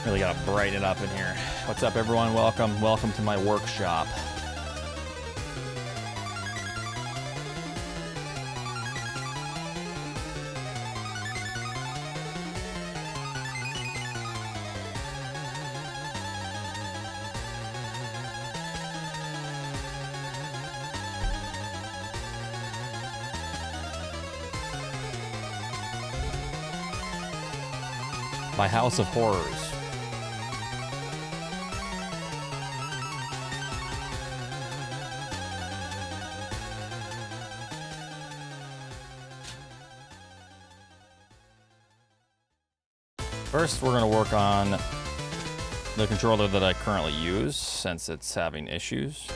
Really gotta brighten it up in here. What's up, everyone? Welcome to my workshop. My house of horrors. First, we're going to work on the controller that I currently use, since it's having issues.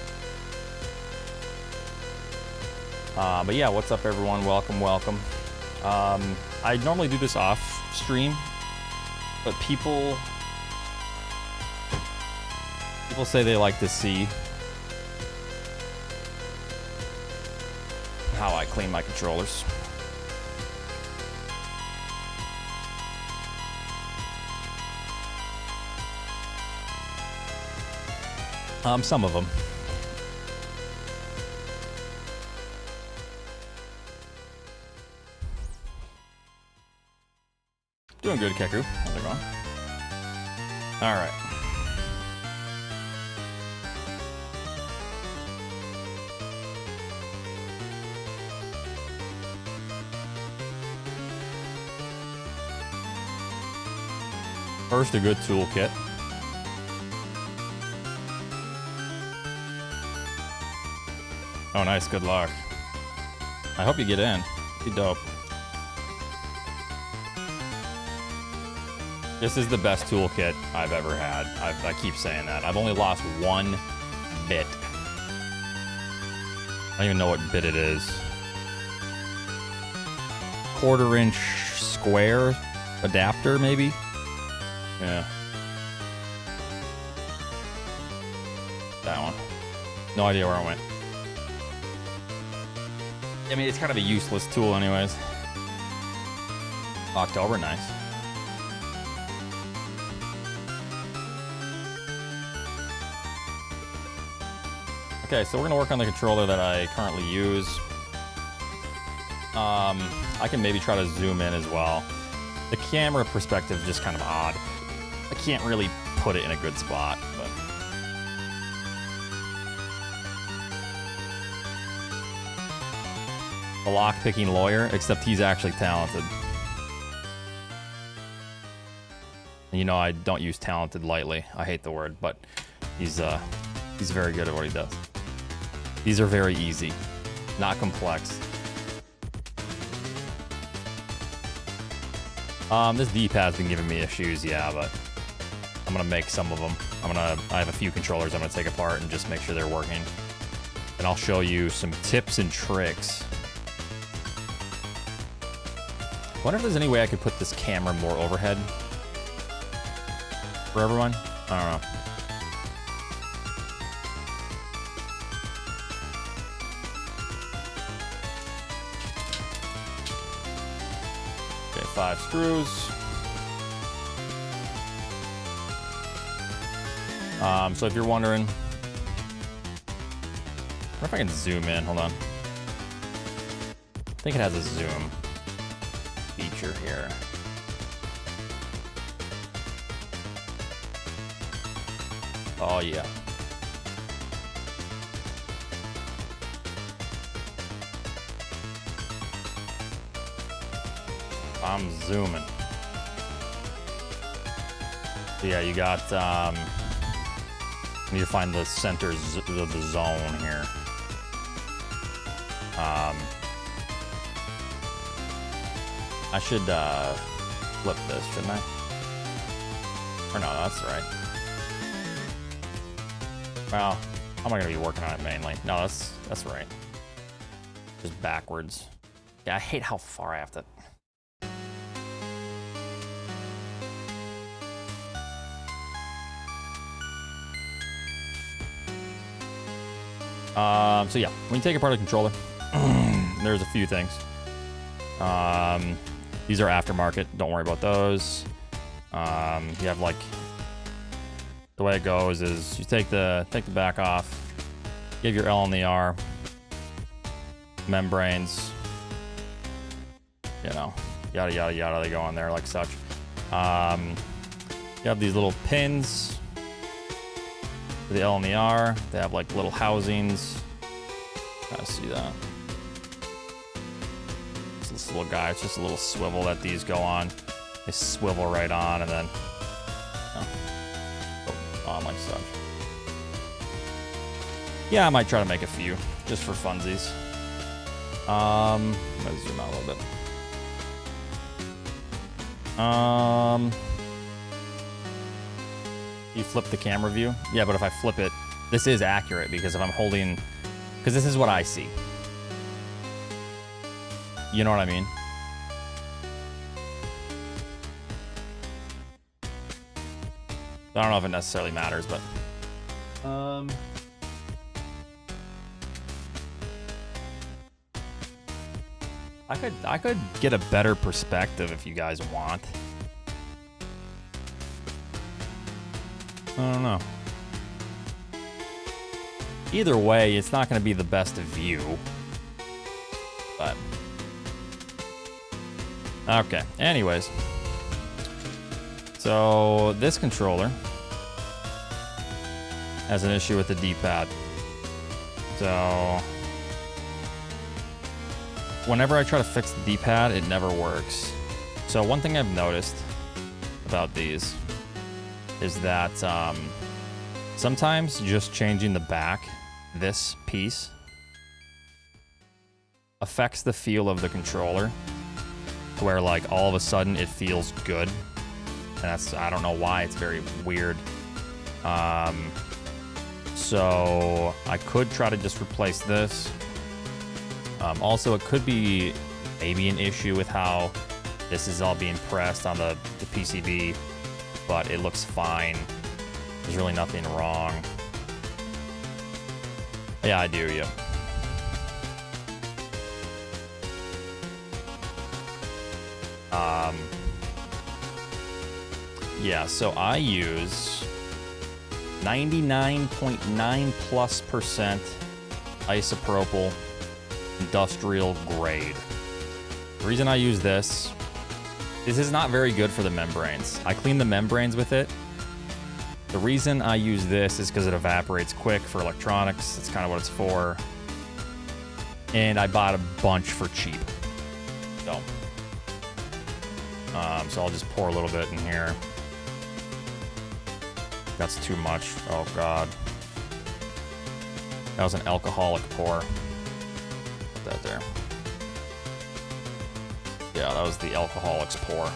But yeah, what's up, everyone? Welcome. I normally do this off stream, but people say they like to see how I clean my controllers. Some of them. Doing good, Keku. How's it going? All right. First, a good toolkit. Oh, nice. Good luck. I hope you get in. Be dope. This is the best toolkit I've ever had. I keep saying that. I've only lost one bit. I don't even know what bit it is. 1/4 inch square adapter, maybe? Yeah. That one. No idea where it went. I mean, it's kind of a useless tool anyways. October, nice. Okay, so we're gonna work on the controller that I currently use. I can maybe try to zoom in as well. The camera perspective is just kind of odd. I can't really put it in a good spot, but... A lock-picking lawyer, except he's actually talented. And you know, I don't use talented lightly. I hate the word, but he's very good at what he does. These are very easy, not complex. This D-pad's been giving me issues, yeah, but I'm gonna make some of them. I have a few controllers I'm gonna take apart and just make sure they're working. And I'll show you some tips and tricks. I wonder if there's any way I could put this camera more overhead for everyone. I don't know. Okay, 5 screws. So if you're wondering, I wonder if I can zoom in. Hold on. I think it has a zoom feature here. Oh yeah. I'm zooming. So yeah, you got need to find the center of the zone here. I should flip this, shouldn't I? Or no, that's right. Well, how am I gonna be working on it mainly? No, that's right. Just backwards. Yeah, I hate how far I have to. So yeah, when you take apart a controller, there's a few things. These are aftermarket. Don't worry about those. You have like the way it goes is you take the back off, give your L on the R, membranes, you know, yada yada yada, they go on there like such. You have these little pins for the L and the R. They have like little housings. Kind of see that. It's this little guy. It's just a little swivel that these go on. They swivel right on and then on like such. Yeah, I might try to make a few just for funsies. I'm gonna zoom out a little bit. You flip the camera view? Yeah, but if I flip it, this is accurate because if I'm holding, because this is what I see. You know what I mean? I don't know if it necessarily matters, but I could get a better perspective if you guys want. I don't know. Either way, it's not going to be the best view. But okay. Anyways, so this controller has an issue with the D-pad. So whenever I try to fix the D-pad, it never works. So one thing I've noticed about these is that sometimes just changing the back, this piece, affects the feel of the controller, where like all of a sudden it feels good. And that's, I don't know why, it's very weird. So I could try to just replace this. Also, it could be maybe an issue with how this is all being pressed on the PCB, but it looks fine. There's really nothing wrong. Yeah, I do, yeah. Yeah, so I use 99.9+% isopropyl industrial grade. The reason I use this is not very good for the membranes. I clean the membranes with it. The reason I use this is because it evaporates quick for electronics. That's kind of what it's for. And I bought a bunch for cheap. So I'll just pour a little bit in here. That's too much. Oh God. That was an alcoholic pour. Put that there. Yeah, that was the alcoholic's pour.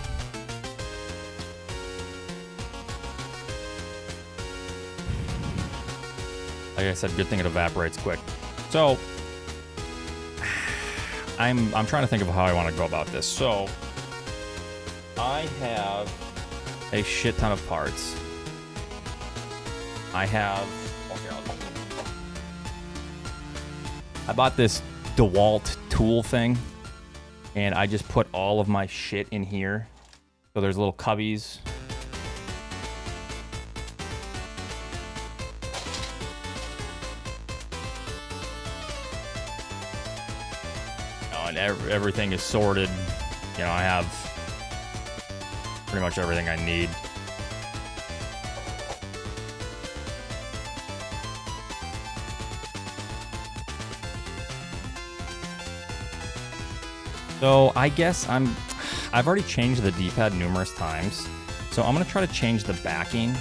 Like I said, good thing it evaporates quick. So I'm trying to think of how I want to go about this. So I have a shit ton of parts. I bought this DeWalt tool thing, and I just put all of my shit in here. So there's little cubbies. And everything is sorted. You know, I have pretty much everything I need. So I guess I've already changed the D-pad numerous times. So I'm gonna try to change the backing.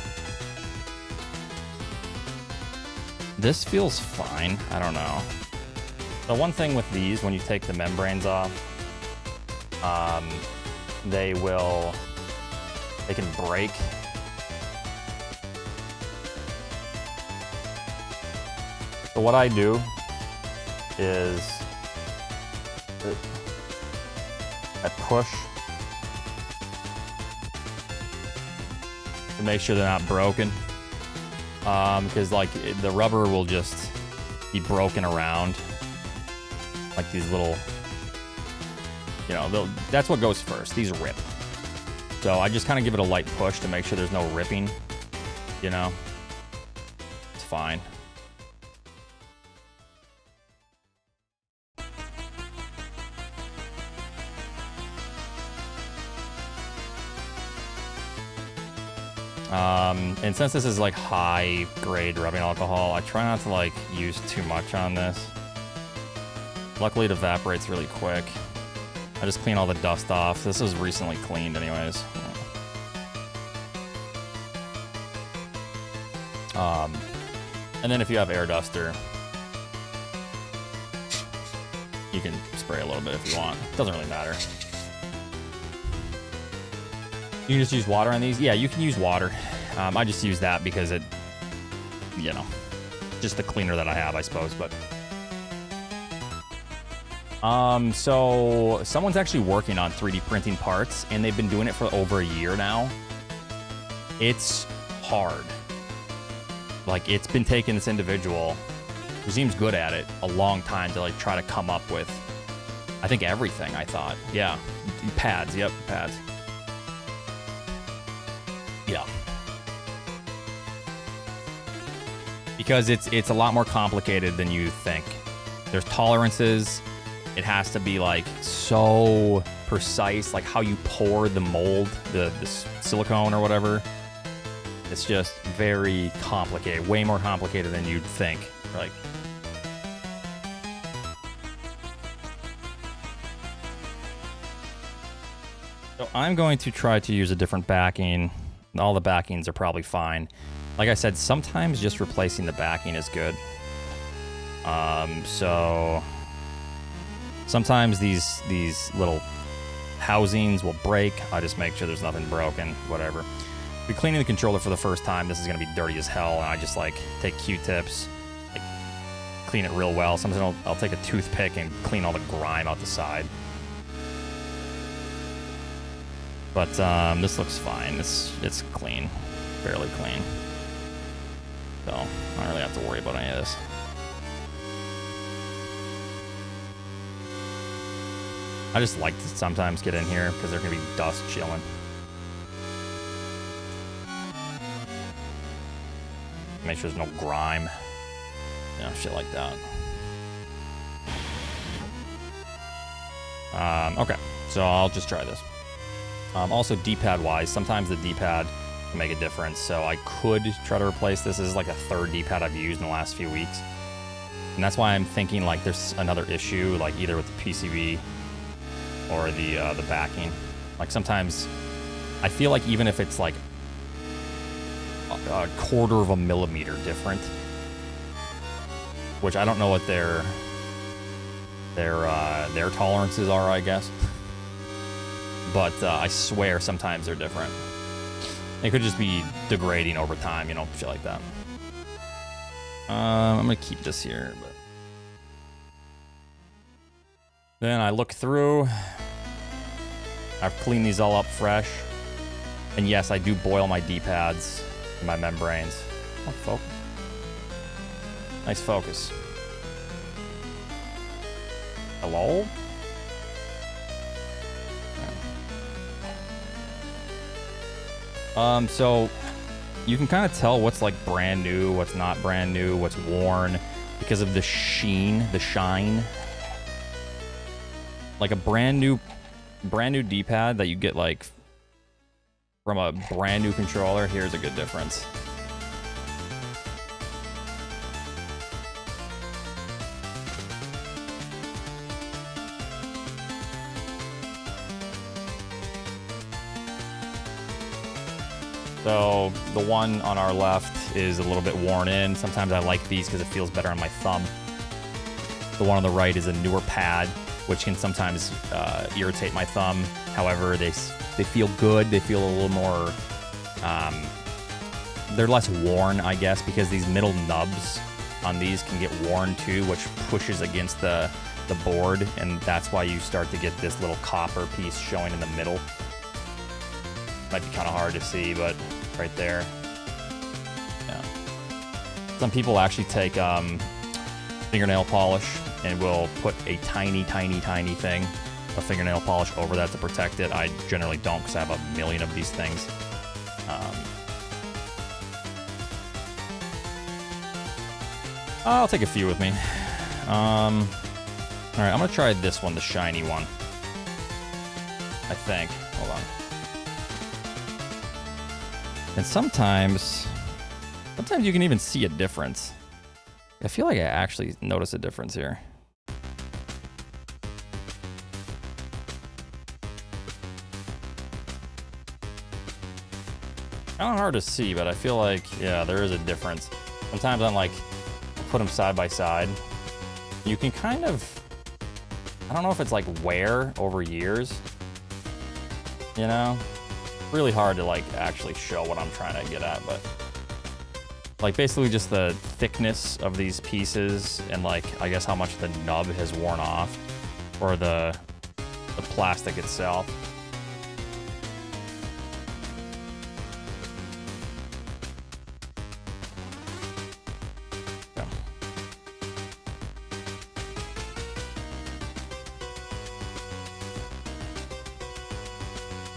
This feels fine, I don't know. The one thing with these, when you take the membranes off, they can break. So what I do is I push to make sure they're not broken, because like the rubber will just be broken around, like these little, you know, that's what goes first. These rip. So I just kind of give it a light push to make sure there's no ripping, you know. fine. And since this is like high grade rubbing alcohol, I try not to like use too much on this. Luckily it evaporates really quick. I just clean all the dust off. This was recently cleaned anyways. And then if you have air duster, you can spray a little bit if you want. Doesn't really matter. You can just use water on these? Yeah, you can use water. I just use that because it, you know, just the cleaner that I have, I suppose, but. So someone's actually working on 3D printing parts, and they've been doing it for over a year now. It's hard. Like, it's been taking this individual, who seems good at it, a long time to, like, try to come up with, I think, everything, I thought. Yeah. Pads. Yep, pads. Yeah. Because it's a lot more complicated than you think. There's tolerances. It has to be, like, so precise, like how you pour the mold, the silicone or whatever. It's just very complicated, way more complicated than you'd think. Like, so I'm going to try to use a different backing. All the backings are probably fine. Like I said, sometimes just replacing the backing is good. So sometimes these little housings will break. I just make sure there's nothing broken, whatever. If you're cleaning the controller for the first time, this is going to be dirty as hell, and I just, like, take Q-tips, like, clean it real well. Sometimes I'll take a toothpick and clean all the grime out the side. But this looks fine. It's clean, fairly clean. So I don't really have to worry about any of this. I just like to sometimes get in here because there can be dust chilling. Make sure there's no grime. You know, shit like that. Okay, so I'll just try this. Also, D-pad wise, sometimes the D-pad can make a difference, so I could try to replace this. This is like a third D-pad I've used in the last few weeks. And that's why I'm thinking, like, there's another issue, like either with the PCB or the backing. Like, sometimes I feel like even if it's like a quarter of a millimeter different, which I don't know what their tolerances are, I guess. But I swear sometimes they're different. It could just be degrading over time, you know, shit like that. I'm gonna keep this here, but then I look through. I've cleaned these all up fresh, and yes, I do boil my D-pads and my membranes. Oh, focus. Nice focus. Hello? So you can kind of tell what's like brand new, what's not brand new, what's worn because of the sheen, the shine. Like a brand new D-pad that you get like from a brand new controller, here's a good difference. So the one on our left is a little bit worn in. Sometimes I like these because it feels better on my thumb. The one on the right is a newer pad, which can sometimes irritate my thumb. However, they feel good. They feel a little more, they're less worn, I guess, because these middle nubs on these can get worn too, which pushes against the board, and that's why you start to get this little copper piece showing in the middle. Might be kind of hard to see, but right there. Yeah. Some people actually take fingernail polish and will put a tiny thing of fingernail polish over that to protect it. I generally don't because I have a million of these things. I'll take a few with me. All right, I'm gonna try this one, the shiny one. I think. Hold on. And sometimes you can even see a difference. I feel like I actually notice a difference here. Kind of hard to see, but I feel like, yeah, there is a difference. Sometimes I'm like, put them side by side. You can kind of, I don't know if it's like wear over years, you know? Really hard to like actually show what I'm trying to get at, but like basically just the thickness of these pieces and like, I guess how much the nub has worn off or the plastic itself.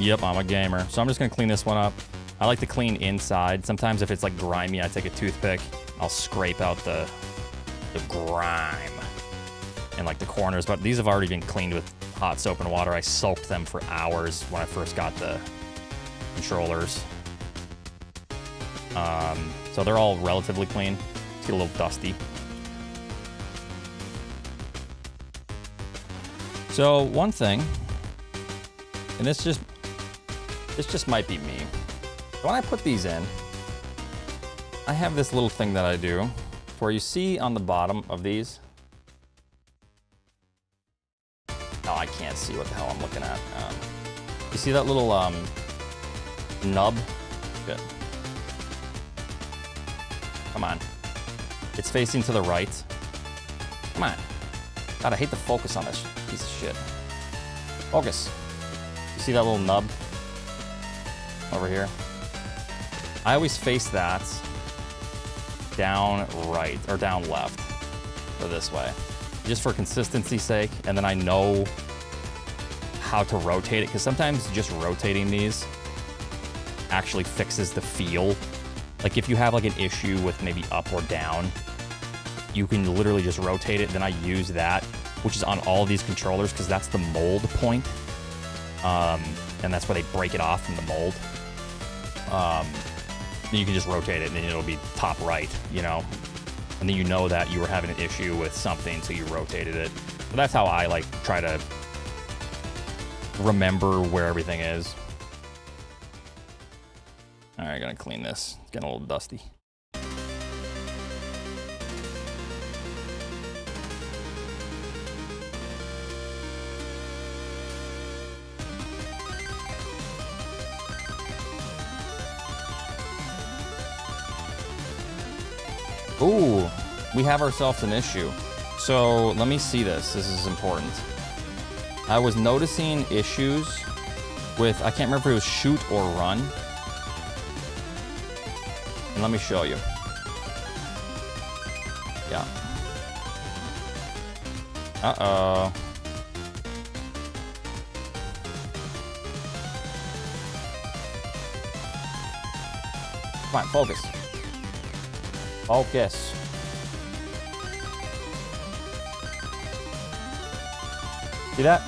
Yep, I'm a gamer. So I'm just gonna clean this one up. I like to clean inside. Sometimes if it's like grimy, I take a toothpick. I'll scrape out the grime and like the corners, but these have already been cleaned with hot soap and water. I soaked them for hours when I first got the controllers. So they're all relatively clean. Just get a little dusty. So one thing, and this just might be me. When I put these in, I have this little thing that I do where you see on the bottom of these. Oh, I can't see what the hell I'm looking at. You see that little nub? Good. Come on. It's facing to the right. Come on. God, I hate the focus on this piece of shit. Focus. You see that little nub over here? I always face that down right or down left or this way, just for consistency's sake. And then I know how to rotate it, because sometimes just rotating these actually fixes the feel. Like if you have like an issue with maybe up or down, you can literally just rotate it. Then I use that, which is on all these controllers, because that's the mold point. And that's where they break it off from the mold. Then you can just rotate it and then it'll be top right, you know? And then you know that you were having an issue with something, so you rotated it. So that's how I like try to remember where everything is. All right, gonna clean this. It's getting a little dusty. Ooh, we have ourselves an issue. So let me see this. This is important. I was noticing issues with, I can't remember if it was shoot or run. And let me show you. Yeah. Uh-oh. Come on, focus. Focus. See that?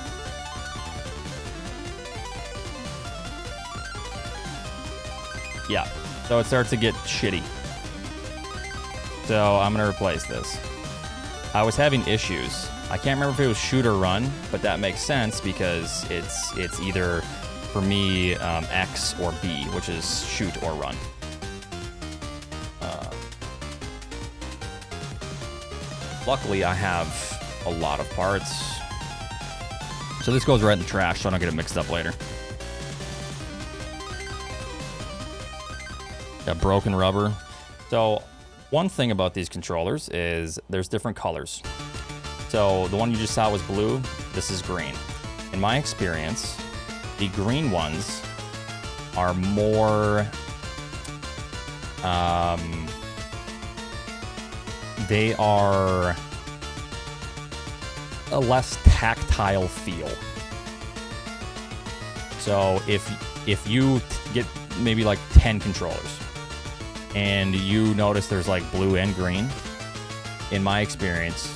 Yeah. So it starts to get shitty. So I'm gonna replace this. I was having issues. I can't remember if it was shoot or run, but that makes sense because it's either for me X or B, which is shoot or run. Luckily, I have a lot of parts. So this goes right in the trash so I don't get it mixed up later. Got broken rubber. So one thing about these controllers is there's different colors. So the one you just saw was blue. This is green. In my experience, the green ones are more... they are a less tactile feel. So if you get maybe like 10 controllers and you notice there's like blue and green, in my experience,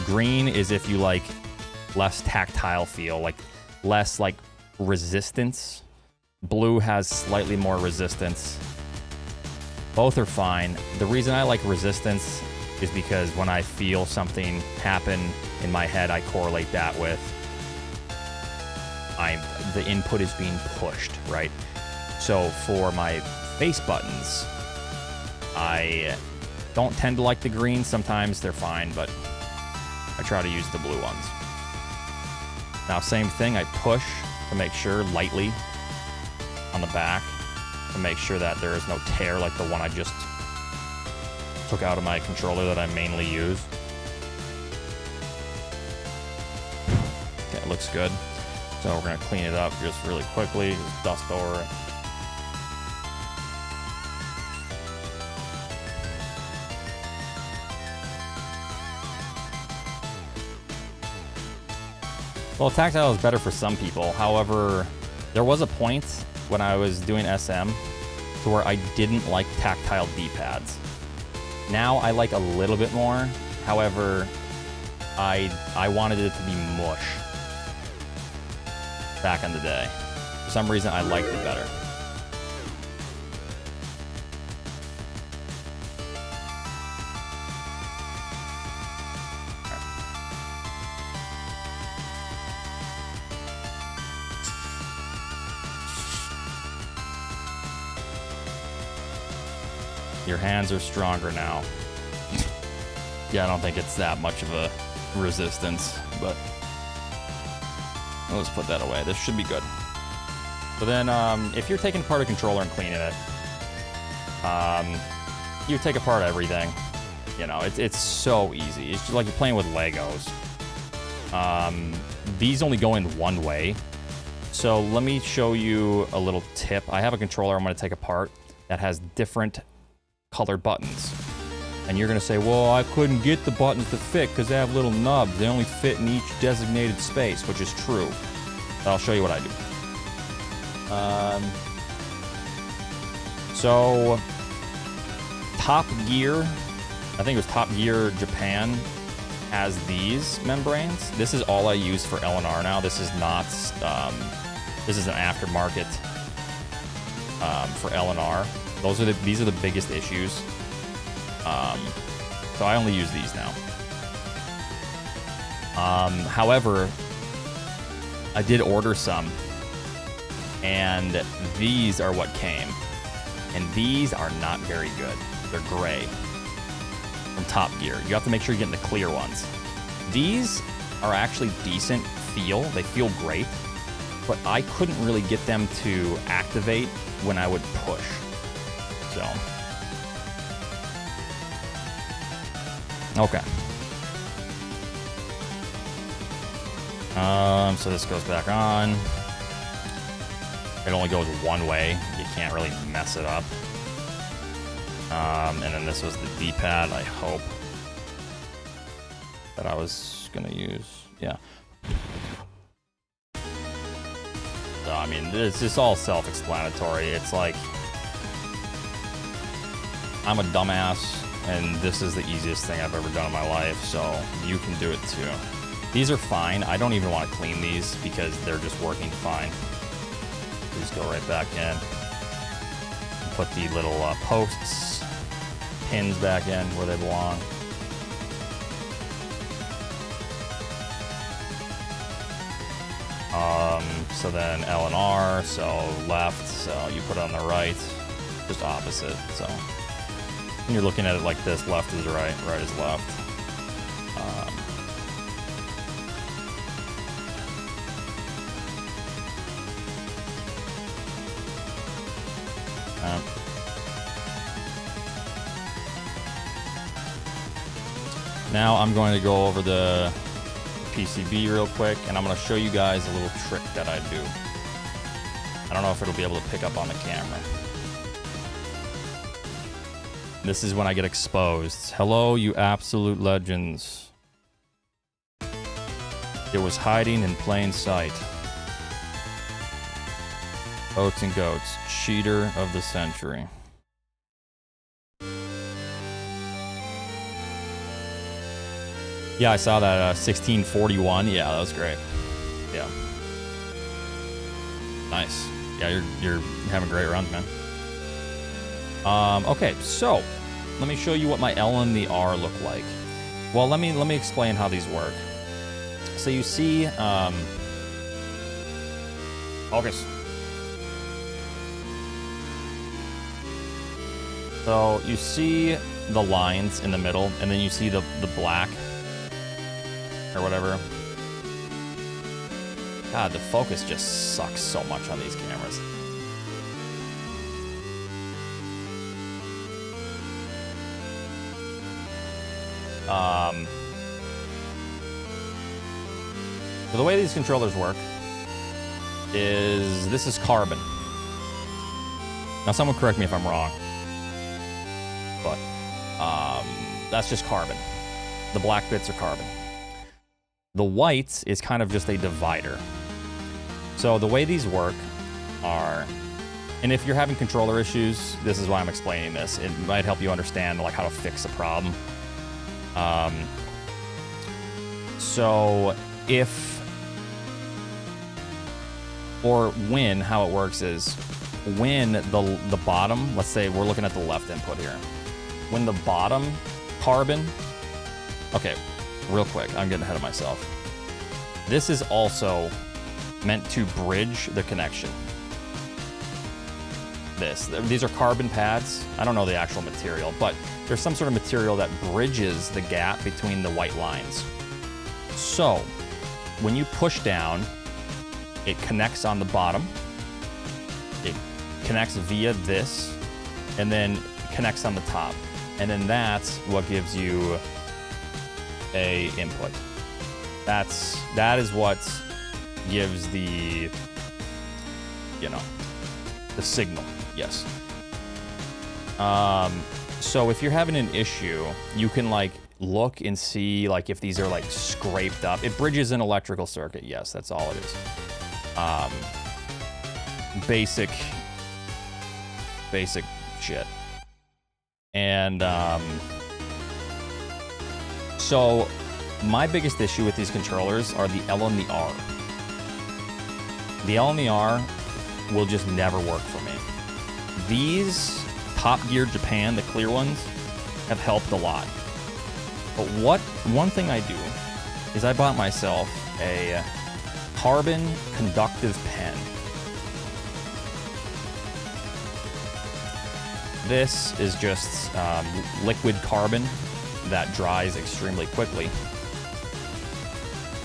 green is if you like less tactile feel, like less like resistance. Blue has slightly more resistance. Both are fine. The reason I like resistance is because when I feel something happen in my head, I correlate that with the input is being pushed, right? So for my face buttons, I don't tend to like the green. Sometimes they're fine, but I try to use the blue ones. Now, same thing, I push to make sure lightly on the back to make sure that there is no tear like the one I just took out of my controller that I mainly use. Okay, it looks good. So we're gonna clean it up just really quickly, just dust over it. Well, tactile is better for some people. However, there was a point when I was doing SM to where I didn't like tactile D-pads. Now I like a little bit more. However, I wanted it to be mush back in the day. For some reason, I liked it better. Your hands are stronger now. Yeah, I don't think it's that much of a resistance, but let's put that away. This should be good. So then, if you're taking apart a controller and cleaning it, you take apart everything. You know, it's so easy. It's just like you're playing with Legos. These only go in one way. So let me show you a little tip. I have a controller I'm going to take apart that has different colored buttons. And you're going to say, well, I couldn't get the buttons to fit because they have little nubs. They only fit in each designated space, which is true. But I'll show you what I do. So, Top Gear, I think it was Top Gear Japan, has these membranes. This is all I use for LNR now. This is not, this is an aftermarket for LNR. These are the biggest issues. So I only use these now. However, I did order some, and these are what came. And these are not very good. They're gray from Top Gear. You have to make sure you're getting the clear ones. These are actually decent feel. They feel great, but I couldn't really get them to activate when I would push. So, okay. So this goes back on. It only goes one way. You can't really mess it up. And then this was the D-pad, I hope, that I was gonna use. Yeah. So, I mean, it's just all self-explanatory. It's like, I'm a dumbass, and this is the easiest thing I've ever done in my life, so you can do it too. These are fine. I don't even want to clean these because they're just working fine. These go right back in. Put the little posts, pins back in where they belong. So then L and R, so left, so you put it on the right, just opposite, so. When you're looking at it like this, left is right, right is left. Now I'm going to go over the PCB real quick, and I'm going to show you guys a little trick that I do. I don't know if it'll be able to pick up on the camera. This is when I get exposed. Hello, you absolute legends. It was hiding in plain sight. Oatsngoats, cheater of the century. Yeah, I saw that 1641. Yeah, that was great. Yeah. Nice. Yeah, you're having great runs, man. Okay, so let me show you what my L and the R look like. Well, let me explain how these work. So you see, focus. So you see the lines in the middle, and then you see the black or whatever. God, the focus just sucks so much on these cameras. So the way these controllers work is this is carbon. Now, someone correct me if I'm wrong, but that's just carbon. The black bits are carbon. The white is kind of just a divider. So the way these work are, and if you're having controller issues, this is why I'm explaining this. It might help you understand like how to fix a problem. So if, or when, how it works is when the bottom, let's say we're looking at the left input here. When the bottom carbon, okay, real quick, I'm getting ahead of myself. This is also meant to bridge the connection. These are carbon pads. I don't know the actual material, but there's some sort of material that bridges the gap between the white lines. So when you push down, it connects on the bottom. It connects via this, and then connects on the top. And then that's what gives you a input. That is what gives the, you know, the signal. Yes. So if you're having an issue, you can like look and see like if these are like scraped up. It bridges an electrical circuit. Yes, that's all it is. Basic shit. And so my biggest issue with these controllers are the L and the R. The L and the R will just never work for me. These Top Gear Japan, the clear ones, have helped a lot. But one thing I do is I bought myself a carbon conductive pen. This is just liquid carbon that dries extremely quickly.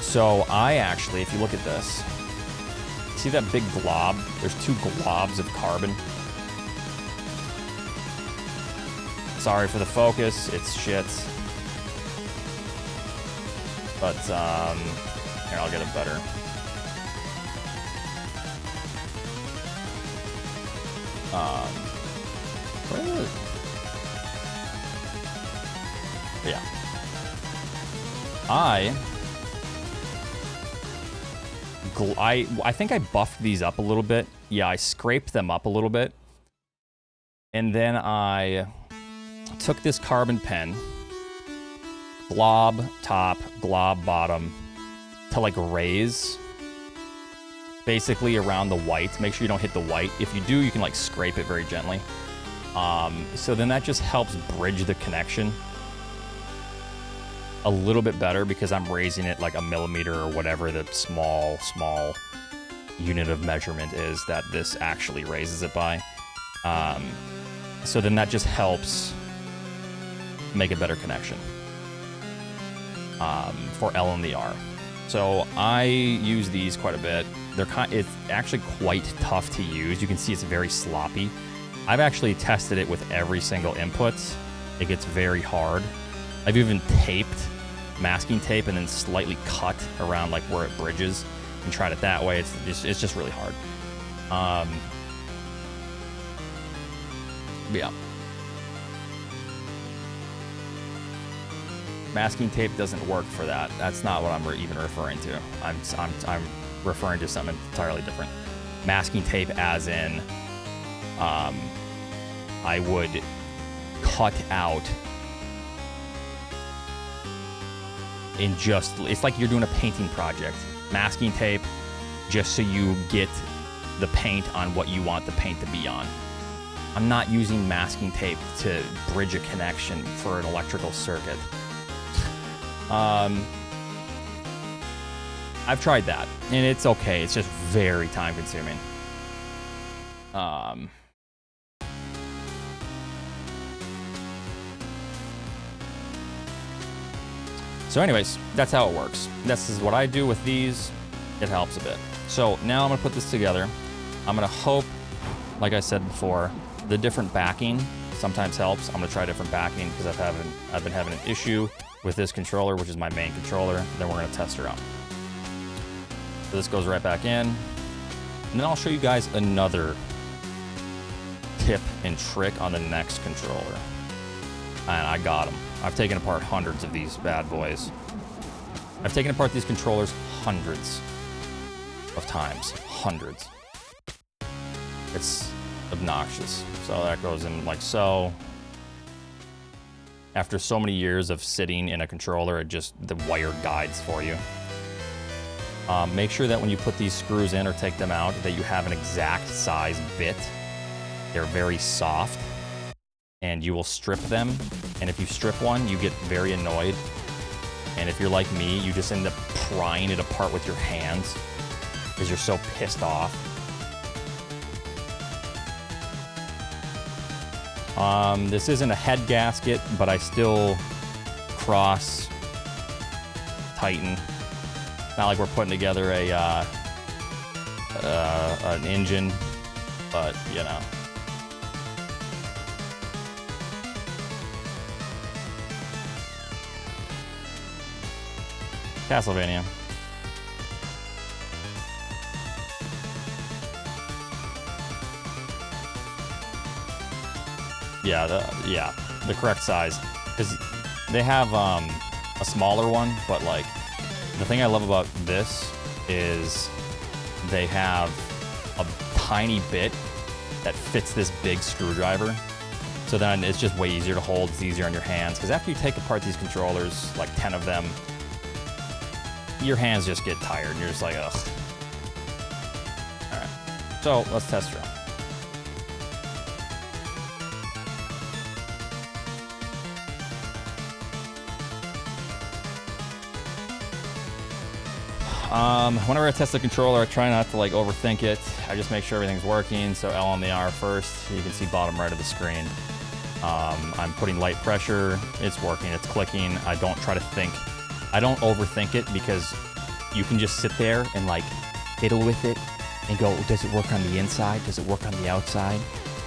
So I actually, if you look at this, see that big glob? There's two globs of carbon. Sorry for the focus, it's shit. But, here, I'll get it better. Where is it? Yeah. I think I buffed these up a little bit. Yeah, I scraped them up a little bit. And then I took this carbon pen, glob top, glob bottom, to like raise basically around the white. Make sure you don't hit the white. If you do, you can like scrape it very gently. So then that just helps bridge the connection a little bit better because I'm raising it like a millimeter or whatever the small unit of measurement is that this actually raises it by. So then that just helps make a better connection for L and the R. So I use these quite a bit. It's actually quite tough to use. You can see it's very sloppy. I've actually tested it with every single input. It gets very hard. I've even taped masking tape and then slightly cut around like where it bridges and tried it that way. It's just really hard. Yeah. Masking tape doesn't work for that. That's not what I'm even referring to. I'm referring to something entirely different. Masking tape as in I would cut out and just, it's like you're doing a painting project. Masking tape, just so you get the paint on what you want the paint to be on. I'm not using masking tape to bridge a connection for an electrical circuit. I've tried that, and it's okay. It's just very time consuming. So anyways, that's how it works. This is what I do with these. It helps a bit. So now I'm gonna put this together. I'm gonna hope, like I said before, the different backing sometimes helps. I'm gonna try different backing because I've been having an issue with this controller, which is my main controller. Then we're gonna test her out. So this goes right back in. And then I'll show you guys another tip and trick on the next controller. And I got them. I've taken apart hundreds of these bad boys. I've taken apart these controllers hundreds of times. Hundreds. It's obnoxious. So that goes in like so. After so many years of sitting in a controller, the wire guides for you. Make sure that when you put these screws in or take them out, that you have an exact size bit. They're very soft, and you will strip them. And if you strip one, you get very annoyed. And if you're like me, you just end up prying it apart with your hands because you're so pissed off. This isn't a head gasket, but I still cross tighten. Not like we're putting together an engine, but you know. Castlevania. Yeah, the correct size. Because they have a smaller one, but like the thing I love about this is they have a tiny bit that fits this big screwdriver. So then it's just way easier to hold. It's easier on your hands. Because after you take apart these controllers, like 10 of them, your hands just get tired and you're just like, ugh. All right, so let's test her out. Whenever I test the controller, I try not to like overthink it. I just make sure everything's working. So L on the R first. You can see bottom right of the screen. I'm putting light pressure. It's working. It's clicking. I don't try to think. I don't overthink it because you can just sit there and like fiddle with it and go, does it work on the inside? Does it work on the outside?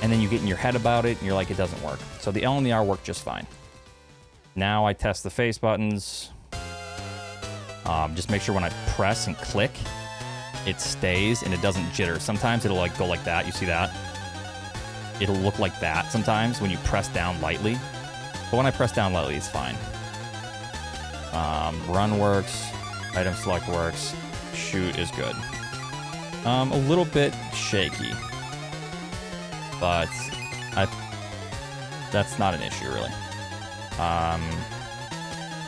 And then you get in your head about it and you're like, it doesn't work. So the L and the R work just fine. Now I test the face buttons. Just make sure when I press and click, it stays and it doesn't jitter. Sometimes it'll like go like that. You see that? It'll look like that sometimes when you press down lightly. But when I press down lightly, it's fine. Run works. Item select works. Shoot is good. A little bit shaky. But that's not an issue, really.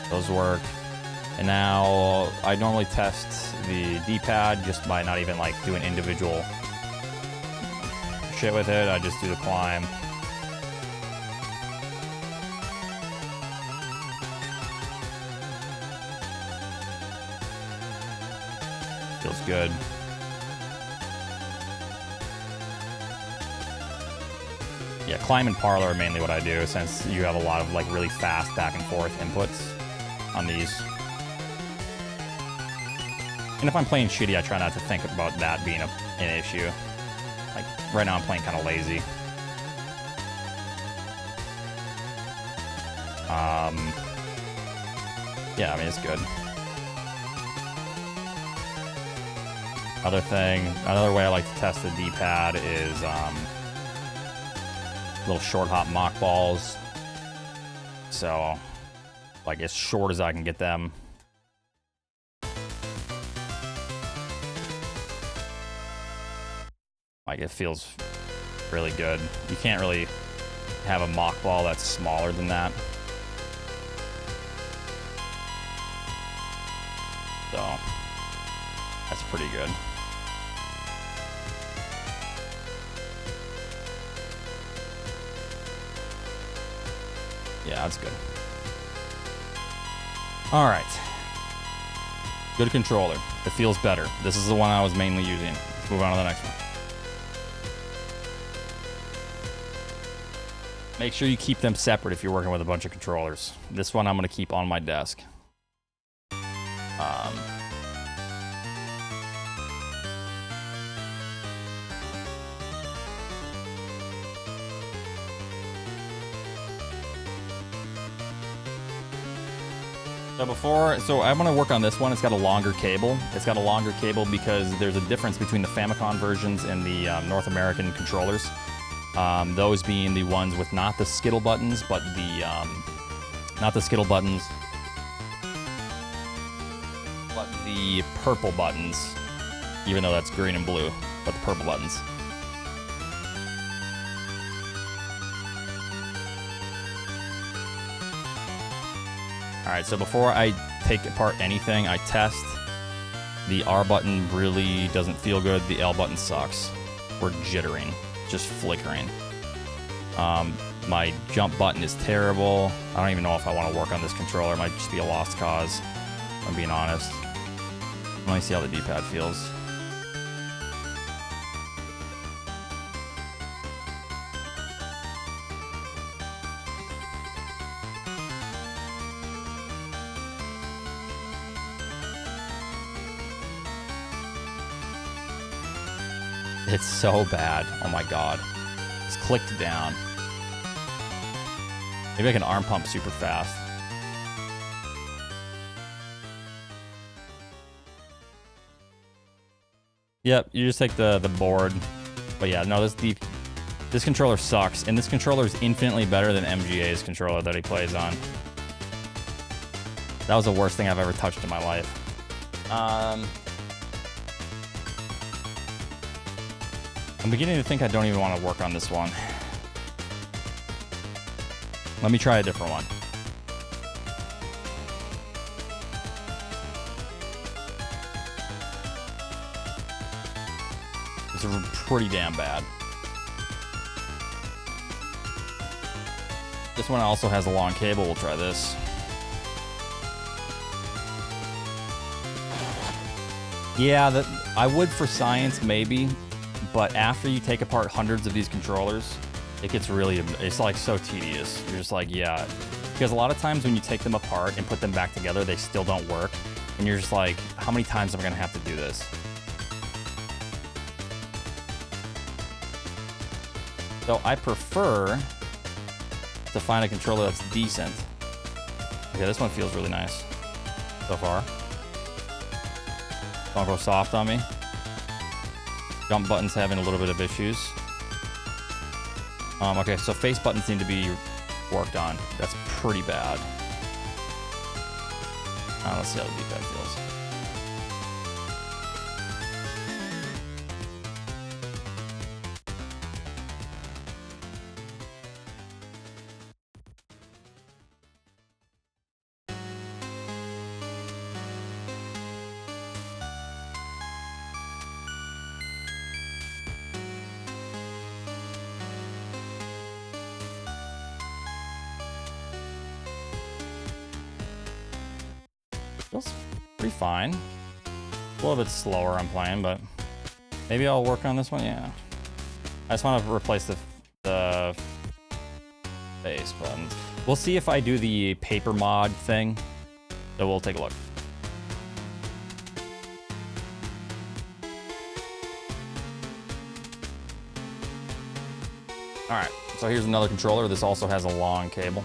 Those work. And now I normally test the D-pad just by not even like doing individual shit with it. I just do the climb. Feels good. Yeah, climb and parlor are mainly what I do since you have a lot of like really fast back and forth inputs on these. And if I'm playing shitty, I try not to think about that being an issue. Like, right now I'm playing kind of lazy. Yeah, I mean, it's good. Another way I like to test the D-pad is little short hop mock balls. So, like, as short as I can get them. Like, it feels really good. You can't really have a mock ball that's smaller than that. So that's pretty good. Yeah, that's good. All right. Good controller. It feels better. This is the one I was mainly using. Let's move on to the next one. Make sure you keep them separate if you're working with a bunch of controllers. This one I'm going to keep on my desk. So I'm going to work on this one. It's got a longer cable. It's got a longer cable because there's a difference between the Famicom versions and the North American controllers. Those being the ones with not the Skittle buttons, but the not the Skittle buttons, but the purple buttons. Even though that's green and blue, but the purple buttons. All right, so before I take apart anything, I test. The R button really doesn't feel good. The L button sucks. We're jittering, just flickering. My jump button is terrible. I don't even know if I want to work on this controller. It might just be a lost cause, if I'm being honest. Let me see how the D-pad feels. It's so bad. Oh my god. It's clicked down. Maybe I can arm pump super fast. Yep, you just take the board. But yeah, no, this controller sucks, and this controller is infinitely better than MGA's controller that he plays on. That was the worst thing I've ever touched in my life. I'm beginning to think I don't even want to work on this one. Let me try a different one. This is pretty damn bad. This one also has a long cable. We'll try this. Yeah, I would for science, maybe. But after you take apart hundreds of these controllers, it gets really, it's like so tedious. You're just like, yeah. Because a lot of times when you take them apart and put them back together, they still don't work. And you're just like, how many times am I going to have to do this? So I prefer to find a controller that's decent. Okay, this one feels really nice so far. Don't go soft on me. Jump button's having a little bit of issues. Okay, so face buttons need to be worked on. That's pretty bad. Let's see how the D-pad feels. Feels pretty fine. A little bit slower I'm playing, but maybe I'll work on this one. Yeah. I just want to replace the face buttons. We'll see if I do the paper mod thing. So we'll take a look. All right, so here's another controller. This also has a long cable.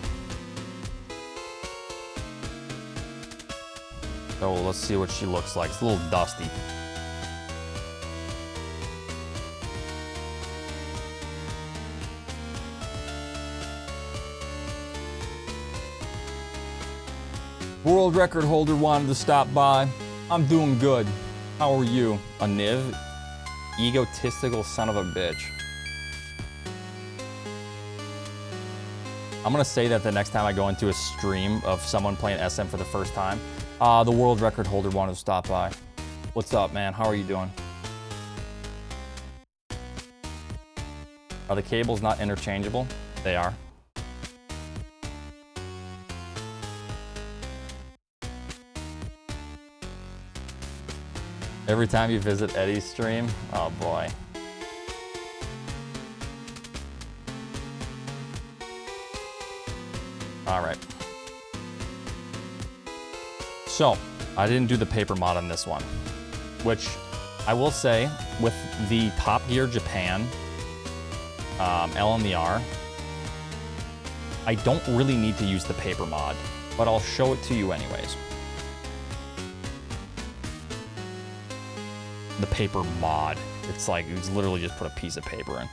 So let's see what she looks like. It's a little dusty. World record holder wanted to stop by. I'm doing good. How are you? A Niv? Egotistical son of a bitch. I'm gonna say that the next time I go into a stream of someone playing SM for the first time, The world record holder wanted to stop by. What's up, man? How are you doing? Are the cables not interchangeable? They are. Every time you visit Eddie's stream? Oh boy. All right. So, I didn't do the paper mod on this one, which I will say, with the Top Gear Japan L on the R, I don't really need to use the paper mod, but I'll show it to you anyways. The paper mod. It's like, it's literally just put a piece of paper in.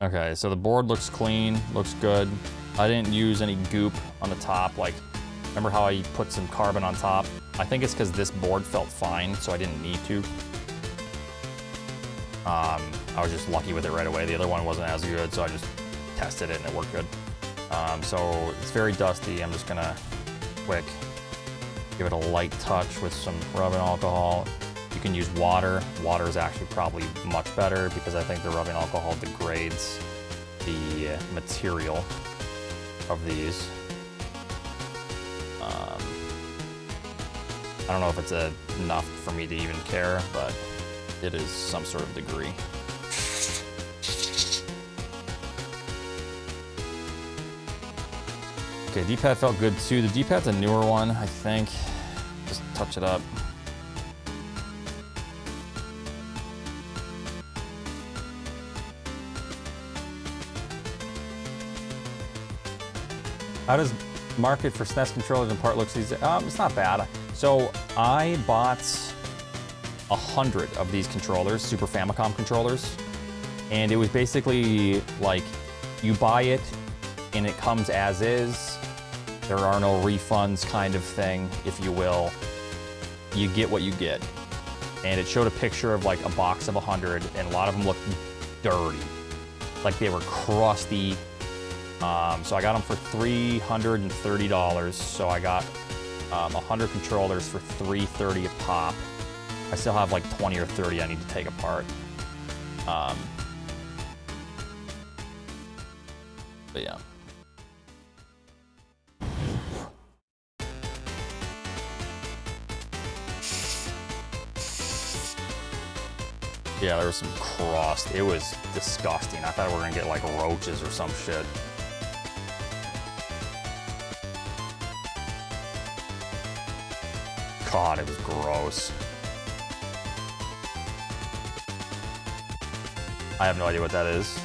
Okay, so the board looks clean, looks good. I didn't use any goop on the top. Like, remember how I put some carbon on top? I think it's because this board felt fine, so I didn't need to. I was just lucky with it right away. The other one wasn't as good, so I just tested it and it worked good. So it's very dusty. I'm just gonna quick give it a light touch with some rubbing alcohol. You can use water. Water is actually probably much better because I think the rubbing alcohol degrades the material of these. I don't know if it's enough for me to even care, but it is some sort of degree. Okay, D-pad felt good too. The D-pad's a newer one, I think. Just touch it up. How does market for SNES controllers and part looks these days? It's not bad. So I bought 100 of these controllers, Super Famicom controllers, and it was basically like you buy it and it comes as is. There are no refunds kind of thing, if you will. You get what you get. And it showed a picture of like a box of 100, and a lot of them looked dirty. Like they were crusty. So I got them for $330. So I got 100 controllers for $330 a pop. I still have like 20 or 30 I need to take apart. But yeah. Yeah, there was some crust. It was disgusting. I thought we were gonna get like roaches or some shit. God, it was gross. I have no idea what that is.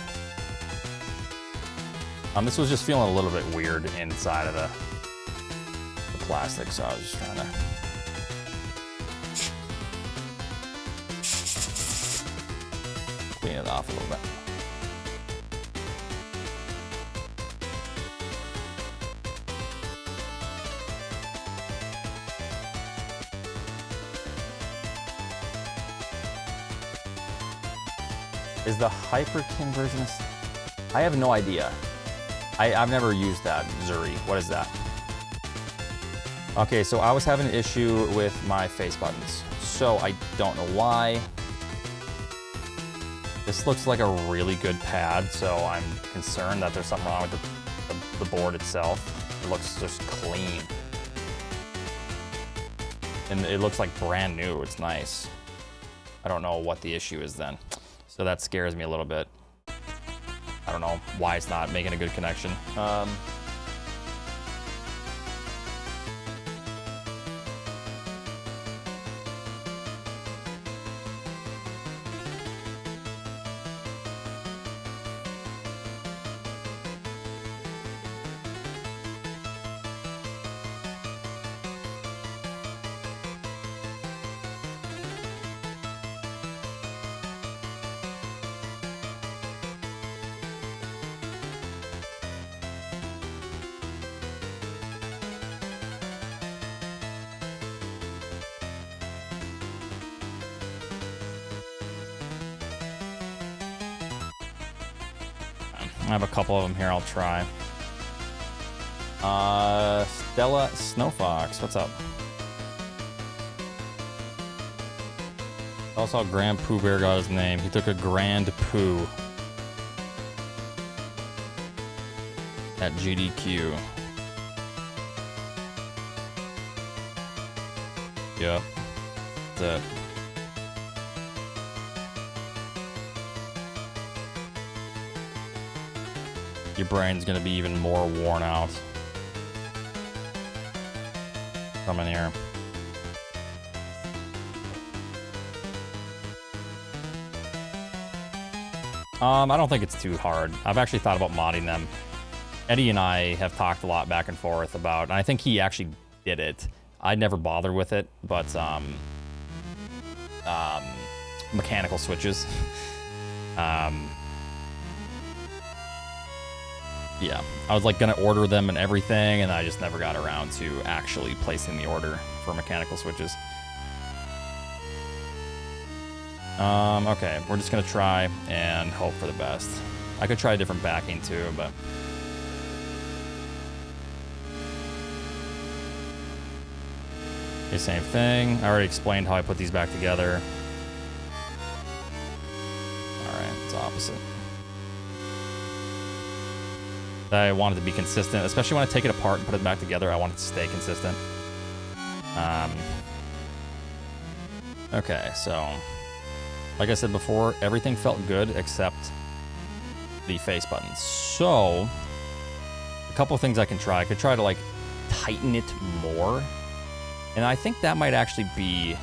This was just feeling a little bit weird inside of the plastic, so I was just trying to... clean it off a little bit. Is the Hyperkin version of... I have no idea. I've never used that, Zuri. What is that? Okay, so I was having an issue with my face buttons. So I don't know why. This looks like a really good pad, so I'm concerned that there's something wrong with the board itself. It looks just clean. And it looks like brand new. It's nice. I don't know what the issue is then. So that scares me a little bit. I don't know why it's not making a good connection. I have a couple of them here I'll try. Stella Snowfox, what's up? Also, Grand Pooh Bear got his name. He took a grand poo at GDQ. Yep, that's it. Your brain's gonna be even more worn out. Come in here. I don't think it's too hard. I've actually thought about modding them. Eddie and I have talked a lot back and forth about, and I think he actually did it. I never bothered with it, but mechanical switches. Yeah, I was like gonna order them and everything, and I just never got around to actually placing the order for mechanical switches. Okay, we're just gonna try and hope for the best. I could try a different backing too, but... Okay, same thing. I already explained how I put these back together. Alright, it's opposite. I want it to be consistent, especially when I take it apart and put it back together. I want it to stay consistent. Okay, so... Like I said before, everything felt good except the face buttons. So, a couple of things I can try. I could try to, like, tighten it more. And I think that might actually be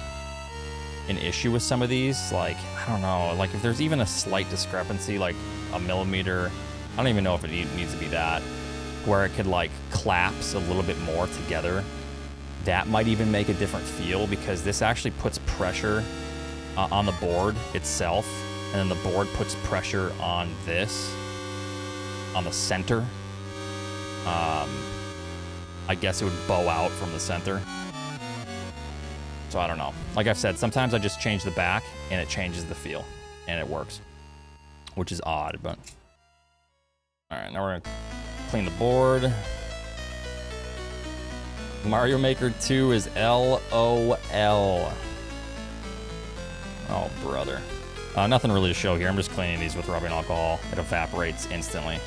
an issue with some of these. Like, I don't know, like if there's even a slight discrepancy, like a millimeter, I don't even know if it needs to be that, where it could like collapse a little bit more together. That might even make a different feel, because this actually puts pressure on the board itself, and then the board puts pressure on this, on the center. I guess it would bow out from the center. So I don't know. Like I've said, sometimes I just change the back and it changes the feel and it works, which is odd, but... All right, now we're gonna clean the board. Mario Maker 2 is LOL. Oh, brother. Nothing really to show here. I'm just cleaning these with rubbing alcohol. It evaporates instantly.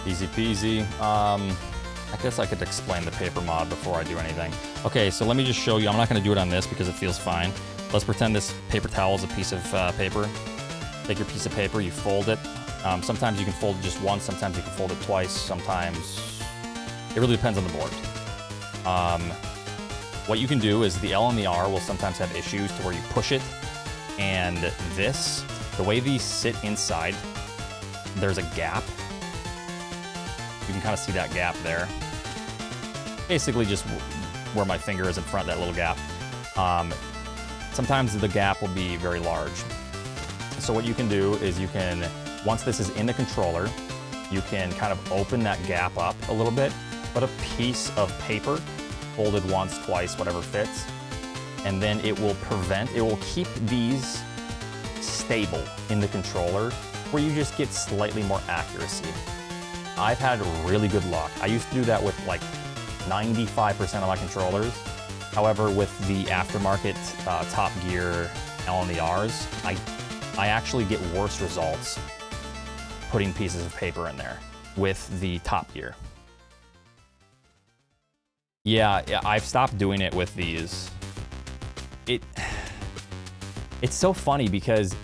Easy peasy. I guess I could explain the paper mod before I do anything. Okay, so let me just show you. I'm not going to do it on this because it feels fine. Let's pretend this paper towel is a piece of paper. Take your piece of paper, you fold it. Sometimes you can fold it just once, sometimes you can fold it twice, sometimes... It really depends on the board. What you can do is the L and the R will sometimes have issues to where you push it, and this, the way these sit inside, there's a gap. You can kind of see that gap there. Basically just where my finger is in front of that little gap. Sometimes the gap will be very large. So what you can do is you can, once this is in the controller, you can kind of open that gap up a little bit, put a piece of paper, folded once, twice, whatever fits, and then it will keep these stable in the controller, where you just get slightly more accuracy. I've had really good luck. I used to do that with like 95% of my controllers. However, with the aftermarket Top Gear L and the R's, I actually get worse results putting pieces of paper in there with the Top Gear. Yeah, I've stopped doing it with these. It's so funny because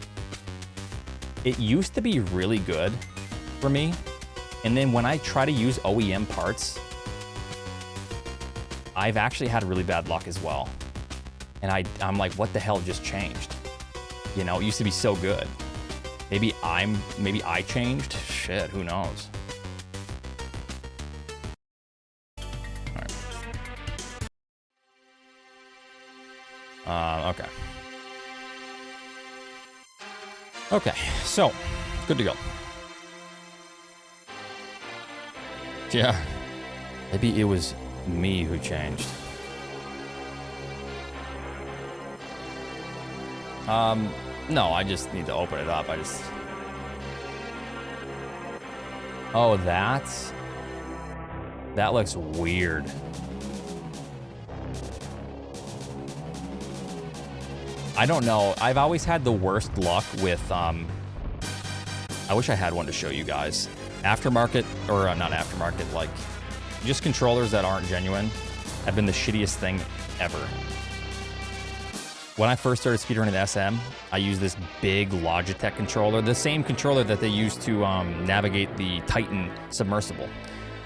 it used to be really good for me. And then when I try to use OEM parts, I've actually had really bad luck as well. And I'm like, what the hell just changed? You know, it used to be so good. Maybe I changed? Shit, who knows? All right. Okay. Okay, so good to go. Yeah, maybe it was me who changed. No, I just need to open it up. Oh, that looks weird. I don't know. I've always had the worst luck with, I wish I had one to show you guys. Aftermarket, or not aftermarket, like, just controllers that aren't genuine have been the shittiest thing ever. When I first started speedrunning SM, I used this big Logitech controller, the same controller that they used to navigate the Titan submersible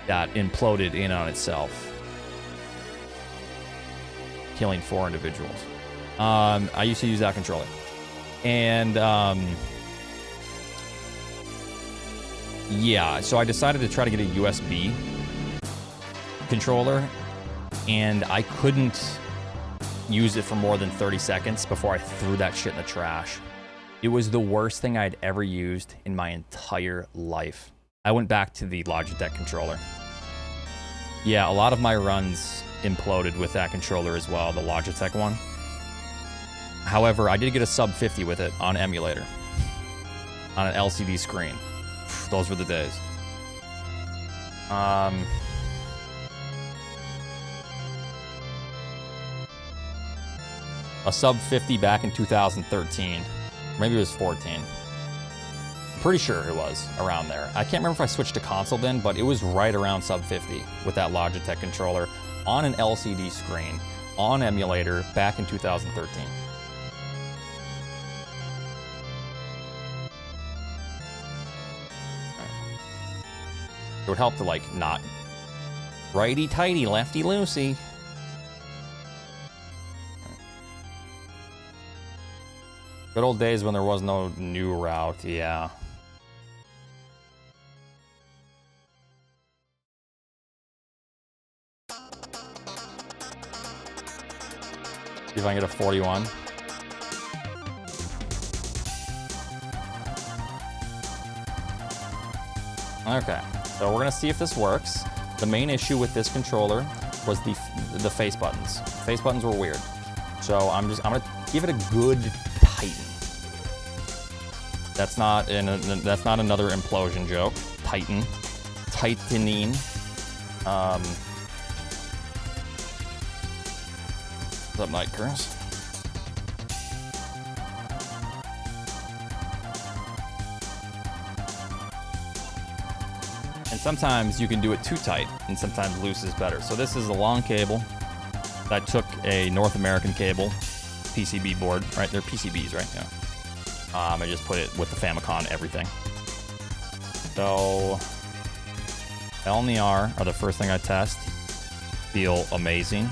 that imploded in on itself, killing 4 individuals. I used to use that controller. And, yeah, so I decided to try to get a USB controller, and I couldn't use it for more than 30 seconds before I threw that shit in the trash. It was the worst thing I'd ever used in my entire life. I went back to the Logitech controller. Yeah, a lot of my runs imploded with that controller as well, the Logitech one. However, I did get a sub 50 with it on emulator, on an LCD screen. Those were the days. A sub 50 back in 2013. Maybe it was 14. I'm pretty sure it was around there. I can't remember if I switched to console then, but it was right around sub 50 with that Logitech controller on an LCD screen, on emulator, back in 2013. It would help to, like, not righty-tighty, lefty-loosey. Good old days when there was no new route, yeah. See if I can get a 41. Okay, so we're gonna see if this works. The main issue with this controller was the face buttons. Face buttons were weird. So I'm gonna give it a good Titan. That's not another implosion joke. Titan. Tightening. What's up, Night Curse? And sometimes you can do it too tight, and sometimes loose is better. So this is a long cable. I took a North American cable, PCB board, right? They're PCBs, right? Yeah. I just put it with the Famicom, everything. So L and the R are the first thing I test. Feel amazing.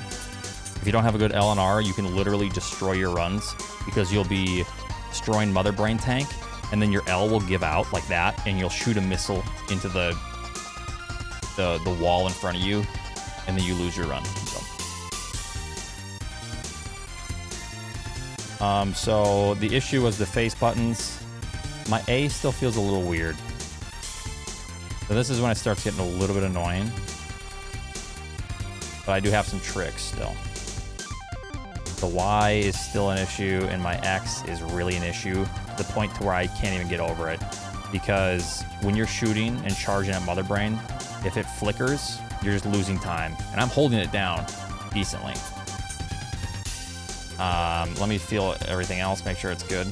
If you don't have a good L and R, you can literally destroy your runs because you'll be destroying Mother Brain Tank, and then your L will give out like that, and you'll shoot a missile into the wall in front of you, and then you lose your run. So the issue was the face buttons. My A still feels a little weird. So this is when it starts getting a little bit annoying. But I do have some tricks still. The Y is still an issue, and my X is really an issue, to the point to where I can't even get over it. Because when you're shooting and charging at Mother Brain, if it flickers, you're just losing time. And I'm holding it down decently. Let me feel everything else, make sure it's good.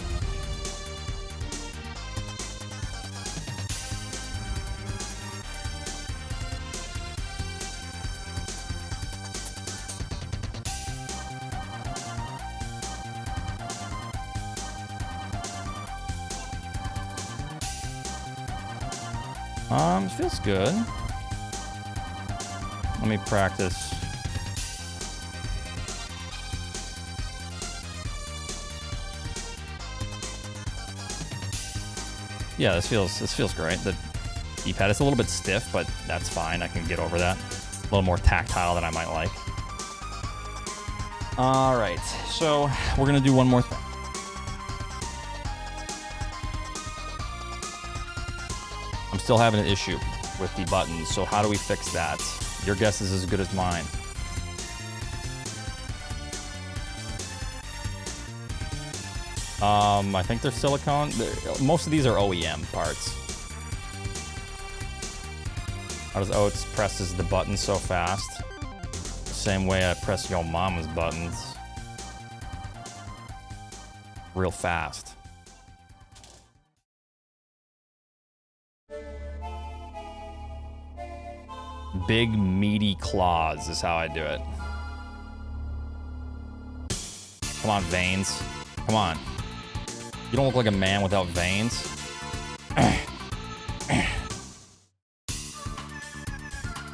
It feels good. Let me practice. Yeah, this feels great. The D-pad is a little bit stiff, but that's fine. I can get over that. A little more tactile than I might like. All right, so we're gonna do one more thing. still having an issue with the buttons, so how do we fix that? Your guess is as good as mine. I think they're silicone. Most of these are OEM parts. How does Oats presses the button so fast? The same way I press your mama's buttons. Real fast. Big meaty claws is how I do it. Come on, veins. Come on. You don't look like a man without veins.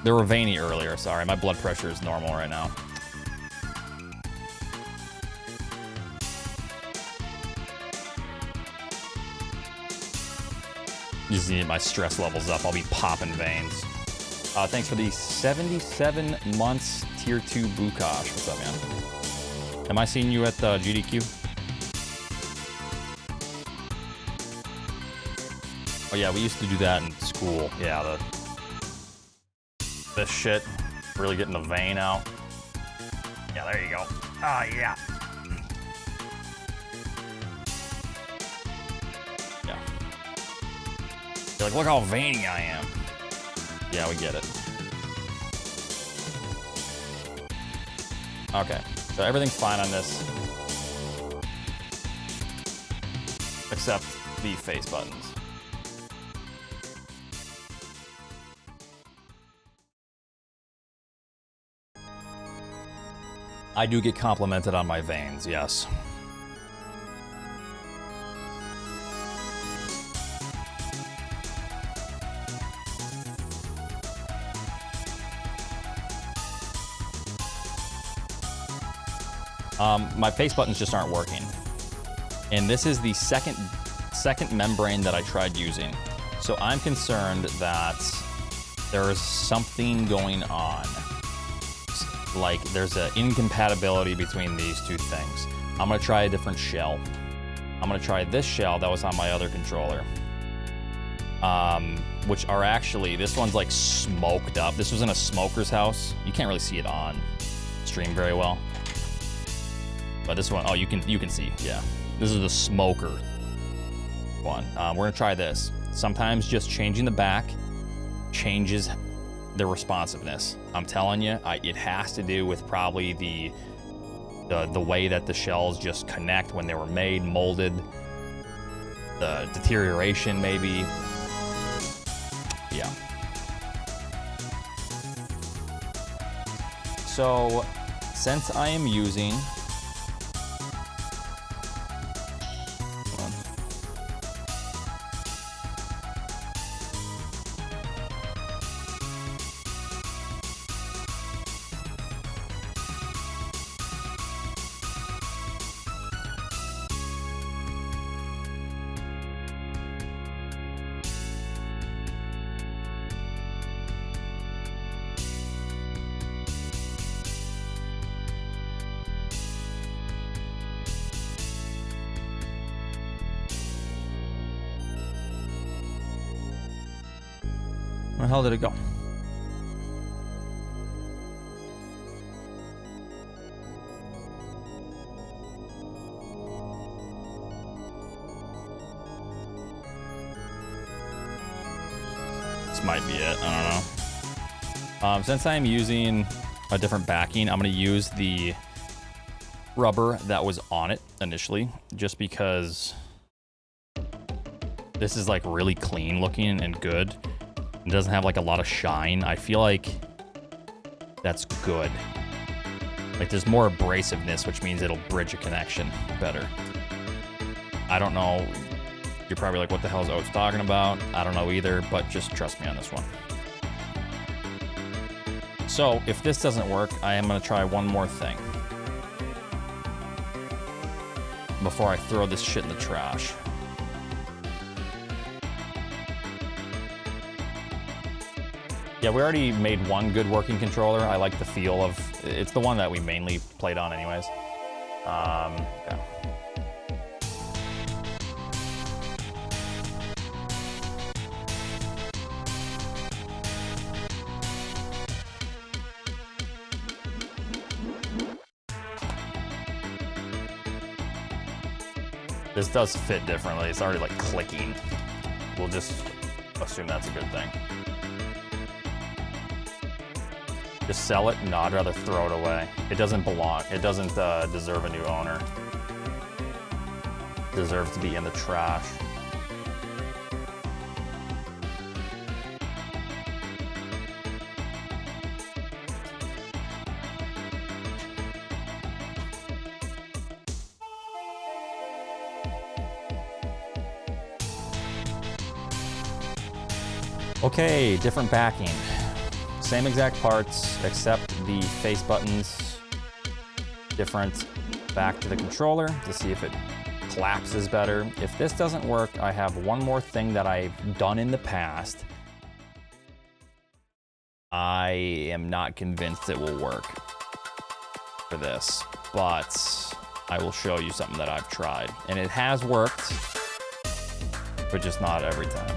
They were veiny earlier, sorry. My blood pressure is normal right now. Just need my stress levels up. I'll be popping veins. Thanks for the 77 months tier 2 Bukash. What's up, man? Am I seeing you at the GDQ? Oh yeah, we used to do that in school. Yeah, this shit, really getting the vein out. Yeah, there you go. Ah, yeah. Yeah. You're like, look how veiny I am. Yeah, we get it. Okay, so everything's fine on this. Except the face buttons. I do get complimented on my veins, yes. My face buttons just aren't working. And this is the second membrane that I tried using. So I'm concerned that there is something going on. Like there's an incompatibility between these two things. I'm gonna try a different shell. I'm gonna try this shell that was on my other controller. Which are actually, this one's like smoked up. This was in a smoker's house. You can't really see it on stream very well. But this one, oh, you can see, yeah. This is the smoker one. We're gonna try this. Sometimes just changing the back changes the responsiveness. I'm telling you, it has to do with probably the way that the shells just connect when they were made, molded, the deterioration maybe. Yeah. So, since I am using where the hell did it go? This might be it, I don't know. Since I'm using a different backing, I'm gonna use the rubber that was on it initially, just because this is like really clean looking and good. It doesn't have like a lot of shine. I feel like that's good. Like there's more abrasiveness, which means it'll bridge a connection better. I don't know. You're probably like, what the hell is Oats talking about? I don't know either, but just trust me on this one. So if this doesn't work, I am gonna try one more thing before I throw this shit in the trash. Yeah, we already made one good working controller. I like the feel of, it's the one that we mainly played on anyways. Okay. This does fit differently. It's already like clicking. We'll just assume that's a good thing. Just sell it? No, I'd rather throw it away. It doesn't belong. It doesn't deserve a new owner. It deserves to be in the trash. Okay, different backing. Same exact parts, except the face buttons. Different back to the controller to see if it collapses better. If this doesn't work, I have one more thing that I've done in the past. I am not convinced it will work for this, but I will show you something that I've tried. And it has worked, but just not every time.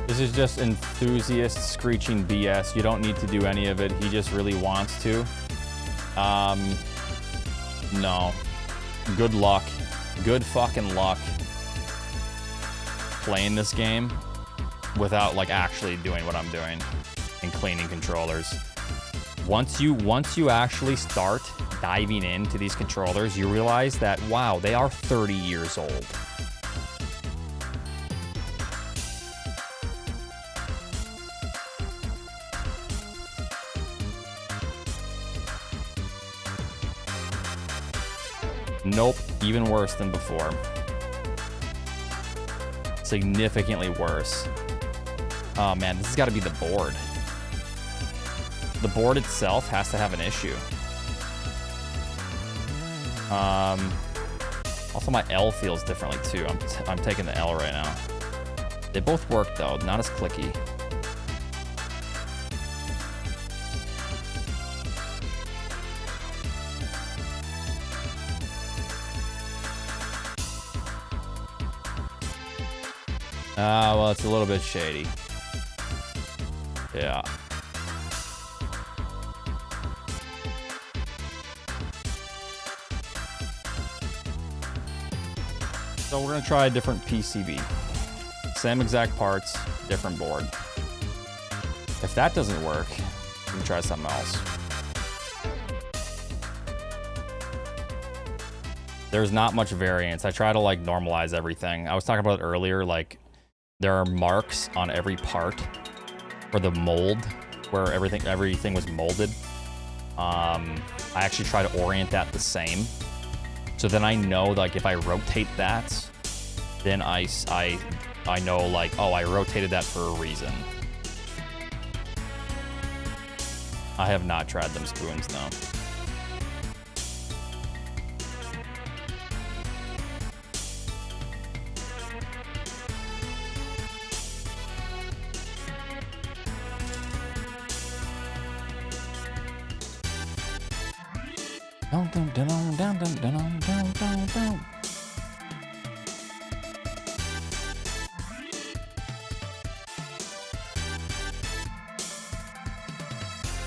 This is just enthusiast screeching BS. You don't need to do any of it. He just really wants to. No. Good luck. Good fucking luck playing this game without like actually doing what I'm doing and cleaning controllers. Once you actually start diving into these controllers, you realize that, wow, they are 30 years old. Nope, even worse than before. Significantly worse. Oh man, this has got to be the board. The board itself has to have an issue. Also my L feels differently too. I'm taking the L right now. They both work though, not as clicky. Well, it's a little bit shady. Yeah. So we're gonna try a different PCB. Same exact parts, different board. If that doesn't work, we can try something else. There's not much variance. I try to like normalize everything. I was talking about it earlier, like there are marks on every part for the mold where everything was molded. I actually try to orient that the same. So then I know like if I rotate that, then I know like, oh, I rotated that for a reason. I have not tried them spoons, no.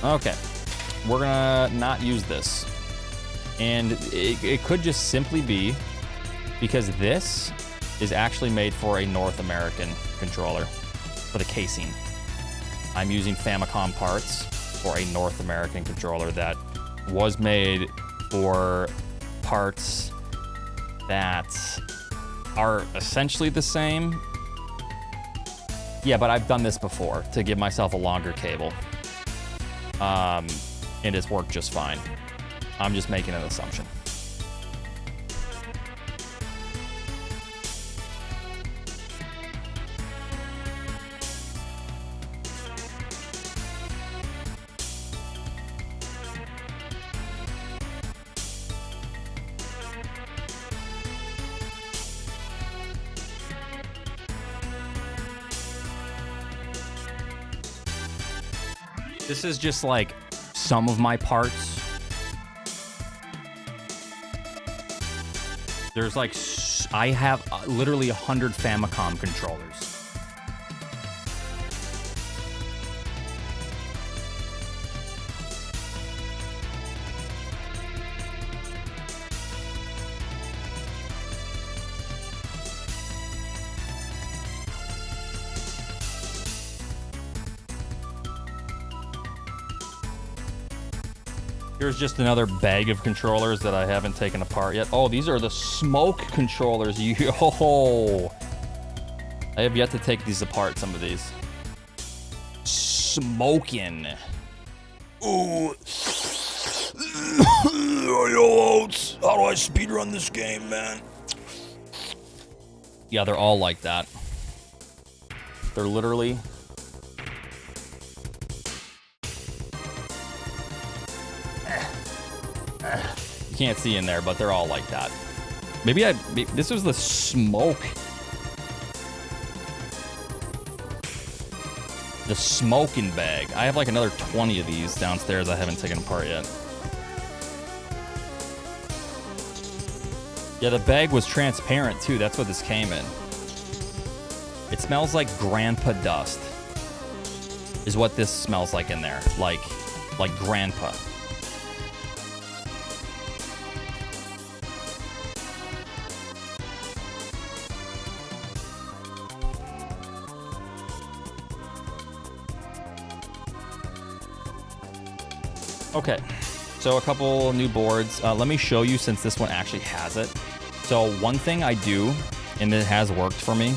Okay, we're gonna not use this. And it could just simply be because this is actually made for a North American controller for the casing. I'm using Famicom parts for a North American controller that was made for parts that are essentially the same. Yeah, but I've done this before to give myself a longer cable. And it's worked just fine. I'm just making an assumption. This is just like some of my parts. There's like, I have literally 100 Famicom controllers. Here's just another bag of controllers that I haven't taken apart yet. Oh, these are the smoke controllers. Yo, I have yet to take these apart, some of these. Smoking. Ooh. Yo, Oats, how do I speedrun this game, man? Yeah, they're all like that. They're literally... You can't see in there, but they're all like that. Maybe this was the smoke. The smoking bag. I have like another 20 of these downstairs I haven't taken apart yet. Yeah, the bag was transparent too. That's what this came in. It smells like grandpa dust. Is what this smells like in there. Like grandpa. Okay, so a couple new boards. Let me show you since this one actually has it. So one thing I do, and it has worked for me,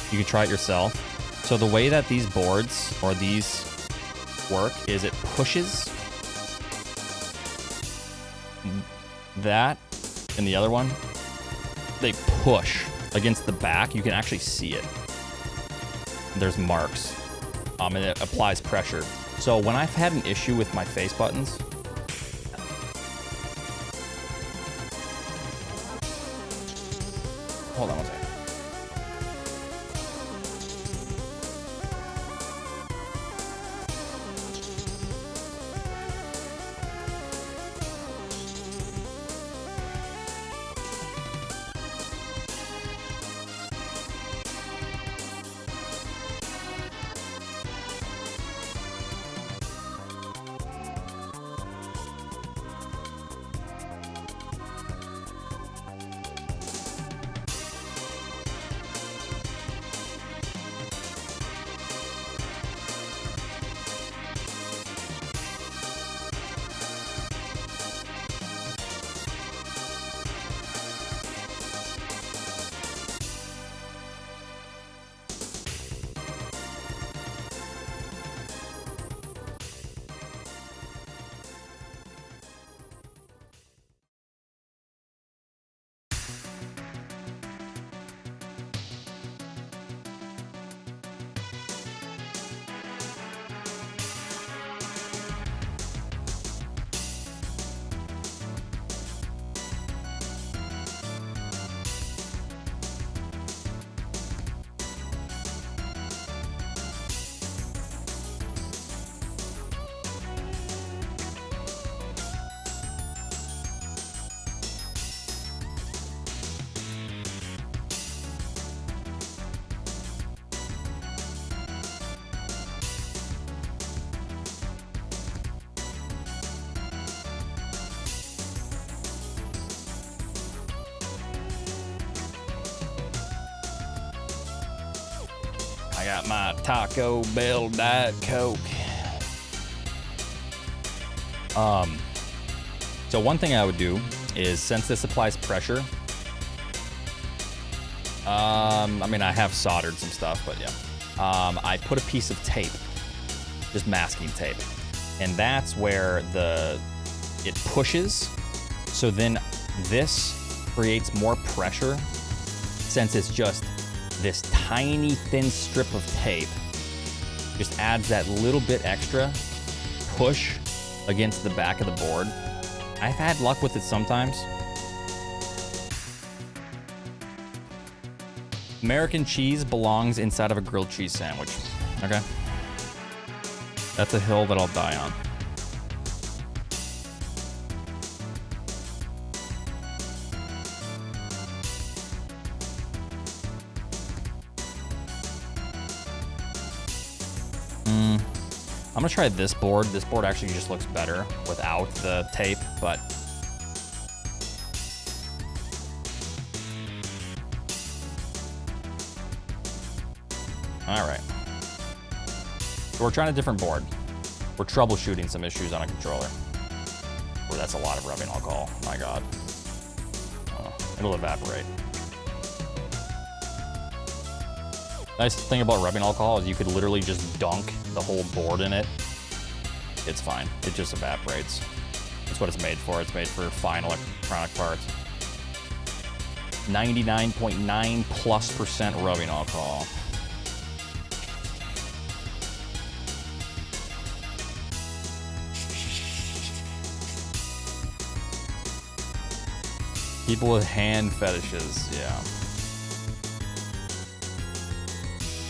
you can try it yourself. So the way that these boards or these work is it pushes that and the other one. They push against the back. You can actually see it. There's marks, and it applies pressure. So when I've had an issue with my face buttons, hold on one second. I got my Taco Bell Diet Coke. So one thing I would do is, since this applies pressure, I mean, I have soldered some stuff, but yeah. I put a piece of tape, just masking tape, and that's where it pushes. So then this creates more pressure, since it's just this tiny thin strip of tape. Just adds that little bit extra push against the back of the board. I've had luck with it sometimes. American cheese belongs inside of a grilled cheese sandwich. Okay. That's a hill that I'll die on. I'm gonna try this board. This board actually just looks better without the tape, but all right. So we're trying a different board. We're troubleshooting some issues on a controller. Oh, that's a lot of rubbing alcohol. My God. Oh, it'll evaporate. Nice thing about rubbing alcohol is you could literally just dunk the whole board in it. It's fine. It just evaporates. That's what it's made for. It's made for fine electronic parts. 99.9+% rubbing alcohol. People with hand fetishes, yeah.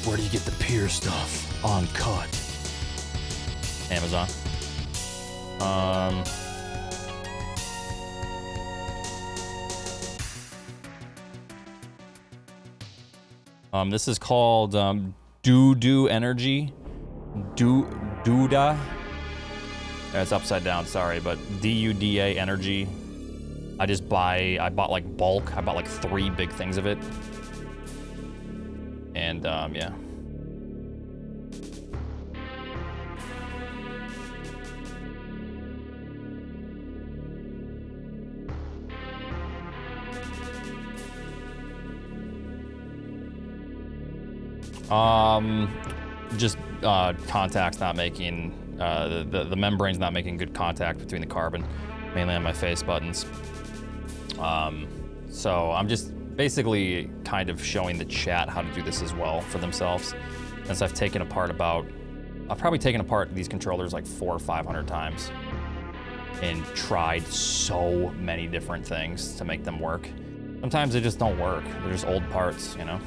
Where do you get the peer stuff? Uncut. Amazon. This is called Doo Energy. Duda. It's upside down, sorry, but DUDA Energy. I bought like bulk. I bought like 3 big things of it. And yeah. Just contacts not making, the membrane's not making good contact between the carbon, mainly on my face buttons. So I'm just basically kind of showing the chat how to do this as well for themselves, since I've probably taken apart these controllers like 400 or 500 times and tried so many different things to make them work. Sometimes they just don't work. They're just old parts, you know?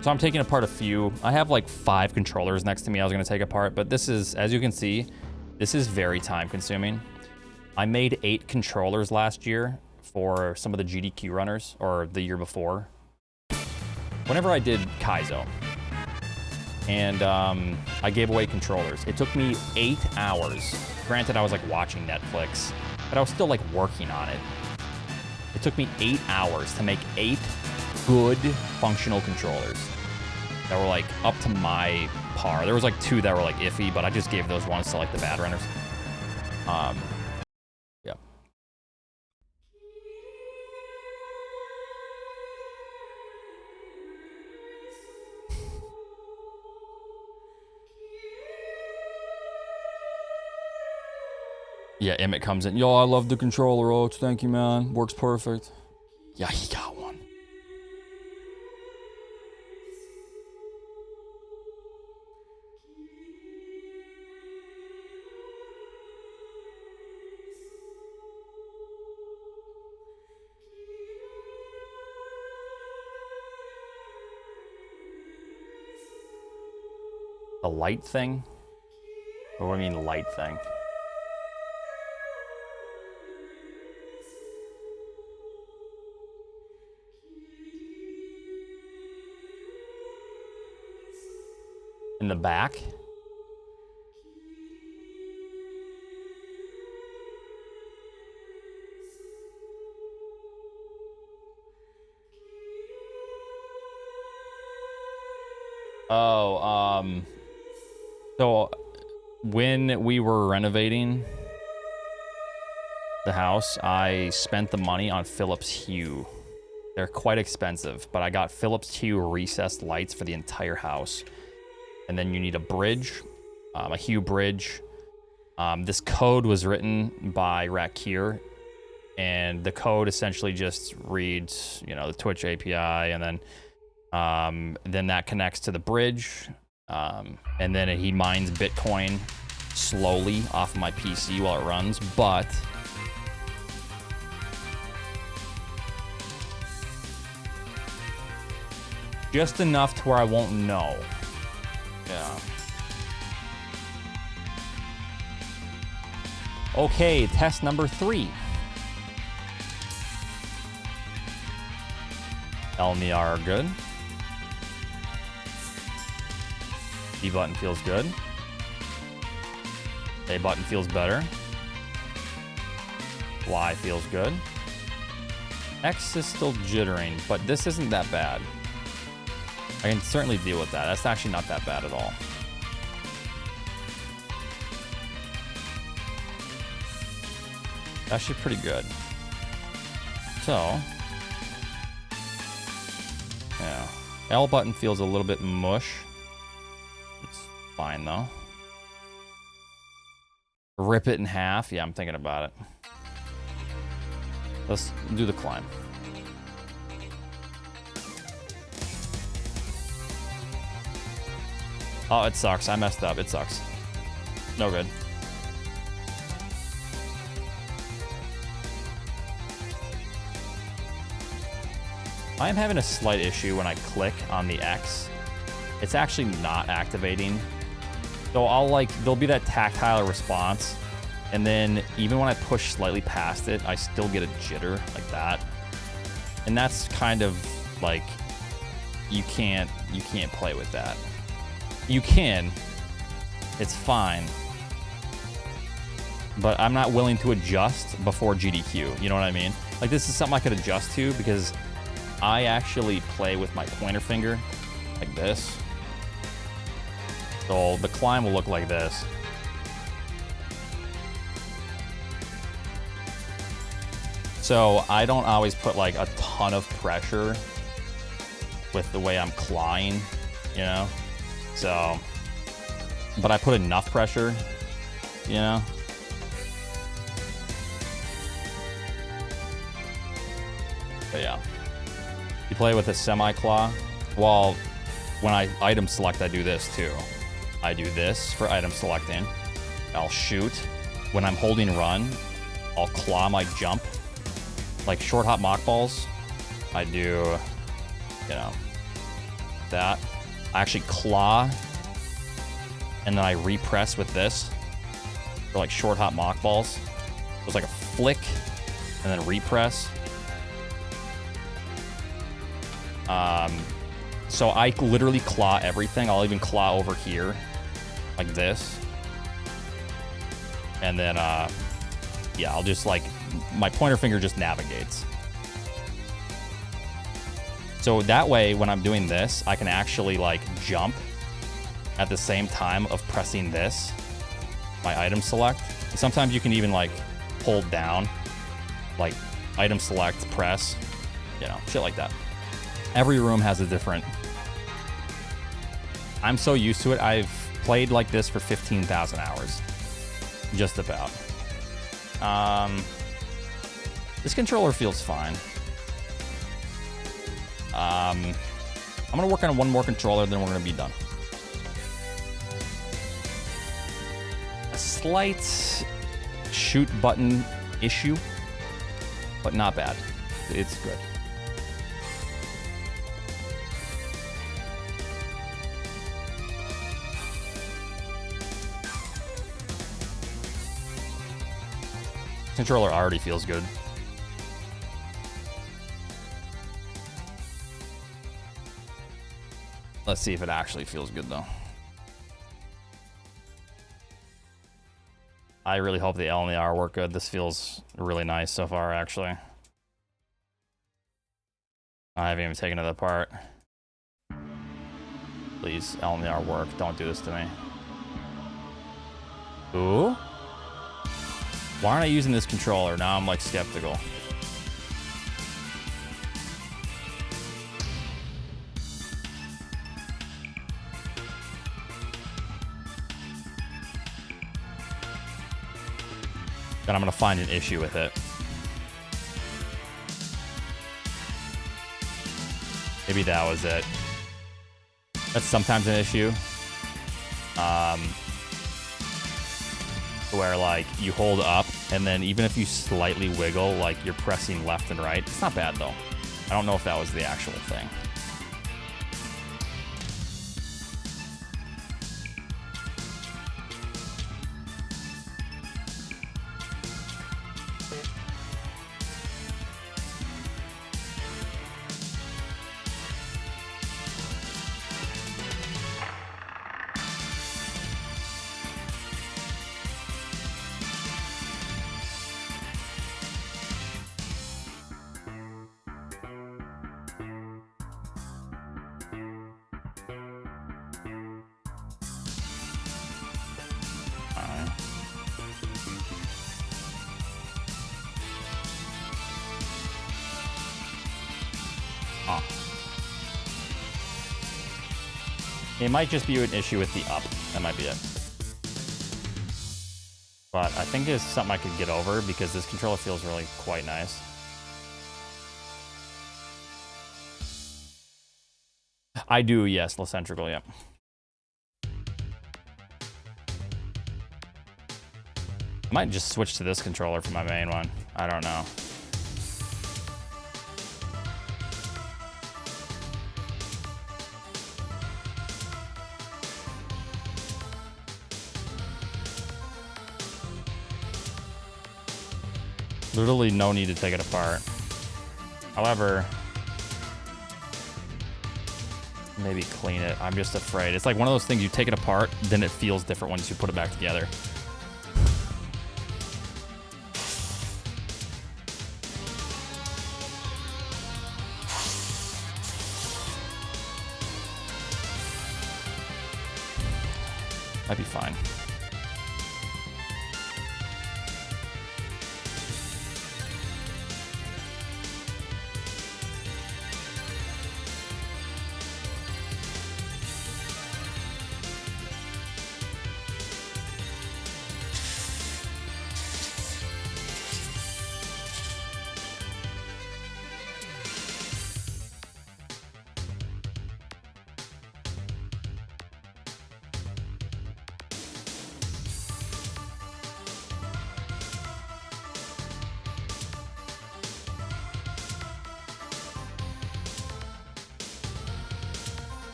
So I'm taking apart a few. I have like 5 controllers next to me I was gonna take apart, but this is, as you can see, this is very time consuming. I made 8 controllers last year for some of the GDQ runners, or the year before. Whenever I did Kaizo, and I gave away controllers. It took me 8 hours. Granted, I was like watching Netflix, but I was still like working on it. It took me 8 hours to make 8 good functional controllers that were like up to my par. There was like 2 that were like iffy, but I just gave those ones to like the bad runners. Yeah. Yeah, Emmett comes in. Yo, I love the controller, Oats. Thank you, man. Works perfect. Yeah, he got one. The light thing? What do I mean light thing? In the back? Oh, so when we were renovating the house, I spent the money on Philips Hue. They're quite expensive, but I got Philips Hue recessed lights for the entire house. And then you need a bridge, a Hue bridge. This code was written by Rakir, and the code essentially just reads, you know, the Twitch API, and then that connects to the bridge, and then he mines Bitcoin slowly off of my PC while it runs, but just enough to where I won't know. Yeah. Okay, test number 3. L and the R are good. B button feels good. A button feels better. Y feels good. X is still jittering, but this isn't that bad. I can certainly deal with that. That's actually not that bad at all. Actually pretty good. So, yeah. L button feels a little bit mush. It's fine though. Rip it in half. Yeah, I'm thinking about it. Let's do the climb. Oh, it sucks. I messed up. It sucks. No good. I'm having a slight issue when I click on the X. It's actually not activating. So I'll like, there'll be that tactile response. And then even when I push slightly past it, I still get a jitter like that. And that's kind of like, you can't play with that. You can, it's fine. But I'm not willing to adjust before GDQ, you know what I mean? Like this is something I could adjust to because I actually play with my pointer finger like this. So the climb will look like this. So I don't always put like a ton of pressure with the way I'm clawing, you know? So, but I put enough pressure, you know? But yeah. You play with a semi-claw. Well, when I item select, I do this too. I do this for item selecting. I'll shoot. When I'm holding run, I'll claw my jump. Like short hop mock balls, I do, you know, that. I actually claw, and then I repress with this for like short hop mock balls. So it's like a flick, and then repress. So I literally claw everything. I'll even claw over here, like this. And then, yeah, I'll just like, my pointer finger just navigates. So that way, when I'm doing this, I can actually like jump at the same time of pressing this, my item select. And sometimes you can even like hold down, like item select, press, you know, shit like that. Every room has a different. I'm so used to it. I've played like this for 15,000 hours. Just about. This controller feels fine. I'm gonna work on one more controller, then we're gonna be done. A slight shoot button issue, but not bad. It's good. Controller already feels good. Let's see if it actually feels good though. I really hope the L and the R work good. This feels really nice so far, actually. I haven't even taken it apart. Please, L and the R work. Don't do this to me. Ooh. Why aren't I using this controller? Now I'm like skeptical. Then I'm gonna find an issue with it. Maybe that was it. That's sometimes an issue. Where like you hold up and then even if you slightly wiggle, like you're pressing left and right. It's not bad though. I don't know if that was the actual thing. It might just be an issue with the up. That might be it. But I think it's something I could get over because this controller feels really quite nice. I do, yes, Lycentrical, yep. I might just switch to this controller for my main one. I don't know. Literally no need to take it apart. However, maybe clean it. I'm just afraid. It's like one of those things, you take it apart, then it feels different once you put it back together. Might be fine.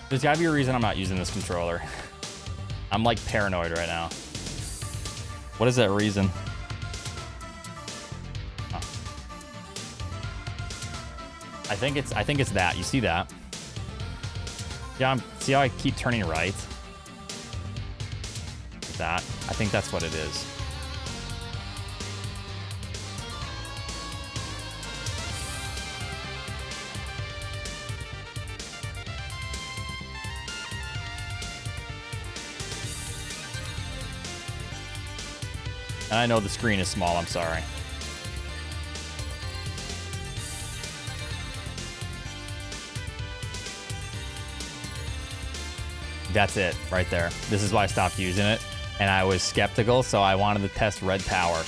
There's gotta be a reason I'm not using this controller. I'm like paranoid right now. What is that reason? Oh. I think it's that. You see that? Yeah, see how I keep turning right? That. I think that's what it is. And I know the screen is small, I'm sorry. That's it, right there. This is why I stopped using it. And I was skeptical, so I wanted to test red power.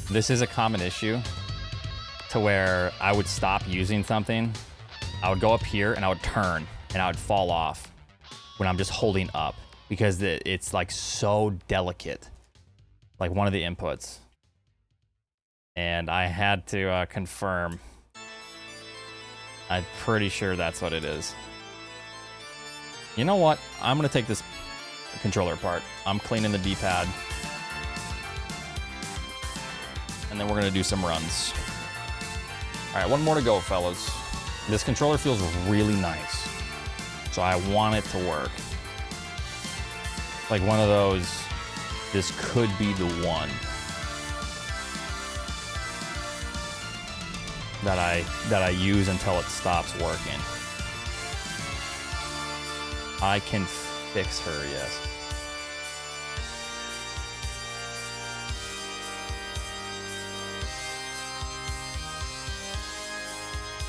This is a common issue to where I would stop using something. I would go up here and I would turn and I would fall off when I'm just holding up because it's like so delicate. Like one of the inputs. And I had to confirm. I'm pretty sure that's what it is. You know what? I'm gonna take this controller apart. I'm cleaning the D-pad. And then we're gonna do some runs. All right, one more to go, fellas. This controller feels really nice. So I want it to work. Like one of those, this could be the one that I use until it stops working. I can fix her, yes.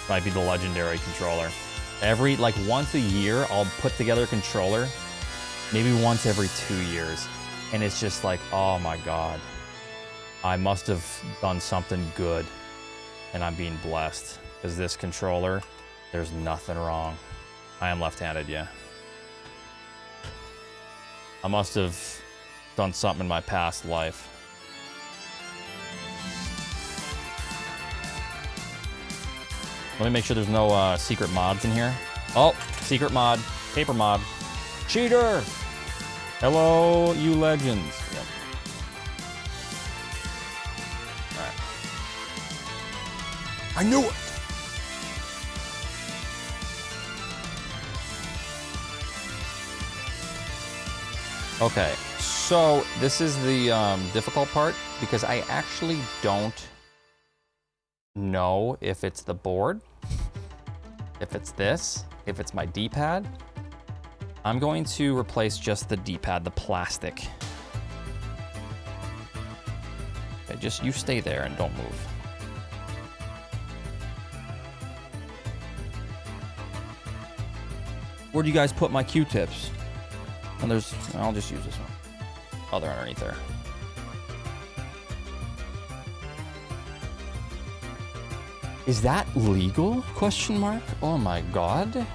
Might be the legendary controller. Like once a year, I'll put together a controller, maybe once every 2 years. And it's just like, oh my God, I must have done something good and I'm being blessed. Because this controller, there's nothing wrong. I am left-handed, yeah. I must have done something in my past life. Let me make sure there's no secret mods in here. Oh, secret mod, paper mod. Cheater! Hello, you legends. Yep. All right. I knew it! Okay, so this is the difficult part because I actually don't know if it's the board, if it's this, if it's my D-pad. I'm going to replace just the D-pad, the plastic. Okay, just you stay there and don't move. Where do you guys put my Q-tips? And there's, I'll just use this one. Oh, they're underneath there. Is that legal? Question mark. Oh my God.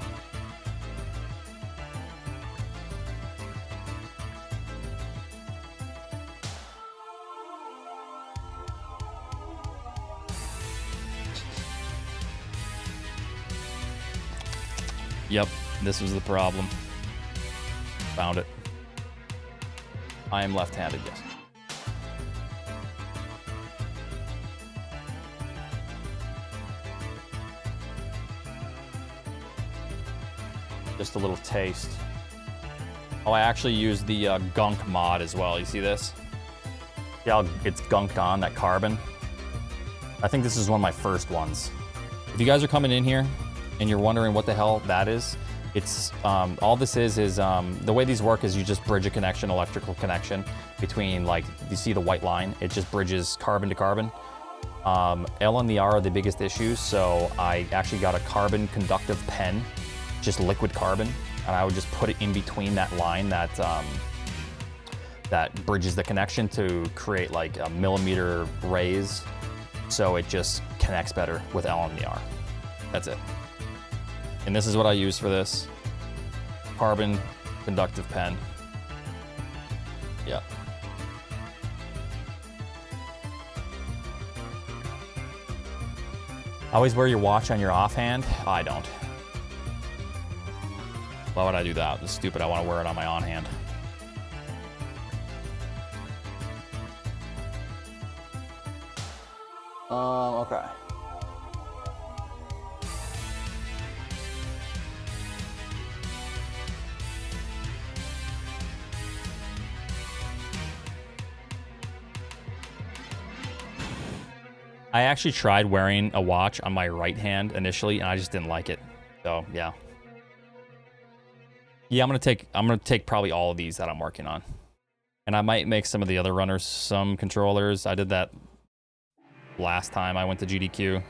Yep, this was the problem. Found it. I am left-handed, yes. Just a little taste. Oh, I actually used the gunk mod as well. You see this? See how it's gunked on, that carbon? I think this is one of my first ones. If you guys are coming in here and you're wondering what the hell that is, it's all this is the way these work is you just bridge a connection, electrical connection between, like, you see the white line, it just bridges carbon to carbon. L and the R are the biggest issues, so I actually got a carbon conductive pen, just liquid carbon, and I would just put it in between that line that that bridges the connection to create like a millimeter rays, so it just connects better with L and the R. That's it. And this is what I use for this. Carbon conductive pen. Yeah. Always wear your watch on your offhand? I don't. Why would I do that? It's stupid. I want to wear it on my on hand. Okay. I actually tried wearing a watch on my right hand initially, and I just didn't like it. So yeah. Yeah, I'm gonna take probably all of these that I'm working on. And I might make some of the other runners some controllers. I did that last time I went to GDQ.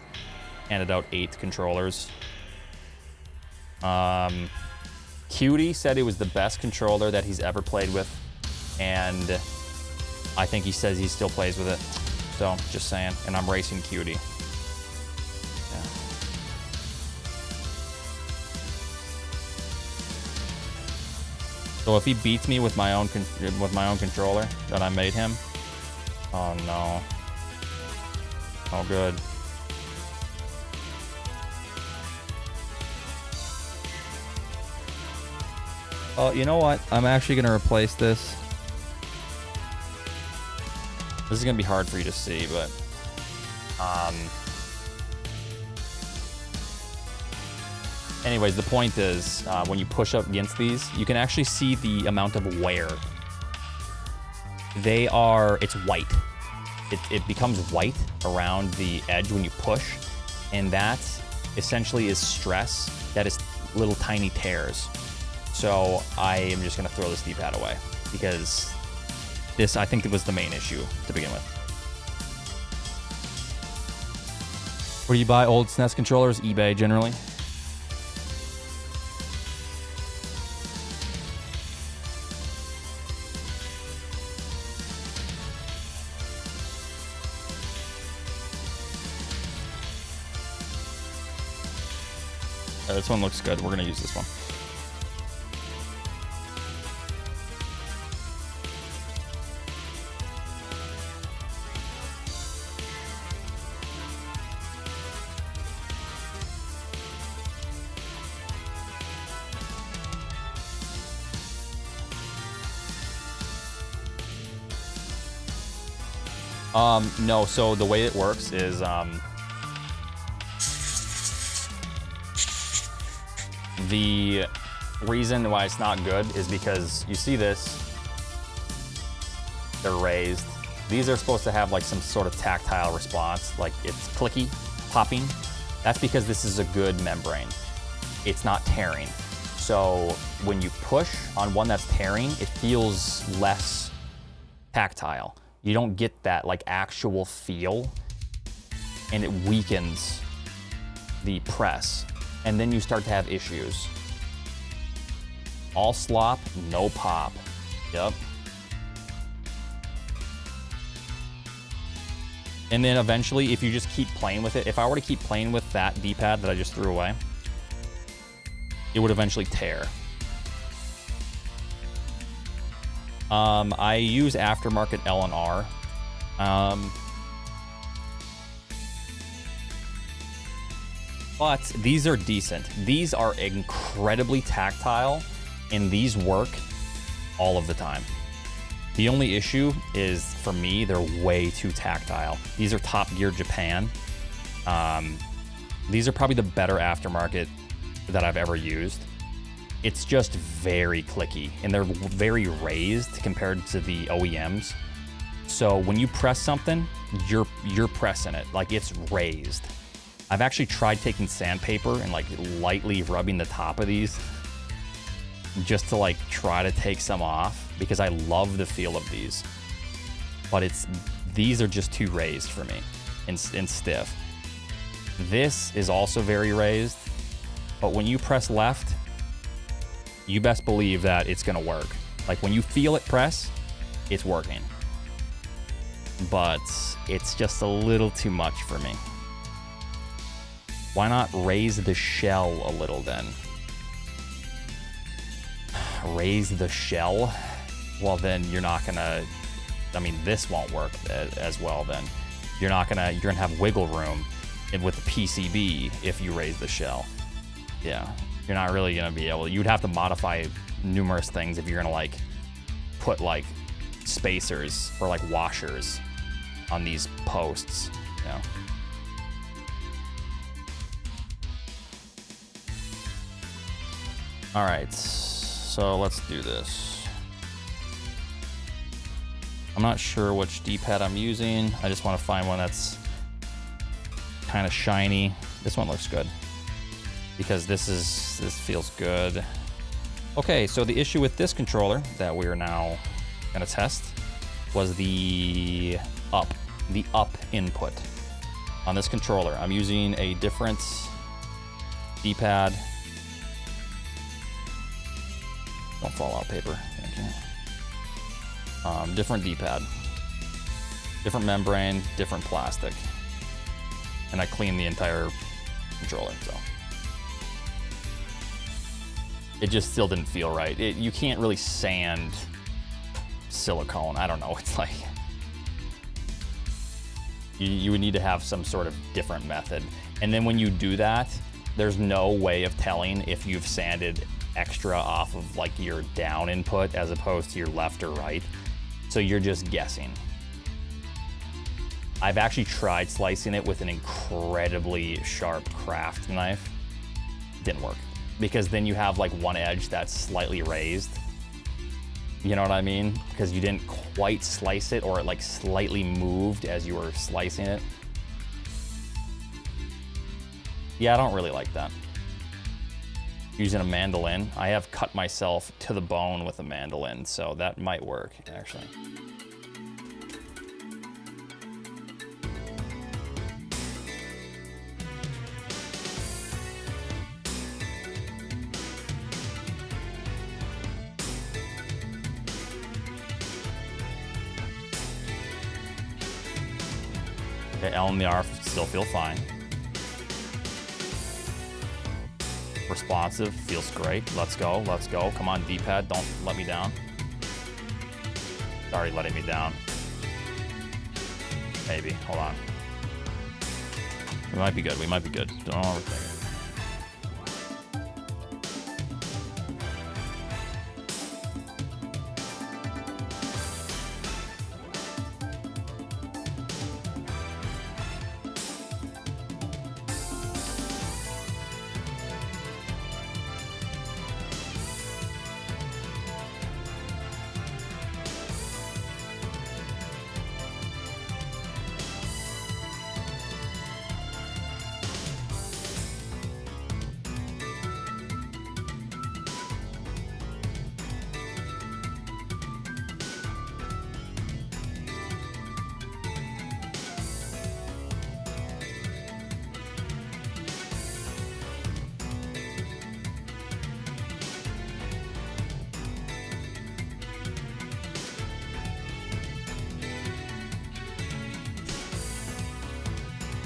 Handed out 8 controllers. Cutie said it was the best controller that he's ever played with. And I think he says he still plays with it. So, just saying. And I'm racing Cutie. Yeah. So if he beats me with my own controller that I made him, oh no. Oh good. Oh, you know what? I'm actually gonna replace this. This is gonna be hard for you to see, but anyways, the point is, when you push up against these, you can actually see the amount of wear. It's white. It becomes white around the edge when you push, and that essentially is stress. That is little tiny tears. So I am just gonna throw this D-pad away because this, I think, it was the main issue to begin with. Where do you buy old SNES controllers? eBay, generally. This one looks good. We're gonna use this one. No, so the way it works is, the reason why it's not good is because you see this, they're raised. These are supposed to have like some sort of tactile response, like it's clicky, popping. That's because this is a good membrane. It's not tearing. So when you push on one that's tearing, it feels less tactile. You don't get that like actual feel, and it weakens the press, and then you start to have issues. All slop, no pop. Yep. And then eventually, if you just keep playing with it, if I were to keep playing with that D-pad that I just threw away, it would eventually tear. I use aftermarket L and R. But these are decent. These are incredibly tactile, and these work all of the time. The only issue is, for me, they're way too tactile. These are Top Gear Japan. These are probably the better aftermarket that I've ever used. It's just very clicky, and they're very raised compared to the OEMs. So when you press something, you're pressing it, like it's raised. I've actually tried taking sandpaper and like lightly rubbing the top of these just to like try to take some off, because I love the feel of these. But these are just too raised for me and stiff. This is also very raised, but when you press left, you best believe that it's gonna work. Like when you feel it press, it's working. But it's just a little too much for me. Why not raise the shell a little then? Raise the shell? Well, then you're not gonna, I mean, this won't work as well then. You're gonna have wiggle room with the PCB if you raise the shell. Yeah, you're not really gonna be able, you'd have to modify numerous things if you're gonna like put like spacers or like washers on these posts, you know. All right, so let's do this. I'm not sure which D-pad I'm using. I just want to find one that's kind of shiny. This one looks good because this feels good. Okay, so the issue with this controller that we're now gonna test was the up input on this controller. I'm using a different D-pad. Don't fall out, paper. Thank you. Different D-pad, different membrane, different plastic, and I cleaned the entire controller. So it just still didn't feel right. You can't really sand silicone. I don't know. It's like you would need to have some sort of different method. And then when you do that, there's no way of telling if you've sanded extra off of like your down input as opposed to your left or right. So you're just guessing. I've actually tried slicing it with an incredibly sharp craft knife. Didn't work, because then you have like one edge that's slightly raised. You know what I mean? Because you didn't quite slice it, or it like slightly moved as you were slicing it. Yeah, I don't really like that. Using a mandolin. I have cut myself to the bone with a mandolin, so that might work, actually. Okay, L and the R still feel fine. Responsive, feels great. Let's go, let's go. Come on, D-pad, don't let me down. Sorry, letting me down. Maybe, hold on. We might be good, we might be good. Don't overthink it.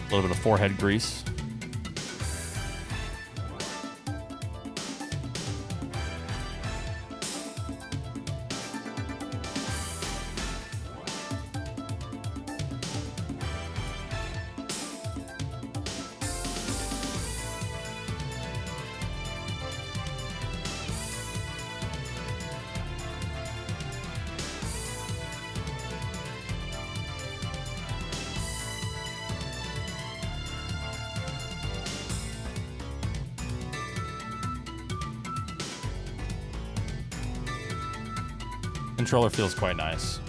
A little bit of forehead grease. Controller feels quite nice.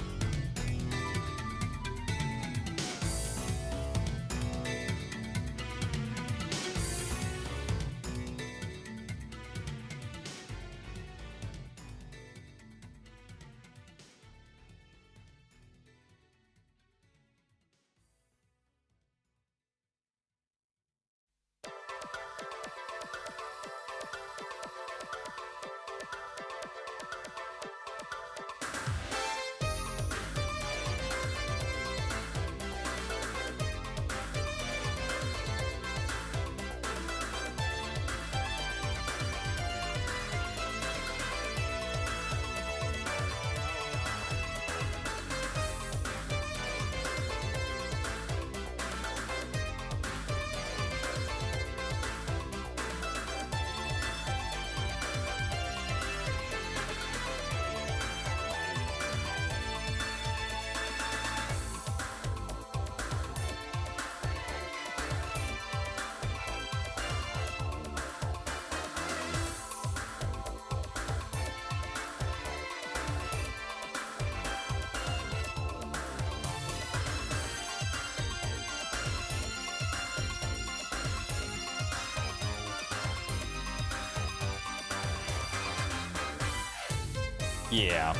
Yeah.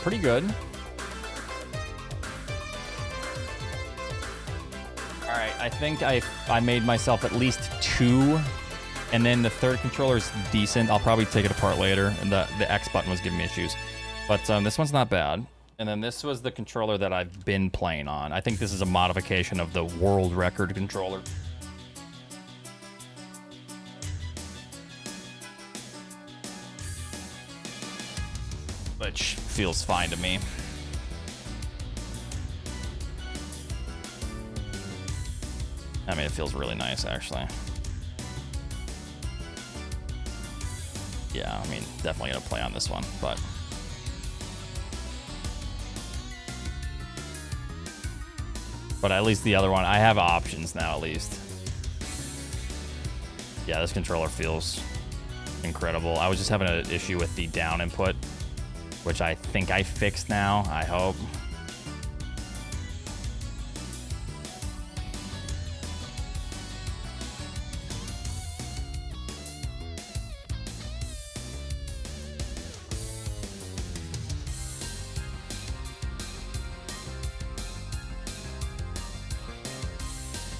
Pretty good. All right, I think I made myself at least 2, and then the third controller is decent. I'll probably take it apart later, and the X button was giving me issues. But this one's not bad. And then this was the controller that I've been playing on. I think this is a modification of the world record controller. Which feels fine to me. I mean, it feels really nice, actually. Yeah, I mean, definitely gonna play on this one, but... But at least the other one, I have options now, at least. Yeah, this controller feels incredible. I was just having an issue with the down input, which I think I fixed now, I hope.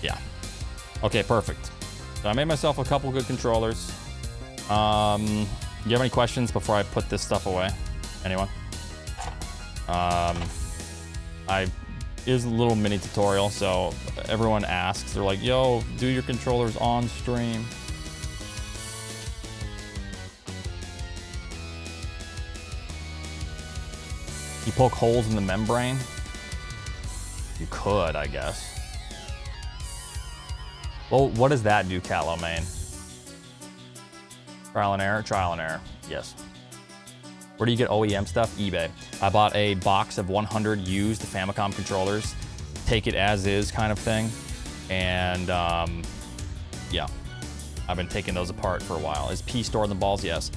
Yeah. Okay, perfect. So I made myself a couple good controllers. You have any questions before I put this stuff away? Anyone? Here's a little mini tutorial. So everyone asks, they're like, yo, do your controllers on stream. You poke holes in the membrane? You could, I guess. Well, what does that do, Callow Main? Trial and error? Trial and error, yes. Where do you get OEM stuff? eBay. I bought a box of 100 used Famicom controllers, take it as is kind of thing. And yeah, I've been taking those apart for a while. Is P stored in the balls? Yes.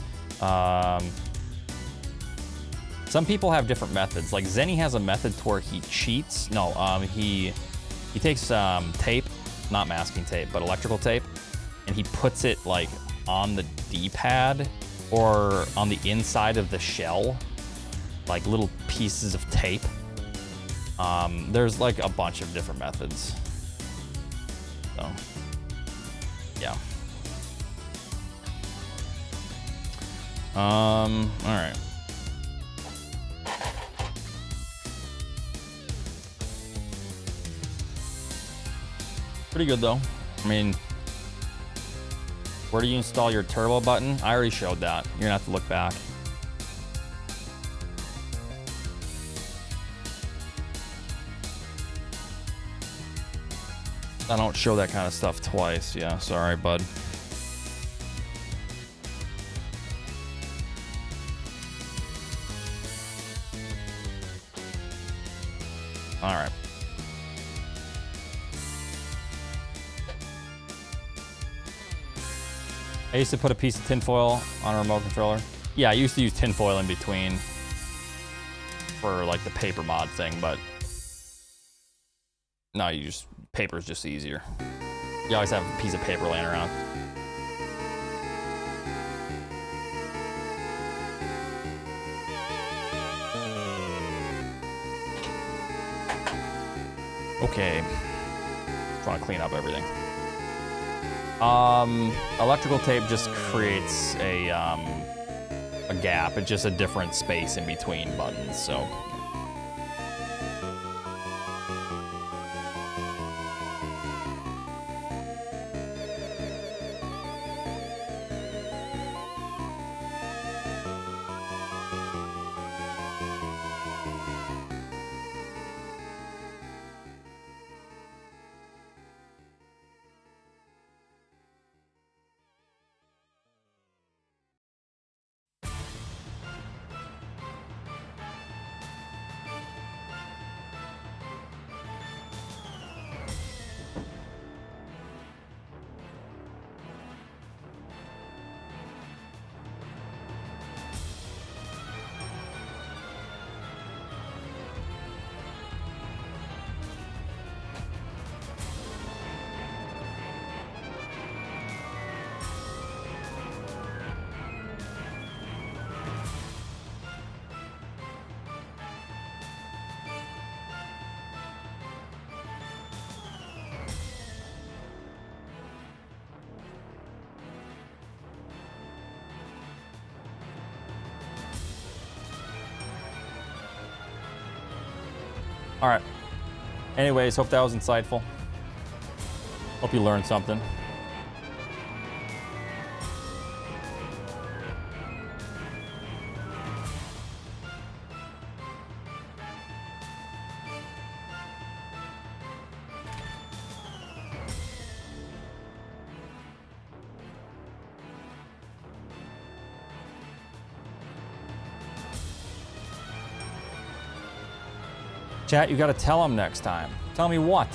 Some people have different methods. Like Zenny has a method to where he cheats. No, he takes tape, not masking tape, but electrical tape, and he puts it like on the D-pad or on the inside of the shell, like little pieces of tape. There's like a bunch of different methods. So, yeah. All right. Pretty good though. I mean, where do you install your turbo button? I already showed that. You're gonna have to look back. I don't show that kind of stuff twice. Yeah, sorry, bud. All right. I used to put a piece of tinfoil on a remote controller. Yeah, I used to use tinfoil in between for like the paper mod thing, but no, paper's just easier. You always have a piece of paper laying around. Okay. Trying to clean up everything. Electrical tape just creates a gap. It's just a different space in between buttons, so. All right. Anyways, hope that was insightful. Hope you learned something. Chat, you gotta tell him next time. Tell me what?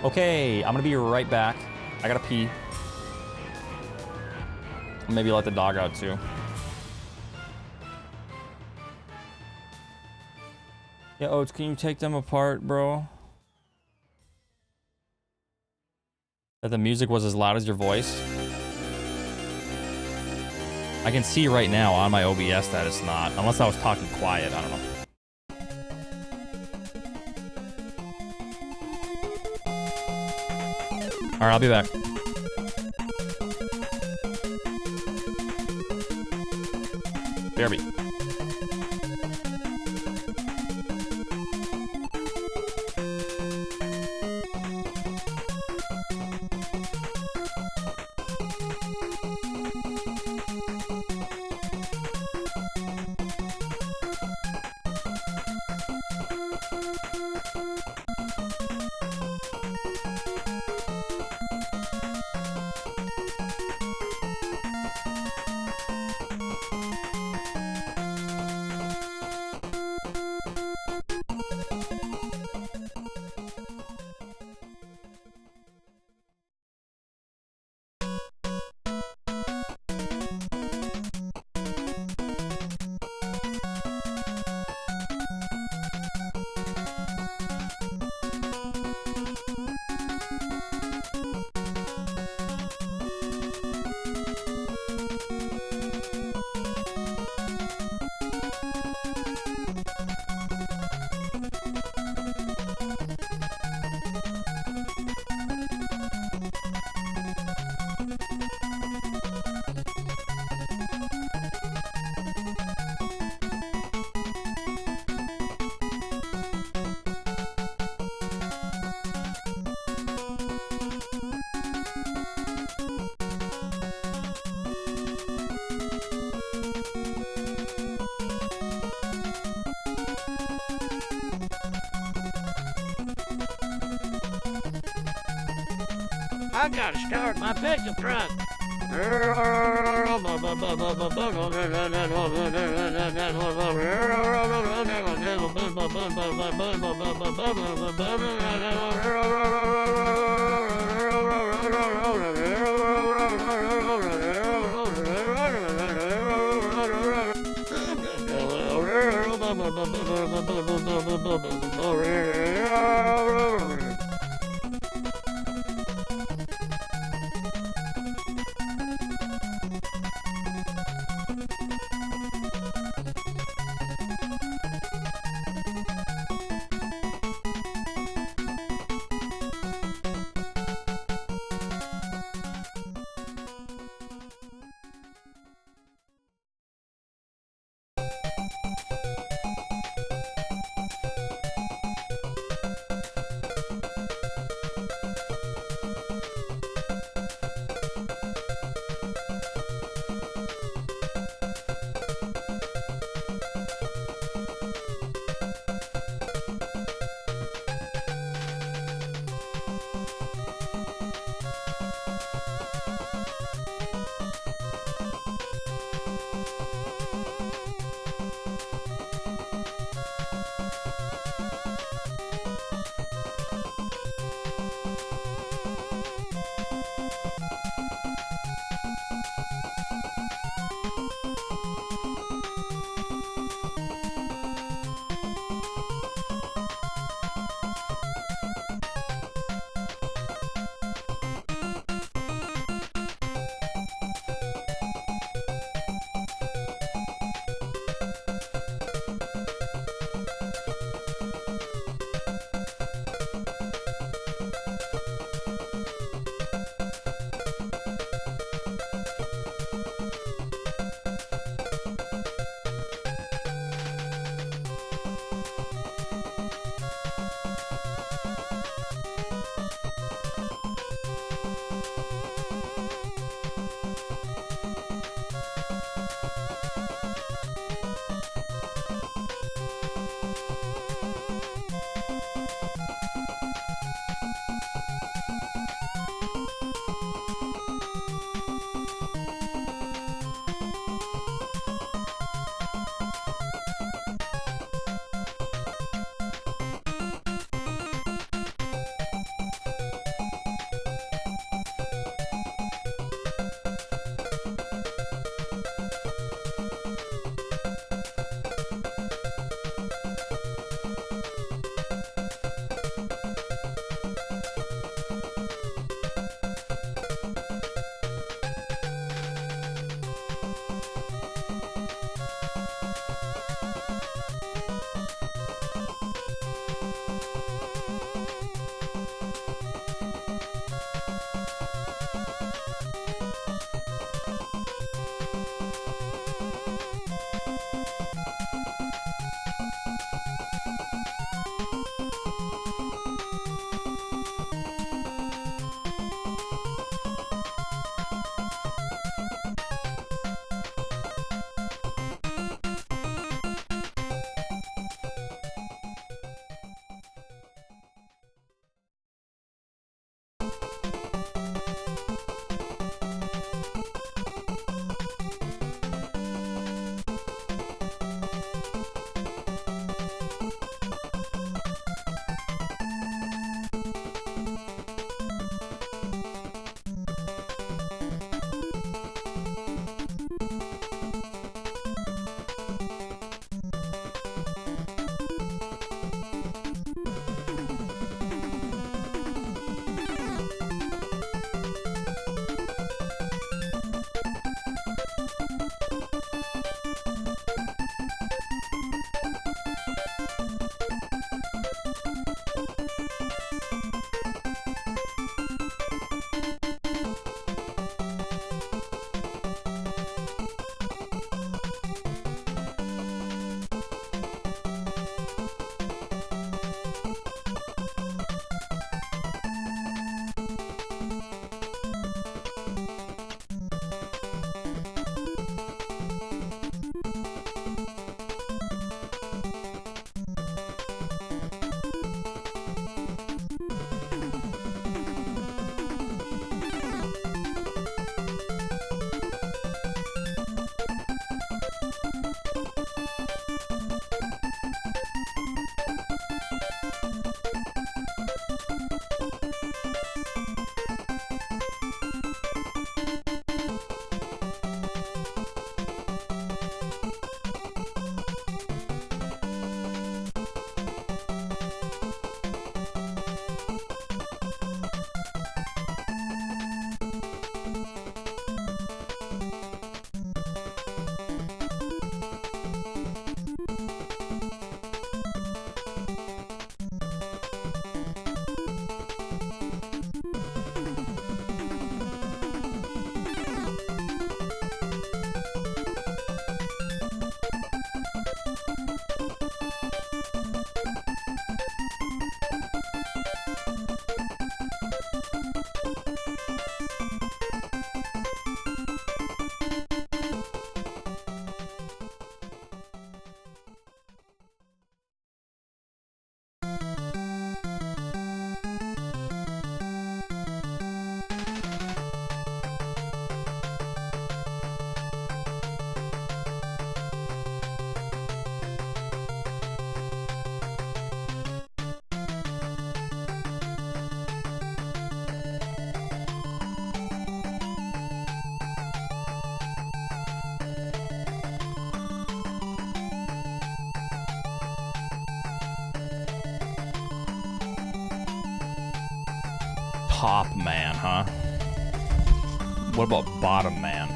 Okay, I'm gonna be right back. I gotta pee. Maybe let the dog out too. Yeah, Oats, can you take them apart, bro? That the music was as loud as your voice? I can see right now on my OBS that it's not, unless I was talking quiet, I don't know. All right, I'll be back. BRB. I gotta start my pickup truck. top man, huh? What about bottom man?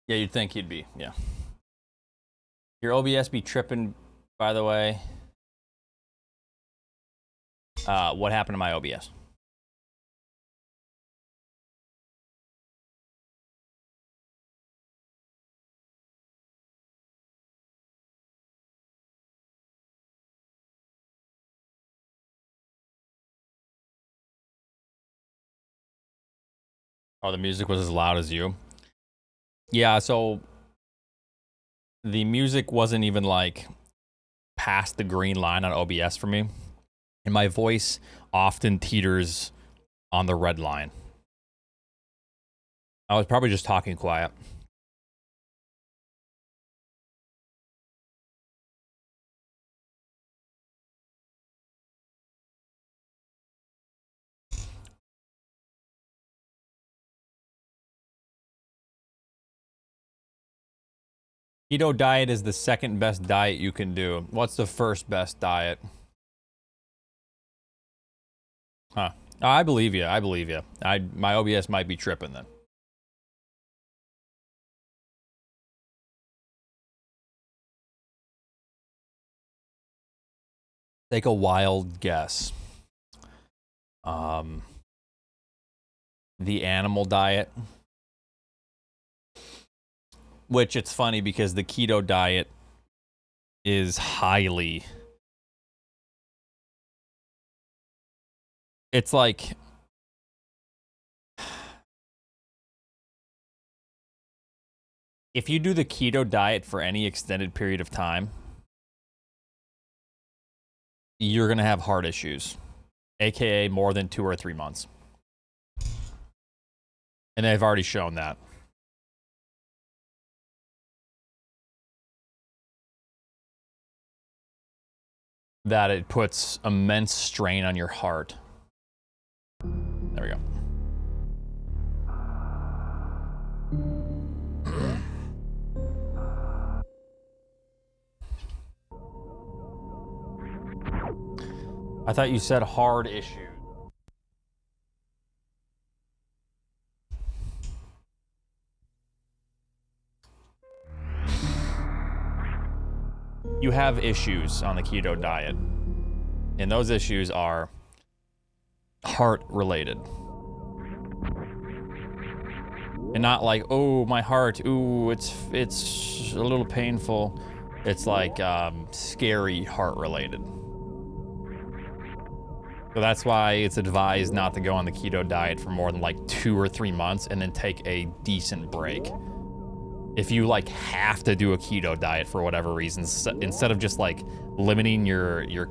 Yeah, you'd think he'd be, yeah. Your OBS be tripping, by the way. What happened to my OBS? Oh, the music was as loud as you? Yeah, so the music wasn't even like past the green line on OBS for me. And my voice often teeters on the red line. I was probably just talking quiet. Keto diet is the second best diet you can do. What's the first best diet? Huh. Oh, I believe you. I believe you. My OBS might be tripping then. Take a wild guess. The animal diet. Which it's funny because the keto diet is highly... It's like... If you do the keto diet for any extended period of time, you're going to have heart issues, aka more than 2 or 3 months. And they've already shown that. That it puts immense strain on your heart. There we go. I thought you said hard issue. You have issues on the keto diet. And those issues are heart related. And not like, oh, my heart, ooh, it's a little painful. It's like scary heart related. So that's why it's advised not to go on the keto diet for more than like 2 or 3 months and then take a decent break. If you like have to do a keto diet for whatever reason, instead of just like limiting your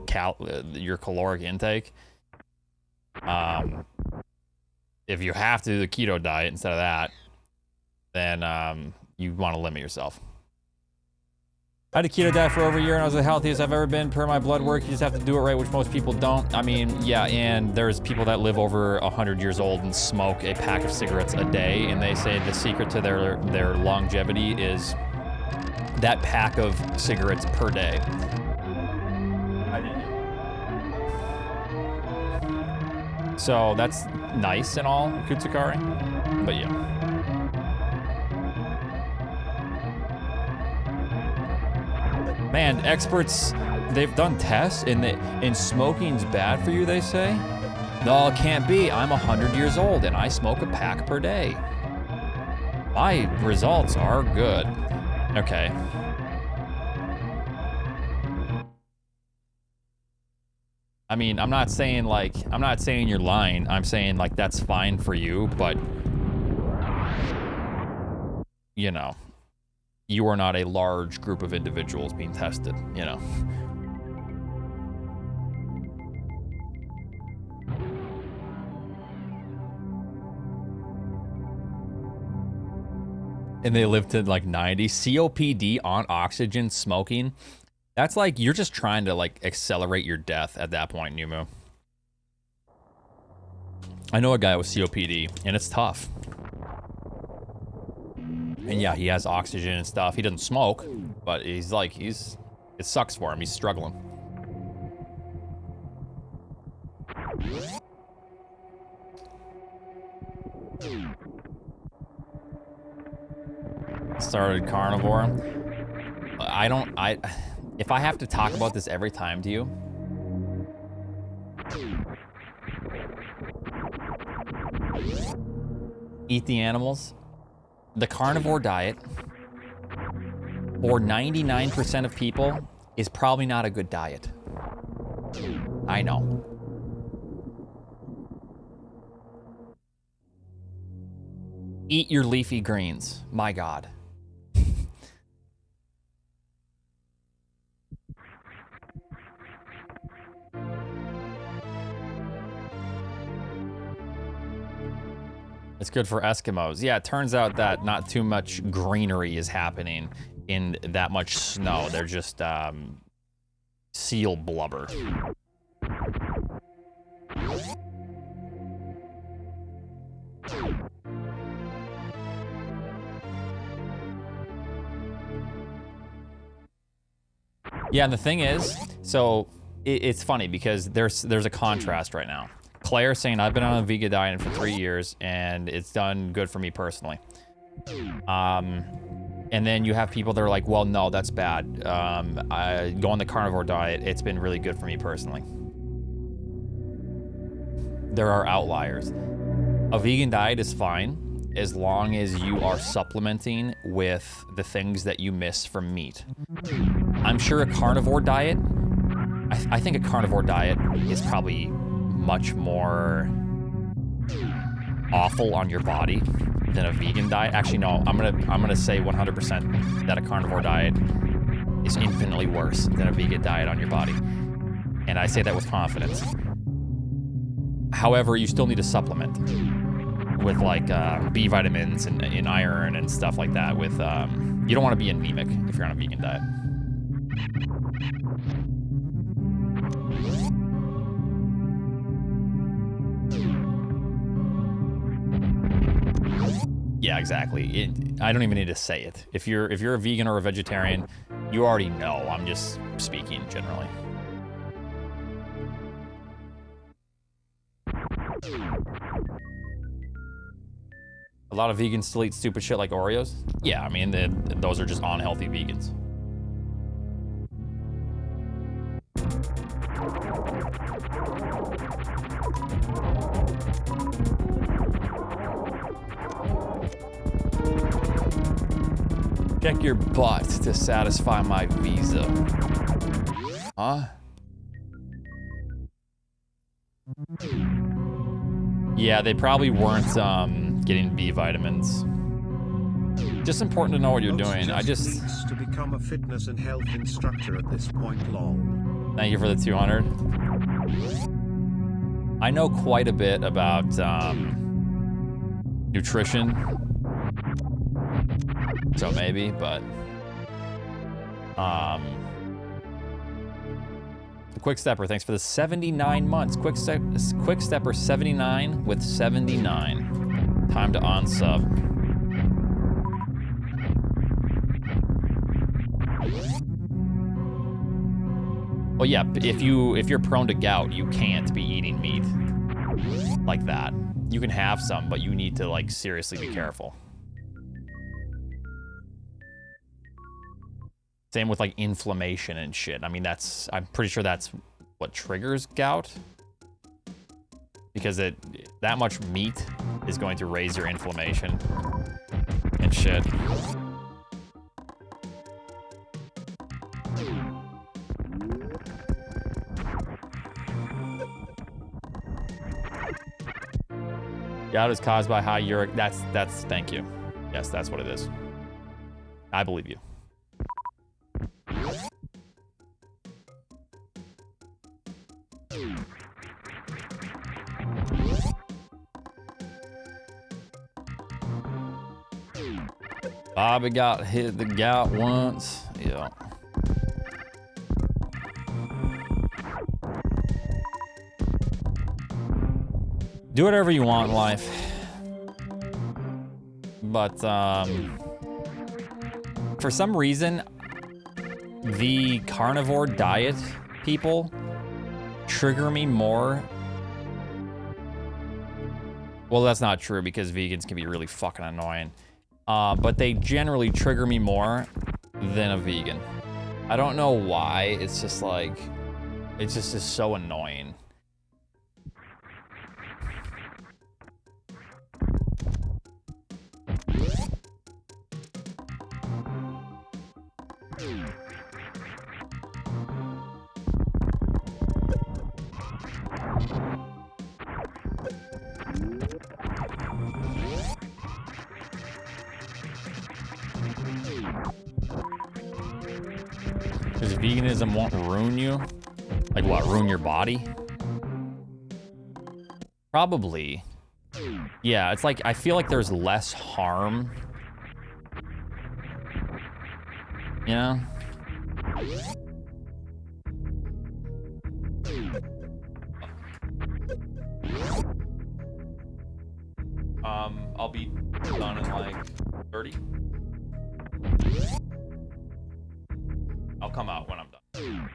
caloric intake, if you have to do the keto diet instead of that, then you want to limit yourself. I had a keto diet for over a year and I was the healthiest I've ever been per my blood work. You just have to do it right, which most people don't. I mean, yeah, and there's people that live over 100 years old and smoke a pack of cigarettes a day, and they say the secret to their longevity is that pack of cigarettes per day. So that's nice and all, Kutsukari, but yeah. Man, experts, they've done tests and smoking's bad for you, they say? No, it can't be. I'm 100 years old and I smoke a pack per day. My results are good. Okay. I mean, I'm not saying you're lying. I'm saying like that's fine for you, but you know, you are not a large group of individuals being tested, you know. And they live to like 90. COPD on oxygen smoking. That's like, you're just trying to like accelerate your death at that point, Numu. I know a guy with COPD, and it's tough. And yeah, he has oxygen and stuff. He doesn't smoke, but he's like, it sucks for him. He's struggling. Started carnivore. If I have to talk about this every time to you, eat the animals. The carnivore diet, for 99% of people, is probably not a good diet. I know. Eat your leafy greens. My God. It's good for Eskimos. Yeah, it turns out that not too much greenery is happening in that much snow. They're just seal blubber. Yeah, and the thing is, so it's funny because there's a contrast right now. Claire saying, I've been on a vegan diet for 3 years and it's done good for me personally. And then you have people that are like, well, no, that's bad. I go on the carnivore diet. It's been really good for me personally. There are outliers. A vegan diet is fine as long as you are supplementing with the things that you miss from meat. I'm sure a carnivore diet, I think a carnivore diet is probably much more awful on your body than a vegan diet. Actually, no, I'm gonna say 100% that a carnivore diet is infinitely worse than a vegan diet on your body. And I say that with confidence. However, you still need to supplement with like B vitamins and iron and stuff like that. With you don't want to be anemic if you're on a vegan diet. Yeah, exactly. I don't even need to say it. If you're a vegan or a vegetarian, you already know. I'm just speaking generally. A lot of vegans still eat stupid shit like Oreos. Yeah, I mean, those are just unhealthy vegans. Check your butt to satisfy my visa. Huh? Yeah, they probably weren't getting B vitamins. Just important to know what you're doing. I just to become a fitness and health instructor at this point, lol. Thank you for the 200. I know quite a bit about nutrition. So maybe, but the Quick Stepper, thanks for the 79 months. Quick Stepper 79 with 79. Time to unsub. Well, yeah, if you're prone to gout, you can't be eating meat like that. You can have some, but you need to like seriously be careful. Same with like inflammation and shit. I mean, I'm pretty sure that's what triggers gout. Because that much meat is going to raise your inflammation and shit. Gout is caused by high uric. Thank you. Yes, that's what it is. I believe you. Bobby got hit the gout once. Yeah. Do whatever you want in life. But, for some reason, the carnivore diet people trigger me more. Well, that's not true because vegans can be really fucking annoying. But they generally trigger me more than a vegan. I don't know why, it's just like, it just is so annoying. Because veganism won't ruin you? Like what, ruin your body? Probably. Yeah, it's like, I feel like there's less harm. You know? I'll be done in like 30. I'll come out when I'm done.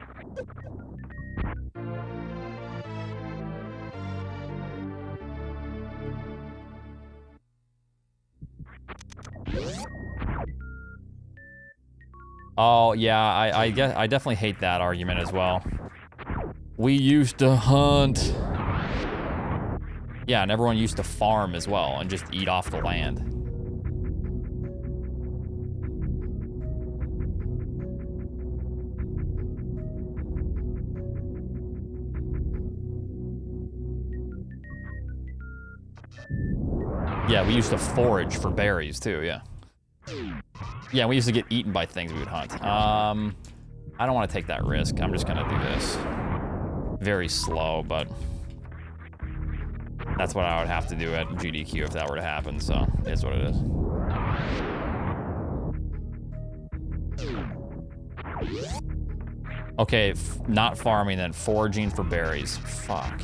Oh yeah, I guess I definitely hate that argument as well. We used to hunt. Yeah, and everyone used to farm as well and just eat off the land. Yeah, we used to forage for berries too, yeah. Yeah, we used to get eaten by things we would hunt. I don't want to take that risk. I'm just gonna do this. Very slow, but that's what I would have to do at GDQ if that were to happen, so it is what it is. Okay, not farming then, foraging for berries. Fuck.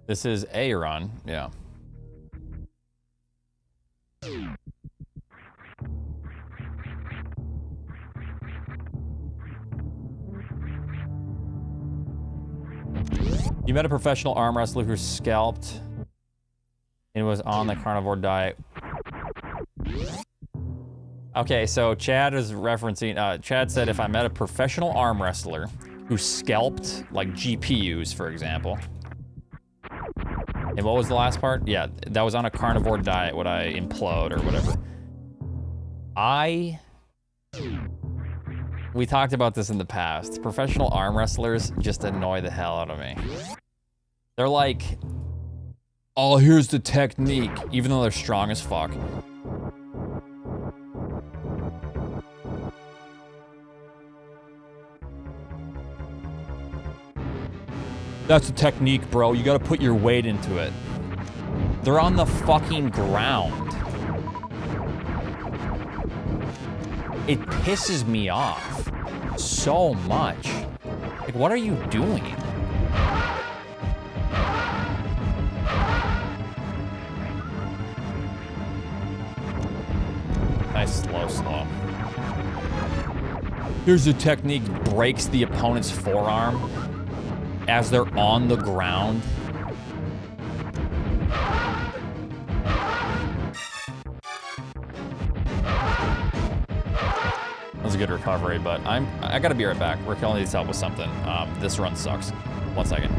This is a run, yeah. You met a professional arm wrestler who scalped and was on the carnivore diet. Okay, so Chad is referencing, Chad said if I met a professional arm wrestler who scalped, like GPUs, for example. And what was the last part? Yeah, that was on a carnivore diet, would I implode or whatever. We talked about this in the past. Professional arm wrestlers just annoy the hell out of me. They're like, oh, here's the technique, even though they're strong as fuck. That's a technique, bro. You gotta put your weight into it. They're on the fucking ground. It pisses me off so much. Like, what are you doing? Nice slow. Here's a technique, breaks the opponent's forearm as they're on the ground. That was a good recovery, but I gotta be right back. Raquel needs help with something. This run sucks. 1 second.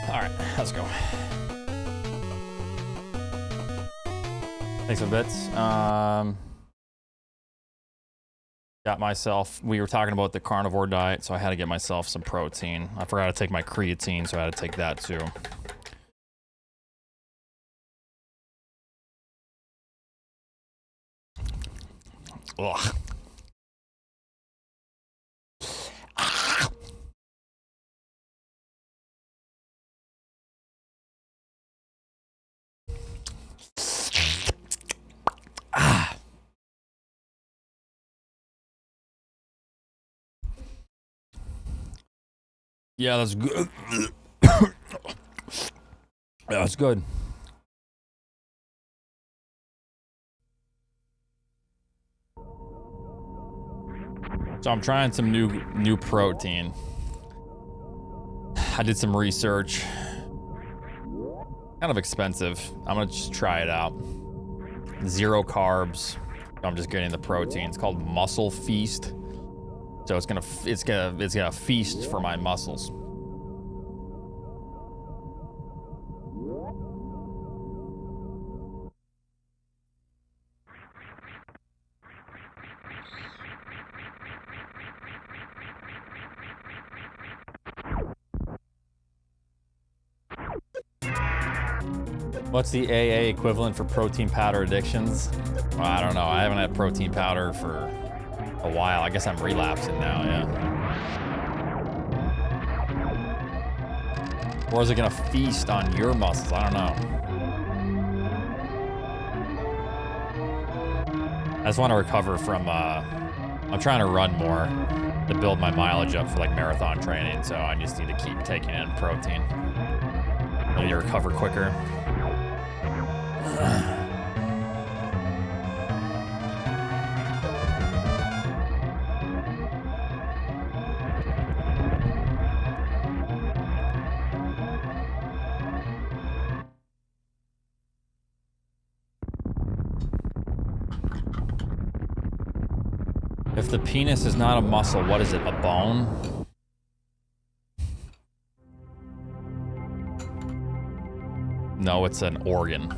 All right, let's go. Thanks for bits. Got myself, we were talking about the carnivore diet, so I had to get myself some protein. I forgot to take my creatine, so I had to take that too. Ugh. Yeah, that's good. Yeah, that's good. So I'm trying some new protein. I did some research. Kind of expensive. I'm gonna just try it out. 0 carbs. I'm just getting the protein. It's called Muscle Feast. So it's gonna feast for my muscles. What's the AA equivalent for protein powder addictions? Well, I don't know. I haven't had protein powder for a while. I guess I'm relapsing now, yeah. Or is it gonna feast on your muscles? I don't know. I just want to recover from, I'm trying to run more to build my mileage up for like marathon training, so I just need to keep taking in protein. Let me recover quicker. If the penis is not a muscle, what is it? A bone? No, it's an organ.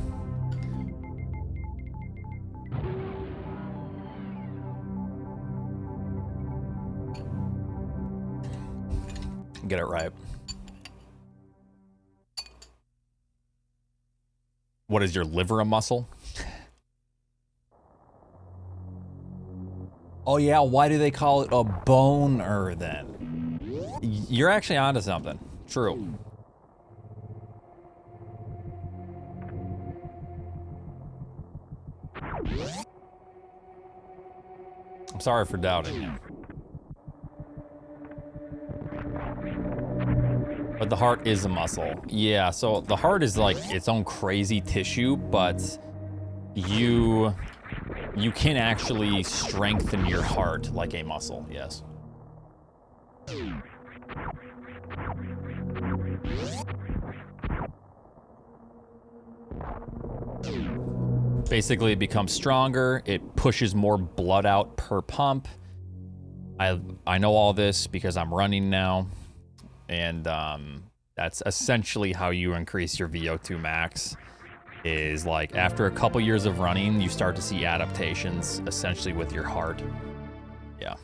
Get it right. What is your liver, a muscle? Oh yeah, why do they call it a boner then? You're actually onto something. True. I'm sorry for doubting you. But the heart is a muscle. Yeah, so the heart is like its own crazy tissue, but you can actually strengthen your heart like a muscle, yes. Basically, it becomes stronger. It pushes more blood out per pump. I know all this because I'm running now, and that's essentially how you increase your VO2 max. Is like after a couple years of running, you start to see adaptations essentially with your heart. Yeah.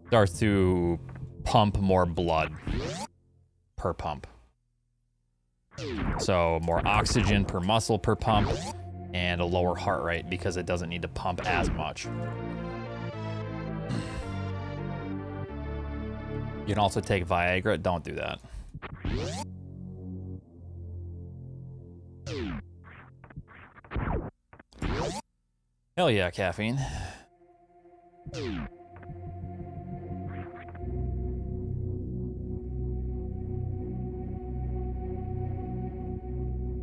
Starts to pump more blood per pump. So more oxygen per muscle per pump and a lower heart rate because it doesn't need to pump as much. You can also take Viagra. Don't do that. Hell yeah, caffeine.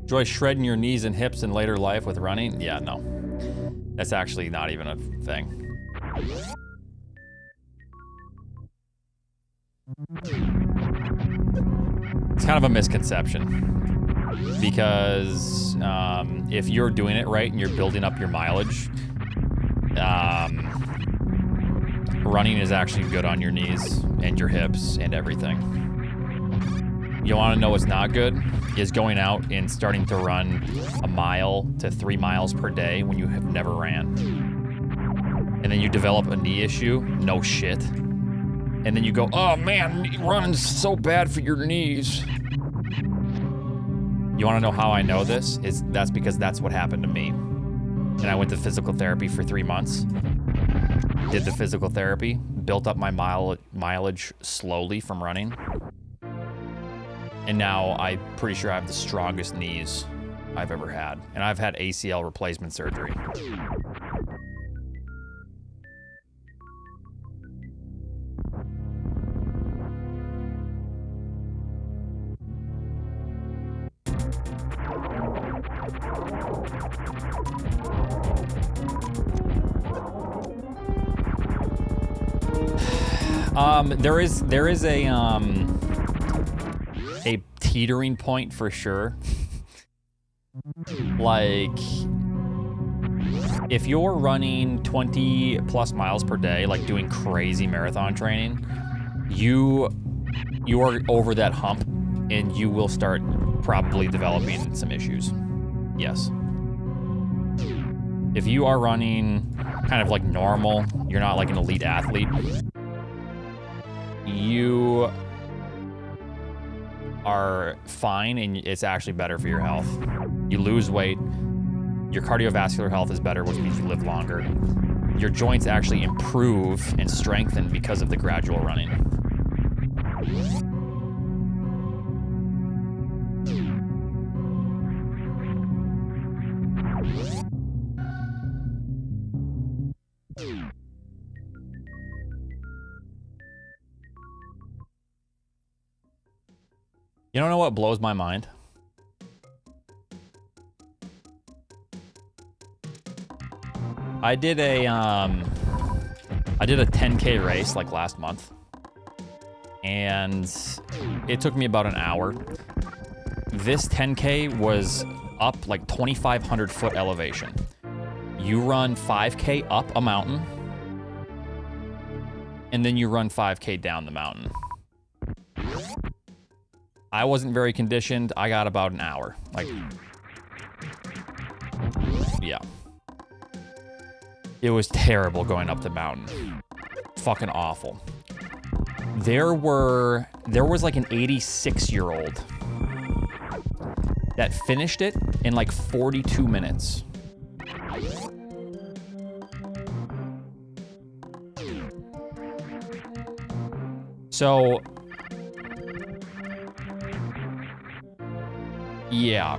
Enjoy shredding your knees and hips in later life with running? Yeah, no. That's actually not even a thing. It's kind of a misconception. Because if you're doing it right and you're building up your mileage, running is actually good on your knees and your hips and everything. You want to know what's not good? Is going out and starting to run 1 mile to 3 miles per day when you have never ran. And then you develop a knee issue. No shit. And then you go, oh man, running's so bad for your knees. You want to know how I know this? That's because that's what happened to me. And I went to physical therapy for 3 months. Did the physical therapy, built up my mileage slowly from running. And now I'm pretty sure I have the strongest knees I've ever had. And I've had ACL replacement surgery. There is a teetering point for sure. Like, if you're running 20 plus miles per day, like doing crazy marathon training, you are over that hump and you will start probably developing some issues. Yes. If you are running kind of like normal, you're not like an elite athlete, you are fine and it's actually better for your health. You lose weight, your cardiovascular health is better, which means you live longer. Your joints actually improve and strengthen because of the gradual running. You don't know what blows my mind? I did a 10K race like last month, and it took me about an hour. This 10K was up like 2,500 foot elevation. You run 5K up a mountain, and then you run 5K down the mountain. I wasn't very conditioned. I got about an hour. Like, yeah. It was terrible going up the mountain. Fucking awful. There was like an 86-year-old that finished it in like 42 minutes. So, yeah.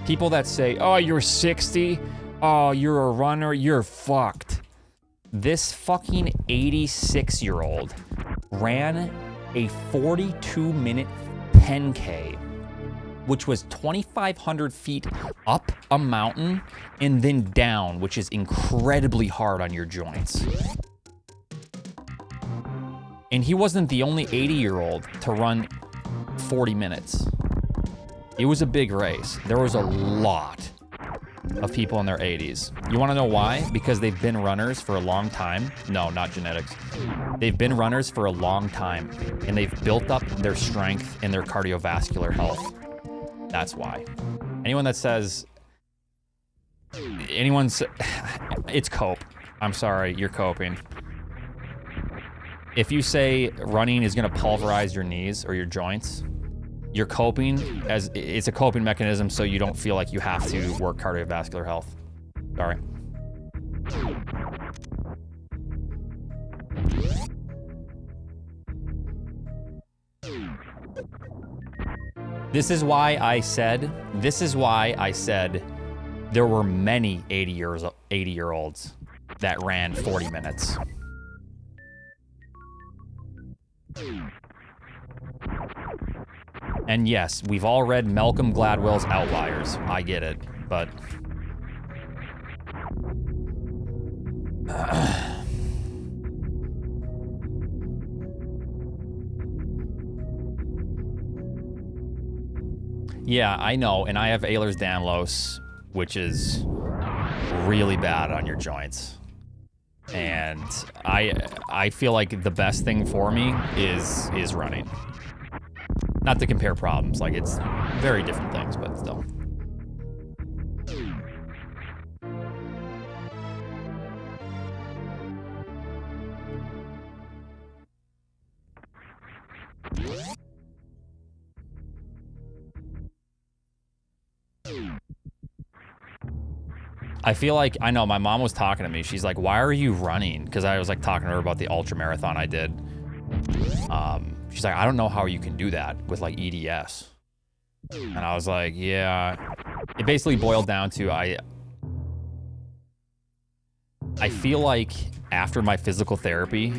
People that say, oh, you're 60, oh, you're a runner, you're fucked. This fucking 86-year-old ran a 42-minute 10K, which was 2,500 feet up a mountain and then down, which is incredibly hard on your joints. And he wasn't the only 80-year-old to run 40 minutes. It was a big race. There was a lot of people in their 80s. You want to know why? Because they've been runners for a long time. No, not genetics. They've been runners for a long time, and they've built up their strength and their cardiovascular health. That's why. Anyone that says... It's cope. I'm sorry, you're coping. If you say running is going to pulverize your knees or your joints, you're coping as it's a coping mechanism so you don't feel like you have to work cardiovascular health. Sorry. This is why I said there were many 80-year-olds that ran 40 minutes. And yes, we've all read Malcolm Gladwell's Outliers. I get it, but... Yeah, I know, and I have Ehlers-Danlos, which is really bad on your joints. And I feel like the best thing for me is running. Not to compare problems, like it's very different things, but still. I feel like, I know, my mom was talking to me. She's like, why are you running? Because I was like talking to her about the ultra marathon I did. She's like, I don't know how you can do that with like EDS. And I was like, yeah. It basically boiled down to I feel like after my physical therapy,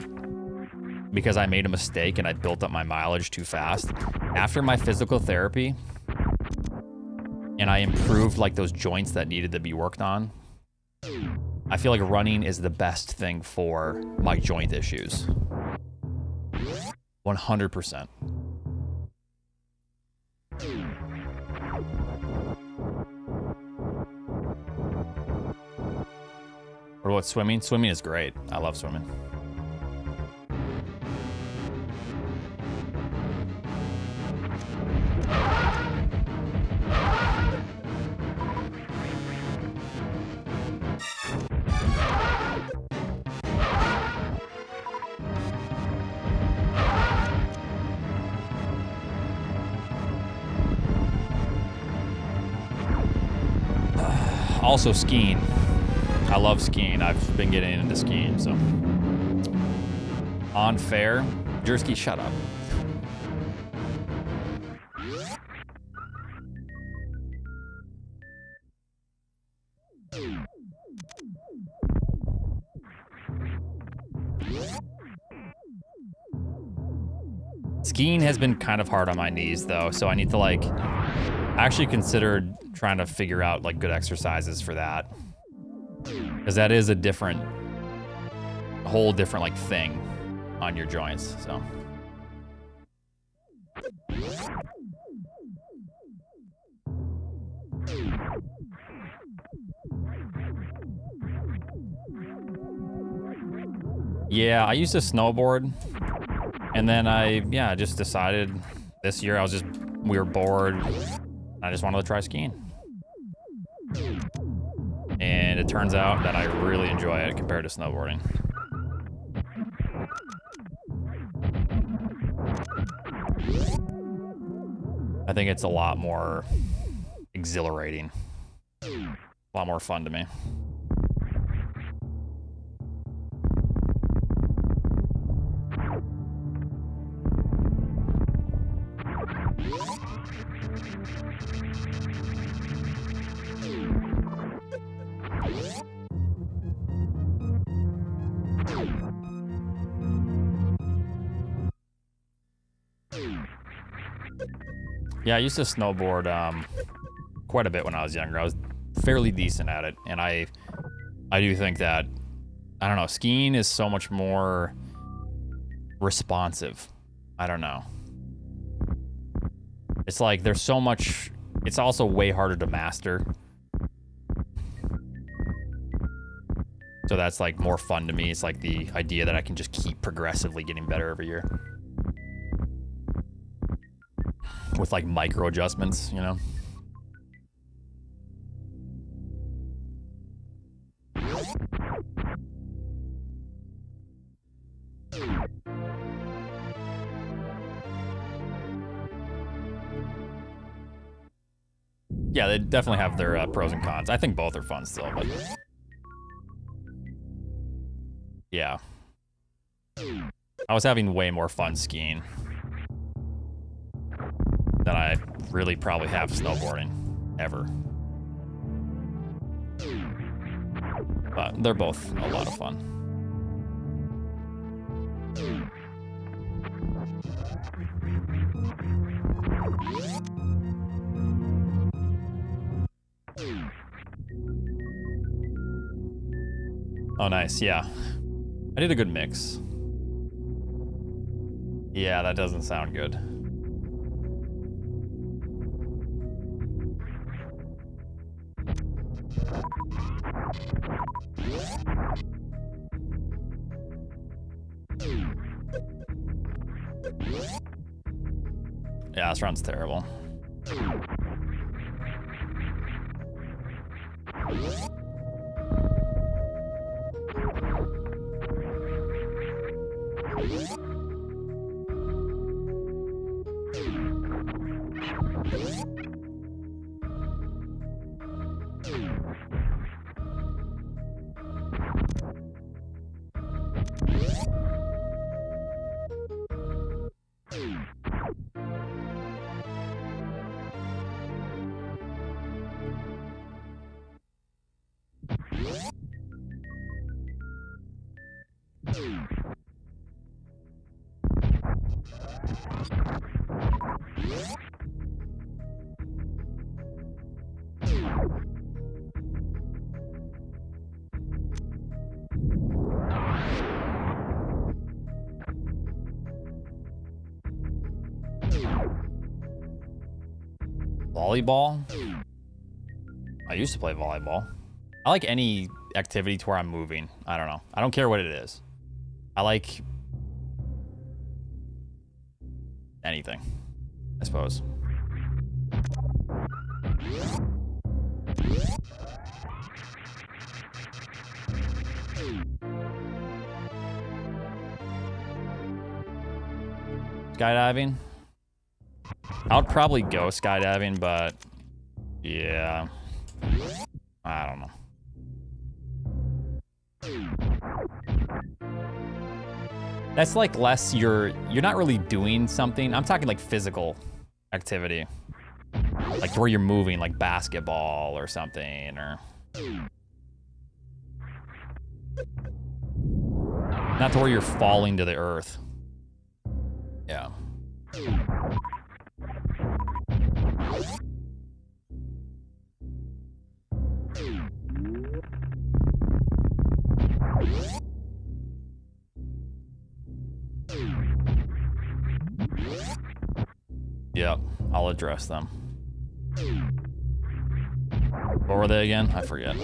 because I made a mistake and I built up my mileage too fast, after my physical therapy, and I improved like those joints that needed to be worked on, I feel like running is the best thing for my joint issues. 100%. What about swimming? Swimming is great. I love swimming. Also skiing. I love skiing. I've been getting into skiing, so. On fair. Jersky, shut up. Skiing has been kind of hard on my knees though, so I need to like, I actually considered trying to figure out like good exercises for that. Because that is a whole different like thing on your joints, so. Yeah, I used to snowboard, and then I just decided this year we were bored. I just wanted to try skiing. And it turns out that I really enjoy it compared to snowboarding. I think it's a lot more exhilarating. A lot more fun to me. Yeah, I used to snowboard quite a bit when I was younger. I was fairly decent at it, and I do think that, I don't know, skiing is so much more responsive. I don't know. It's like there's so much, it's also way harder to master. So that's like more fun to me. It's like the idea that I can just keep progressively getting better every year. With like micro adjustments, you know? Yeah, they definitely have their pros and cons. I think both are fun still, but yeah. I was having way more fun skiing than I really probably have snowboarding ever. But they're both a lot of fun. Oh, nice. Yeah. I did a good mix. Yeah, that doesn't sound good. Yeah, this round's terrible. Volleyball? I used to play volleyball. I like any activity to where I'm moving. I don't know. I don't care what it is. I like anything, I suppose. Skydiving? I would probably go skydiving, but yeah, I don't know. That's like less you're not really doing something. I'm talking like physical activity. Like to where you're moving, like basketball or something, or not to where you're falling to the earth. Yeah. Yep, I'll address them. What were they again? I forget.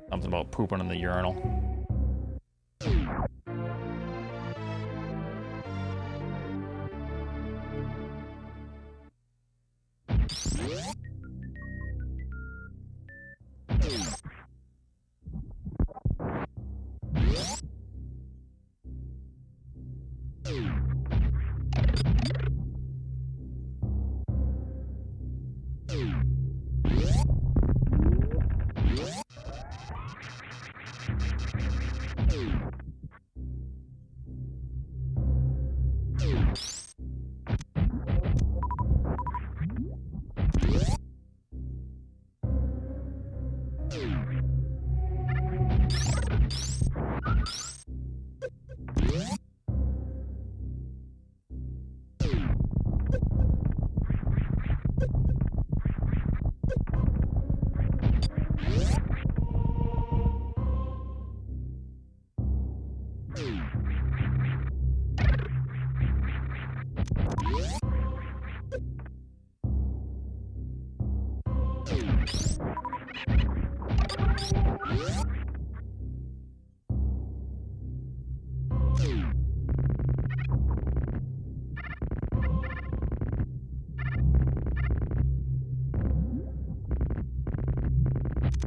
Something about pooping in the urinal.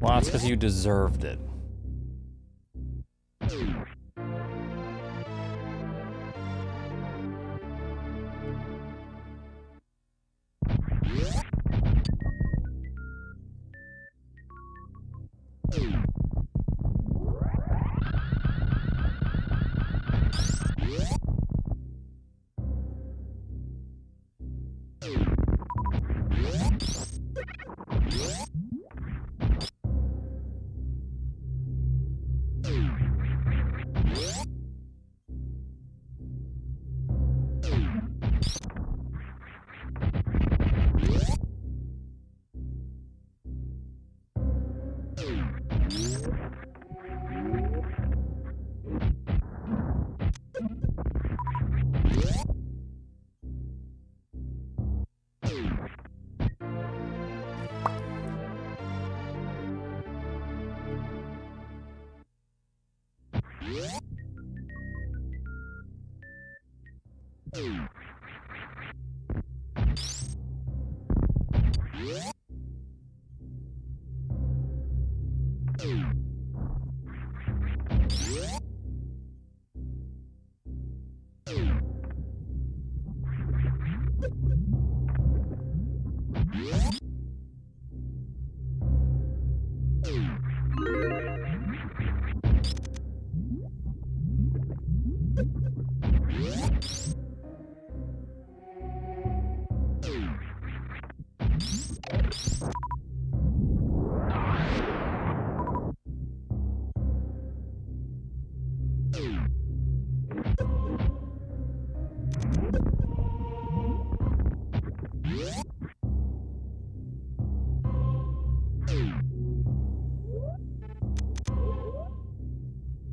Well, that's because you deserved it.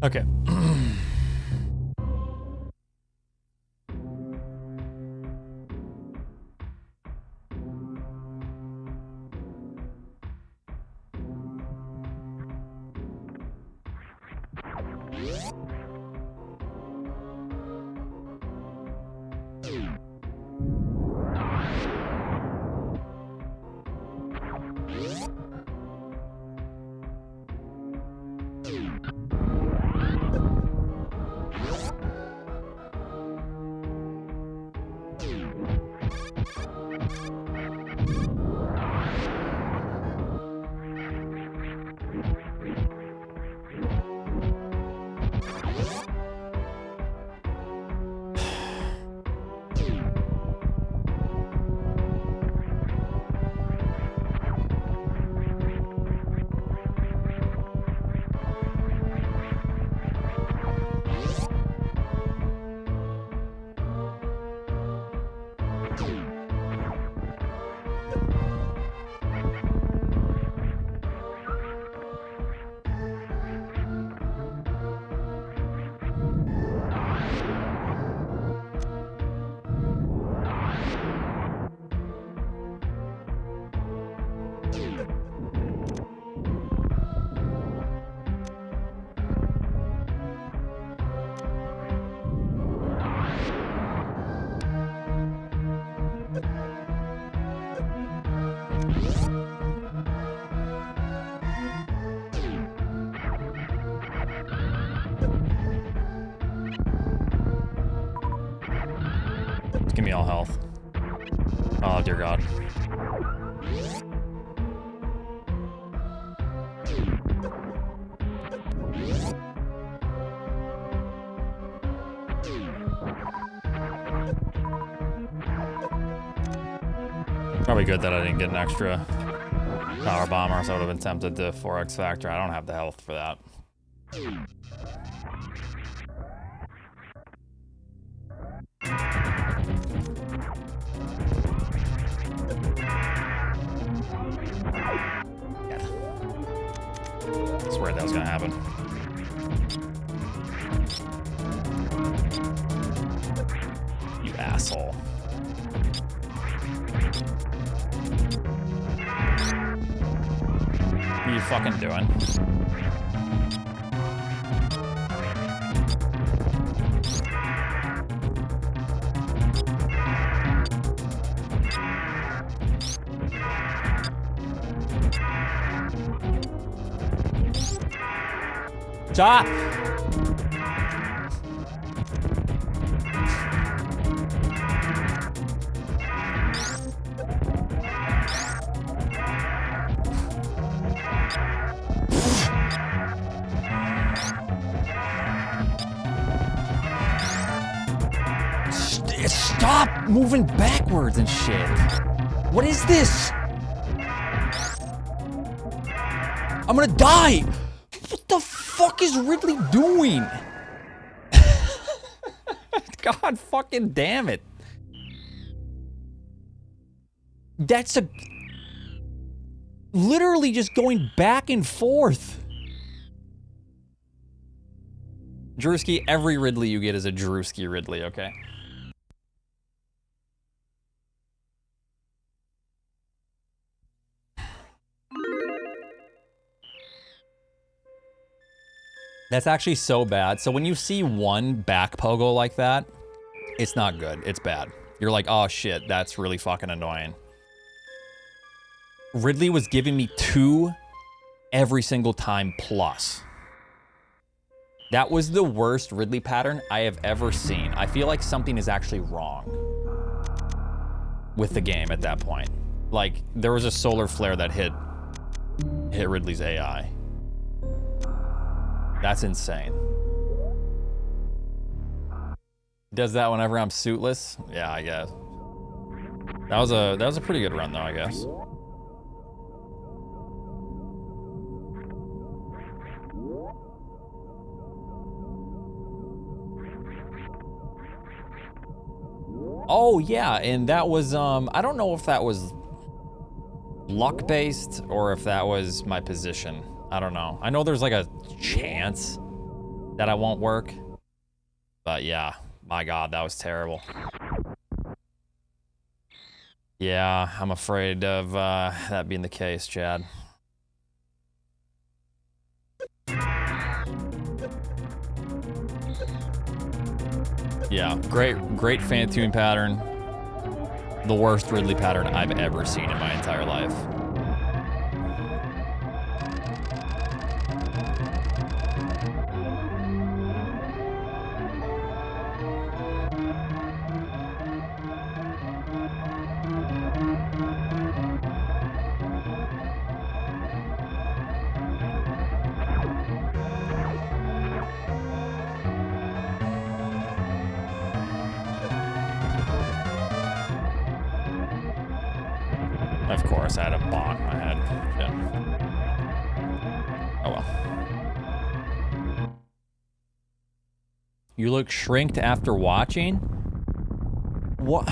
Okay. Give me all health. Oh, dear God. Probably good that I didn't get an extra power bomb, or else I would have been tempted to 4x factor. I don't have the health for that. I swear that was gonna happen. You asshole. What are you fucking doing? Stop! Stop moving backwards and shit. What is this? I'm gonna die. What the fuck is Ridley doing? God fucking damn it. That's a... literally just going back and forth. Drewski, every Ridley you get is a Drewski Ridley, okay? That's actually so bad. So when you see one back pogo like that, it's not good. It's bad. You're like, oh shit, that's really fucking annoying. Ridley was giving me 2 every single time plus. That was the worst Ridley pattern I have ever seen. I feel like something is actually wrong with the game at that point. Like, there was a solar flare that hit Ridley's AI. That's insane. Does that whenever I'm suitless? Yeah, I guess. That was a pretty good run though, I guess. Oh yeah, and that was I don't know if that was luck based or if that was my position. I don't know. I know there's like a chance that I won't work. But yeah, my God, that was terrible. Yeah, I'm afraid of that being the case, Chad. Yeah, great fan tune pattern. The worst Ridley pattern I've ever seen in my entire life. Of course, I had a bonk in my head. Shit. Oh well. You look shrinked after watching? What?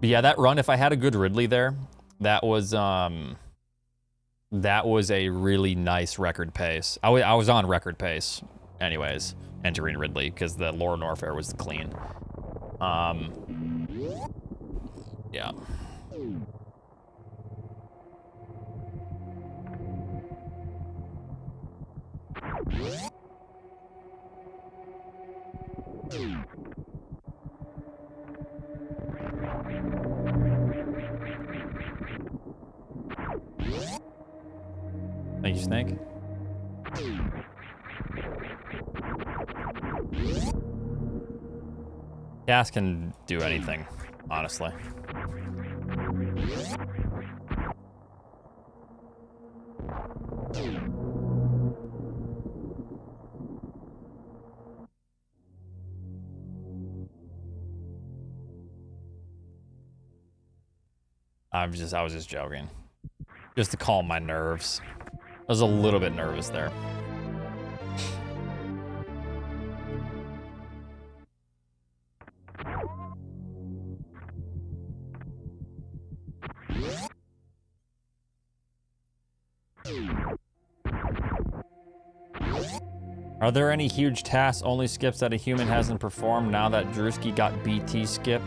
But yeah, that run, if I had a good Ridley there, that was a really nice record pace. I was on record pace anyways, entering Ridley, because the Lower Norfair was clean. Yeah. Thank you, Snake. Gas can do anything, honestly. I was just joking. Just to calm my nerves. I was a little bit nervous there. Are there any huge tasks, only skips that a human hasn't performed now that Drewski got BT skip?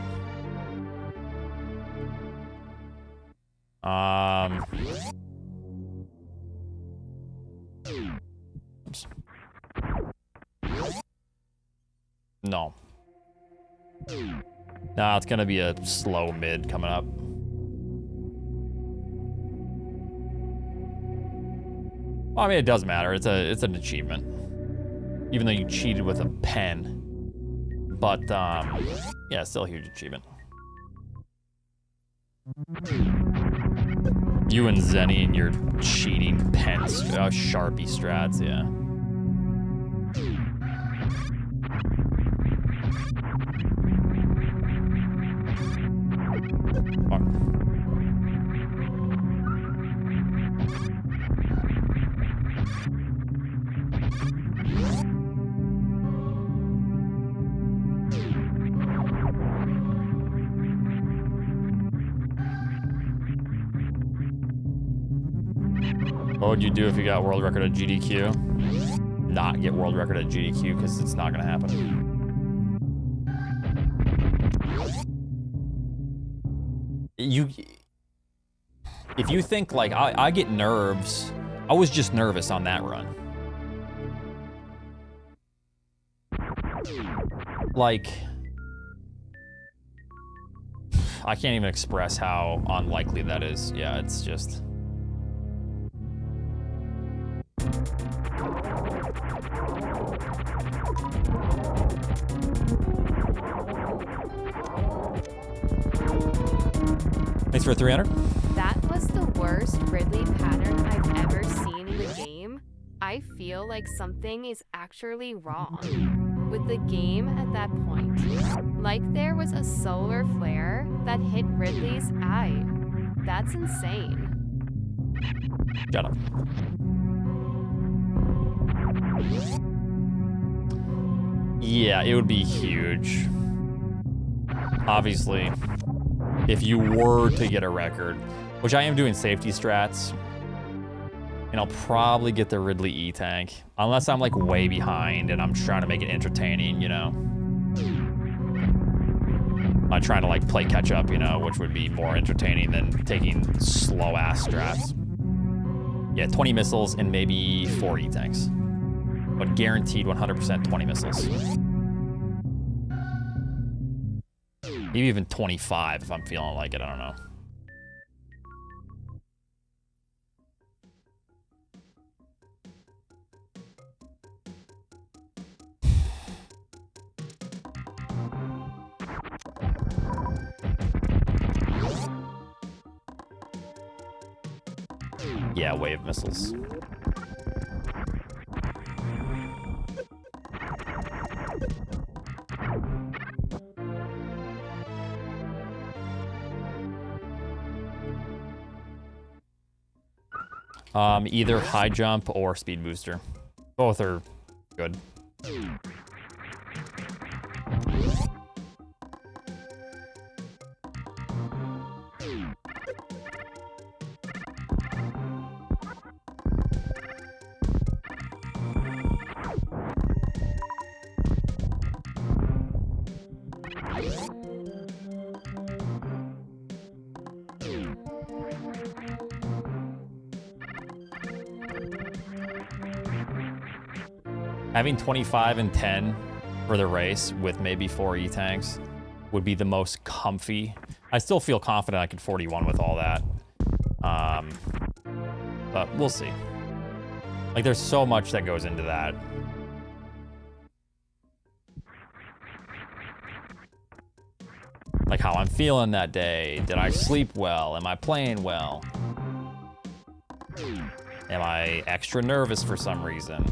No. Nah, it's gonna be a slow mid coming up. Well, I mean, it does matter. It's an achievement. Even though you cheated with a pen. But, yeah, still a huge achievement. You and Zenny and your cheating pen Sharpie strats, yeah. What would you do if you got world record at GDQ? Not get world record at GDQ because it's not gonna happen. if you think like I get nerves, I was just nervous on that run. Like, I can't even express how unlikely that is. Yeah, it's just. Thanks for 300. That was the worst Ridley pattern I've ever seen in the game. I feel like something is actually wrong with the game at that point. Like there was a solar flare that hit Ridley's eye. That's insane. Shut up. Yeah, it would be huge. Obviously, if you were to get a record, which I am doing safety strats, and I'll probably get the Ridley E-Tank, unless I'm like way behind and I'm trying to make it entertaining, you know? I'm trying to like play catch up, you know, which would be more entertaining than taking slow ass strats. Yeah, 20 missiles and maybe 4 E-Tanks. But guaranteed 100% 20 missiles. Maybe even 25 if I'm feeling like it, I don't know. Yeah, wave missiles. Either high jump or speed booster. Both are good. Having 25 and 10 for the race with maybe 4 E-Tanks would be the most comfy. I still feel confident I could 41 with all that. But we'll see. Like, there's so much that goes into that. Like how I'm feeling that day. Did I sleep well? Am I playing well? Am I extra nervous for some reason?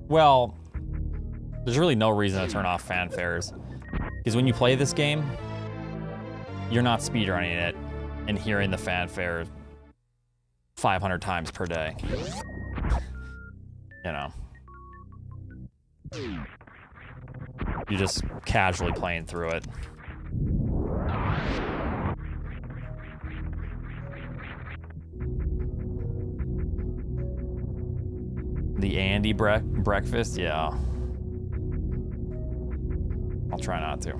Well, there's really no reason to turn off fanfares. Because when you play this game, you're not speedrunning it and hearing the fanfare 500 times per day. You know. You're just casually playing through it. The Andy breakfast? Yeah. I'll try not to.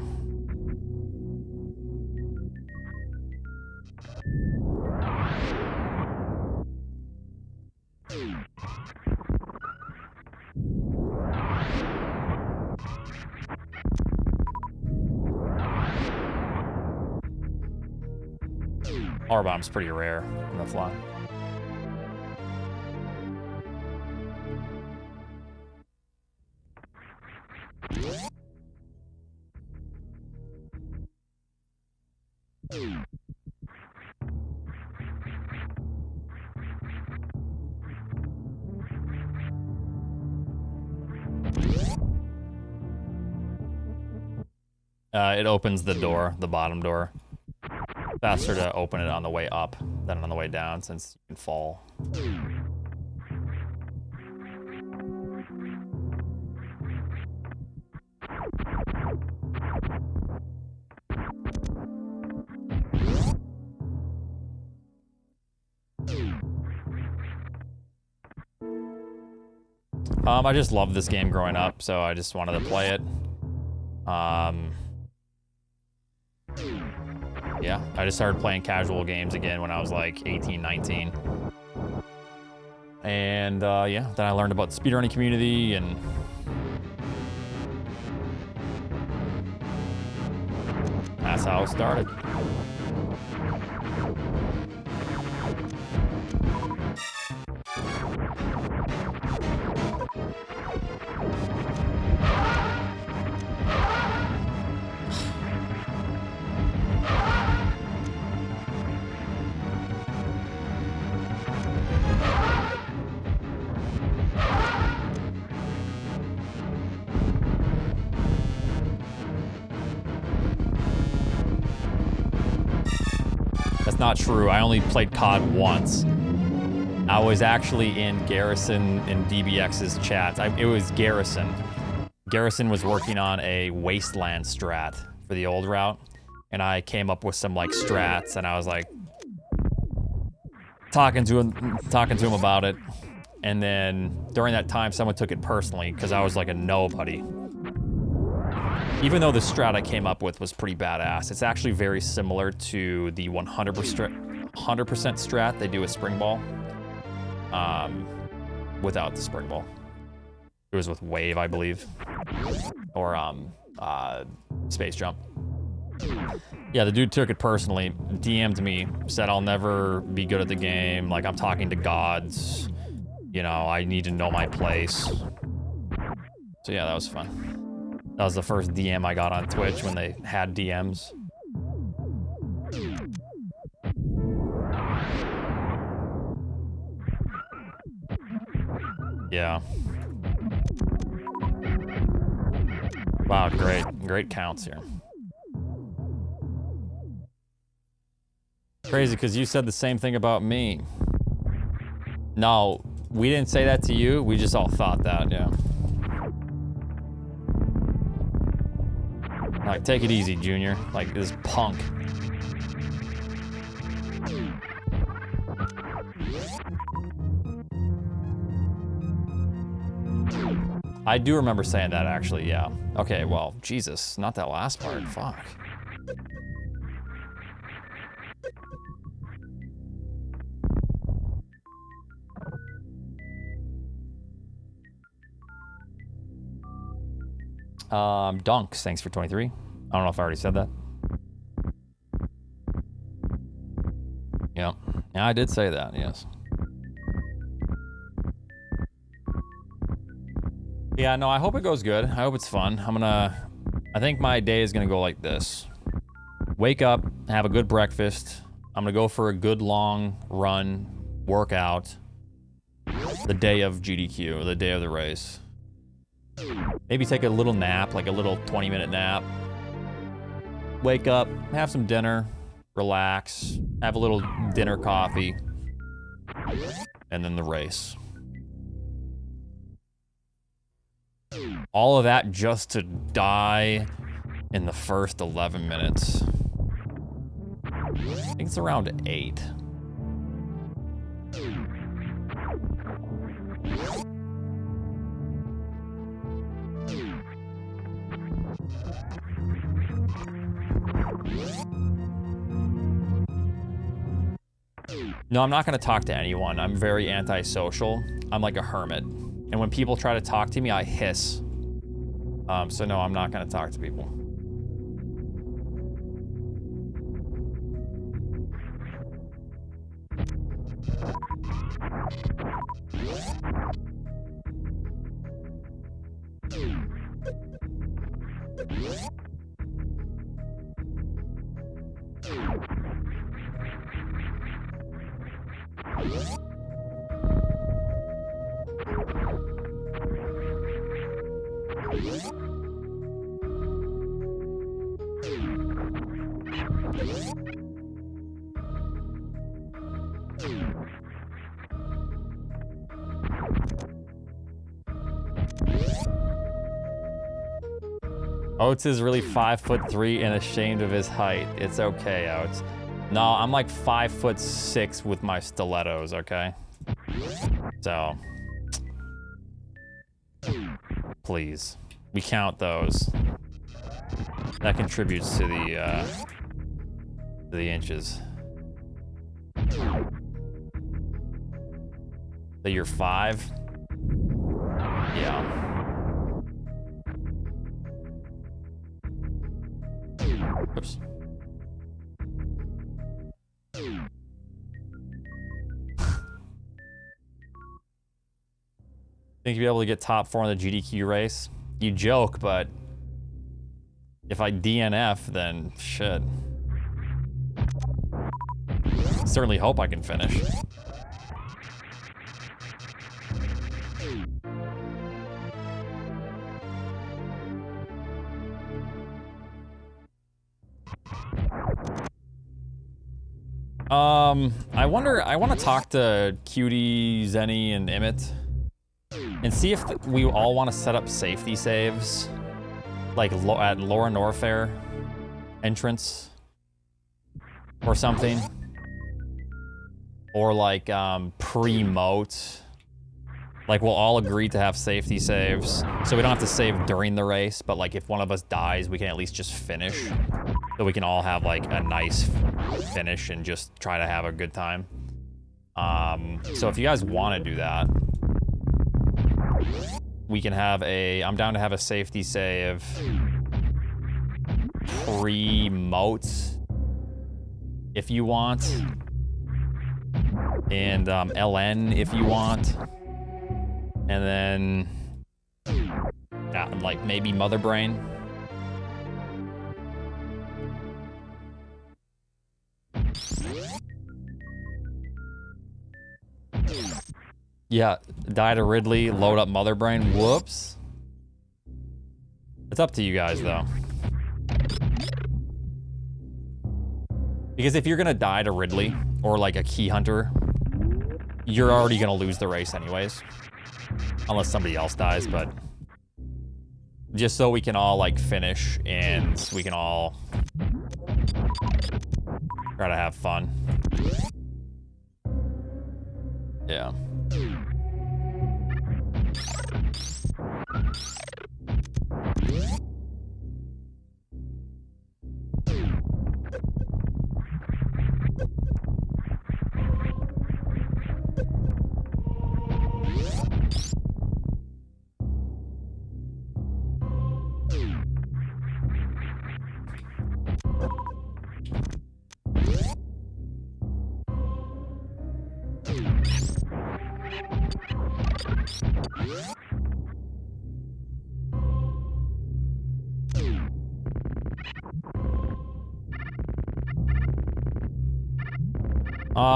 R-bomb's pretty rare in the fly. It opens the door, the bottom door. Faster to open it on the way up than on the way down since you can fall. I just loved this game growing up, so I just wanted to play it. Yeah, I just started playing casual games again when I was like 18, 19. And yeah, then I learned about the speedrunning community and that's how it started. Not true. I only played COD once. I was actually in Garrison and DBX's chats. It was Garrison. Garrison was working on a Wasteland strat for the old route, and I came up with some like strats, and I was like talking to him about it. And then during that time, someone took it personally because I was like a nobody. Even though the strat I came up with was pretty badass, it's actually very similar to the 100% strat they do with Spring Ball, without the Spring Ball. It was with Wave, I believe, or Space Jump. Yeah, the dude took it personally, DM'd me, said I'll never be good at the game, like I'm talking to gods, you know, I need to know my place. So yeah, that was fun. That was the first DM I got on Twitch when they had DMs. Yeah. Wow, great counts here. Crazy, because you said the same thing about me. No, we didn't say that to you, we just all thought that, yeah. Like, take it easy, Junior. Like, this punk. I do remember saying that, actually, yeah. Okay, well, Jesus, not that last part, fuck. Dunks, thanks for 23. I don't know if I already said that. Yeah, I did say that, yes. Yeah, no, I hope it goes good. I hope it's fun. I think my day is gonna go like this. Wake up, have a good breakfast. I'm gonna go for a good long run, workout. The day of GDQ, the day of the race. Maybe take a little nap, like a little 20-minute nap. Wake up, have some dinner, relax, have a little dinner coffee, and then the race. All of that just to die in the first 11 minutes. I think it's around 8. No, I'm not going to talk to anyone. I'm very antisocial. I'm like a hermit. And when people try to talk to me, I hiss. So no, I'm not going to talk to people. Oats is really 5'3" and ashamed of his height. It's okay, Oats. No, I'm like 5'6" with my stilettos, okay? So, please, we count those. That contributes to the inches. So you're 5? Yeah. Oops. Think you'll be able to get top 4 in the GDQ race? You joke, but if I DNF, then shit. Certainly hope I can finish. I want to talk to Cutie, Zenny, and Emmett and see if we all want to set up safety saves, like at Laura Norfair entrance or something, or like pre-moat. Like we'll all agree to have safety saves, so we don't have to save during the race, but like if one of us dies, we can at least just finish. So we can all have like a nice finish and just try to have a good time. So if you guys want to do that, we can have I'm down to have a safety save pre-moat if you want. And LN if you want. And then, like maybe Mother Brain. Yeah, die to Ridley, load up Mother Brain. Whoops. It's up to you guys, though. Because if you're gonna die to Ridley, or like a Key Hunter, you're already gonna lose the race anyways. Unless somebody else dies, but just so we can all like finish and we can all try to have fun. Yeah.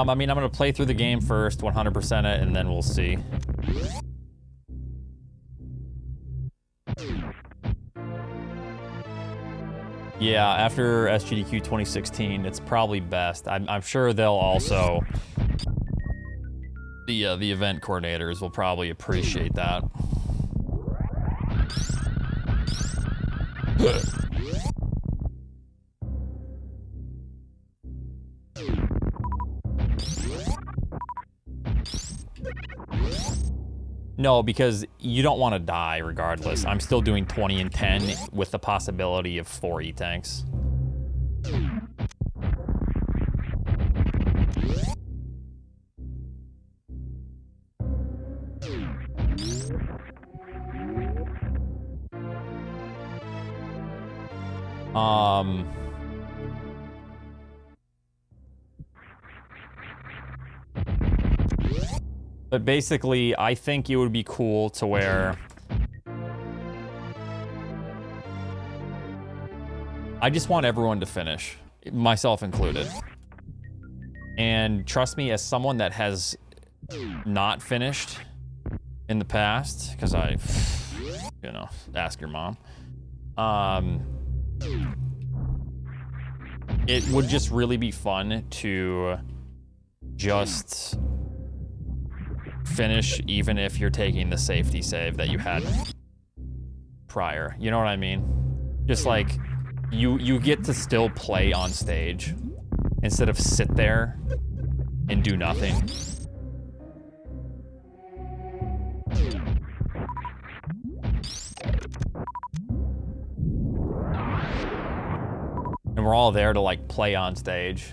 I mean, I'm gonna play through the game first, 100% it, and then we'll see. Yeah, after SGDQ 2016, it's probably best. I'm sure they'll also, the event coordinators will probably appreciate that. No, because you don't want to die regardless. I'm still doing 20 and 10 with the possibility of 4 E-tanks. But basically, I think it would be cool to where I just want everyone to finish, myself included. And trust me, as someone that has not finished in the past, because I, you know, ask your mom, it would just really be fun to just finish even if you're taking the safety save that you had prior. You know what I mean? Just like, you get to still play on stage instead of sit there and do nothing. And we're all there to like play on stage.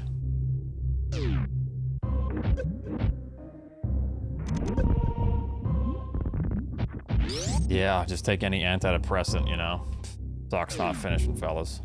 Yeah, just take any antidepressant, you know. Sucks not finishing, fellas.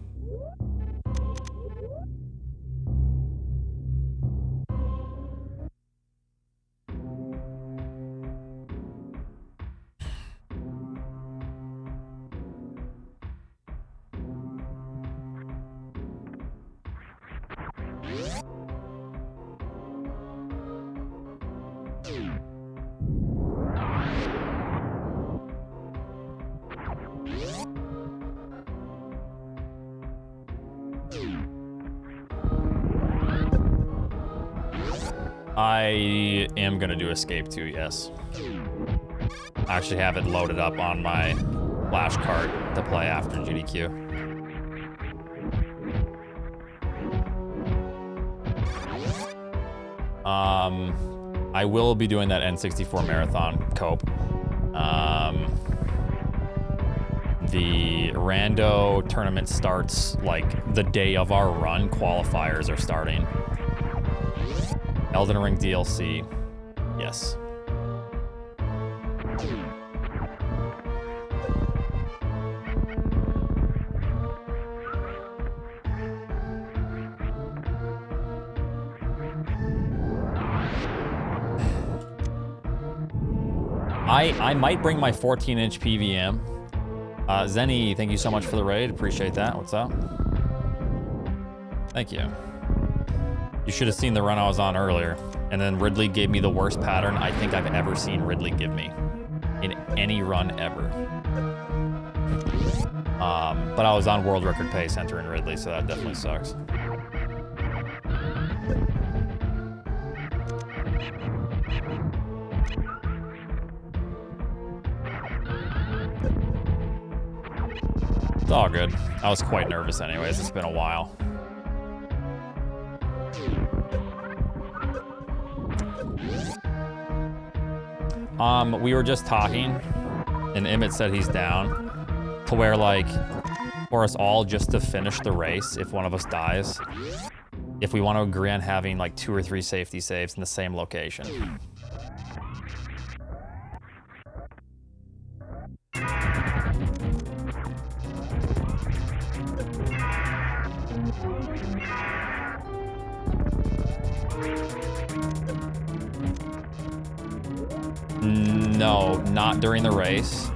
I am gonna do Escape 2, yes. I actually have it loaded up on my flash card to play after GDQ. I will be doing that N64 Marathon cope. The rando tournament starts like the day of our run. Qualifiers are starting. Elden Ring DLC, yes. I might bring my 14-inch PVM. Zenny, thank you so much for the raid. Appreciate that. What's up? Thank you. You should have seen the run I was on earlier. And then Ridley gave me the worst pattern I think I've ever seen Ridley give me in any run ever. But I was on world record pace entering Ridley, so that definitely sucks. It's all good. I was quite nervous anyways. It's been a while. We were just talking, and Emmett said he's down to where, like, for us all just to finish the race if one of us dies, if we want to agree on having, like, 2 or 3 safety saves in the same location. No, not during the race.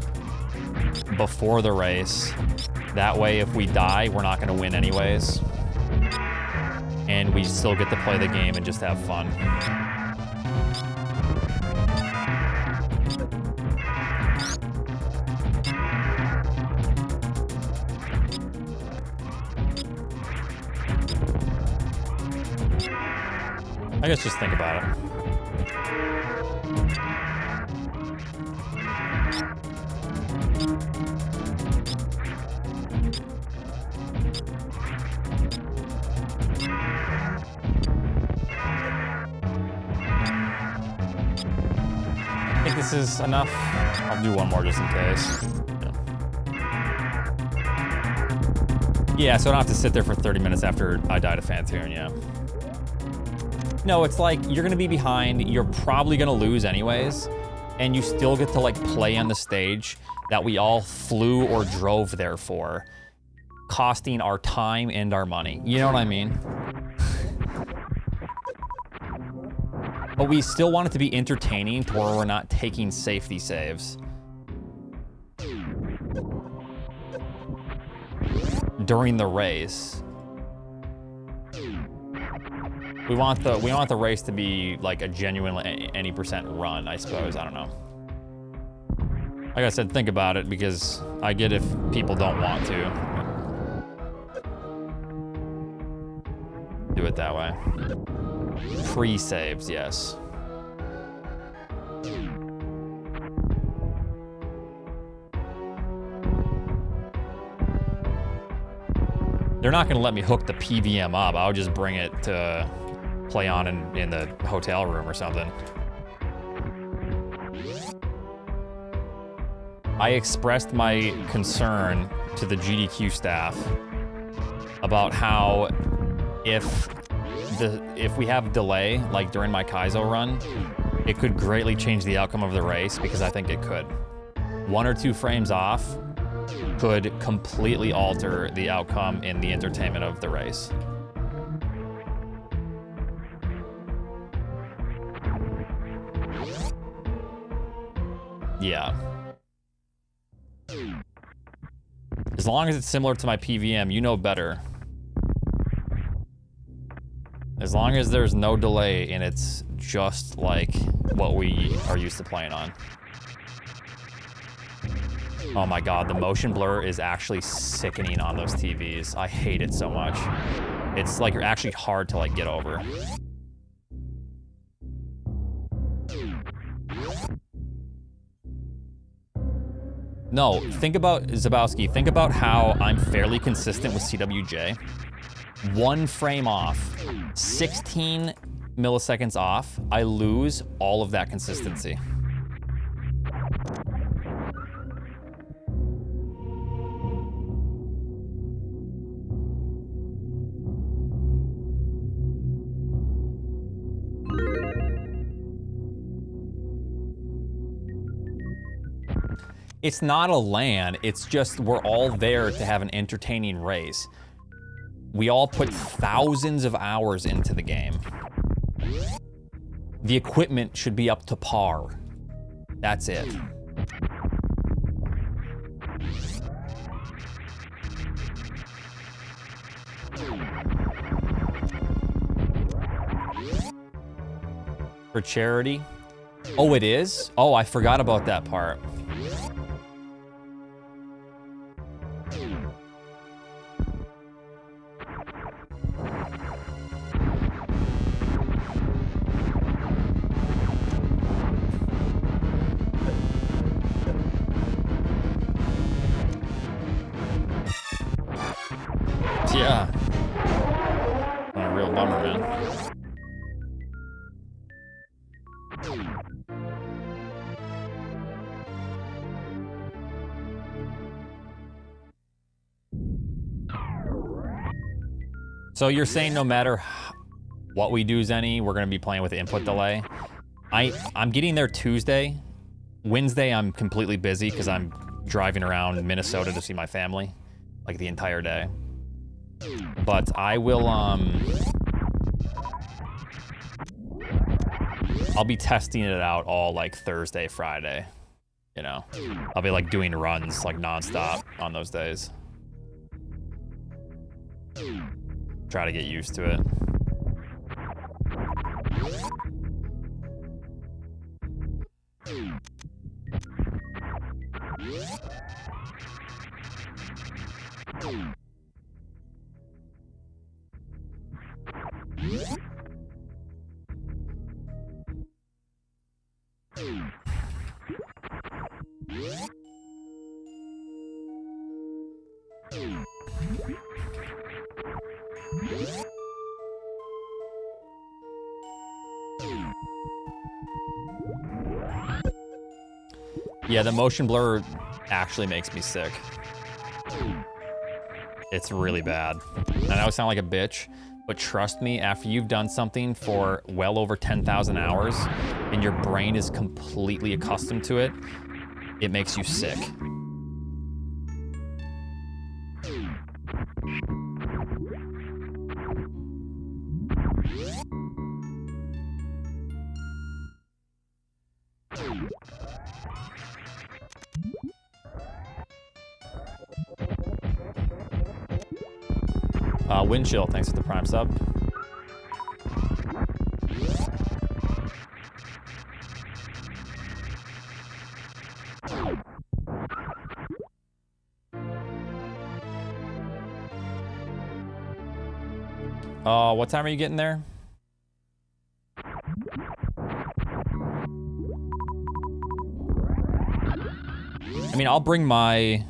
Before the race. That way, if we die, we're not going to win anyways. And we still get to play the game and just have fun. I guess just think about it. I think this is enough. I'll do one more just in case. Yeah, so I don't have to sit there for 30 minutes after I die to Phantoon, yeah. No, it's like, you're gonna be behind, you're probably gonna lose anyways, and you still get to like play on the stage that we all flew or drove there for, costing our time and our money. You know what I mean? But we still want it to be entertaining to where we're not taking safety saves. During the race. We want the race to be like a genuine any percent run, I suppose. I don't know. Like I said, think about it, because I get if people don't want to. Do it that way. Pre-saves, yes. They're not gonna let me hook the PVM up. I'll just bring it to play on in the hotel room or something. I expressed my concern to the GDQ staff about how if we have delay, like during my Kaizo run, it could greatly change the outcome of the race, because I think it could. 1 or 2 frames off could completely alter the outcome in the entertainment of the race. Yeah. As long as it's similar to my PVM, you know better. As long as there's no delay and it's just like what we are used to playing on. Oh my god, the motion blur is actually sickening on those TVs. I hate it so much. It's like you're actually hard to like get over. No, think about, Zabowski, think about how I'm fairly consistent with CWJ. 1 frame off, 16 milliseconds off, I lose all of that consistency. It's not a LAN, it's just we're all there to have an entertaining race. We all put thousands of hours into the game. The equipment should be up to par. That's it. For charity? Oh, it is? Oh, I forgot about that part. Yeah. What a real bummer, man. So you're saying no matter what we do, Zenny, we're gonna be playing with input delay? I'm getting there Tuesday. Wednesday, I'm completely busy because I'm driving around Minnesota to see my family, like the entire day. But I will, I'll be testing it out all like Thursday, Friday, you know? I'll be like doing runs like nonstop on those days. Try to get used to it. Yeah, the motion blur actually makes me sick. It's really bad. And I know I sound like a bitch, but trust me, after you've done something for well over 10,000 hours and your brain is completely accustomed to it, it makes you sick. Windchill, thanks for the Prime sub. What time are you getting there? I mean, I'll bring my...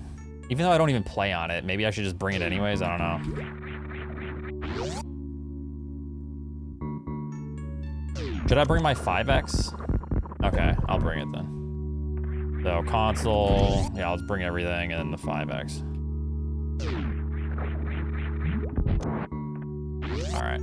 Even though I don't even play on it, maybe I should just bring it anyways, I don't know. Should I bring my 5X? Okay, I'll bring it then. So console, yeah, let's bring everything and then the 5X. All right.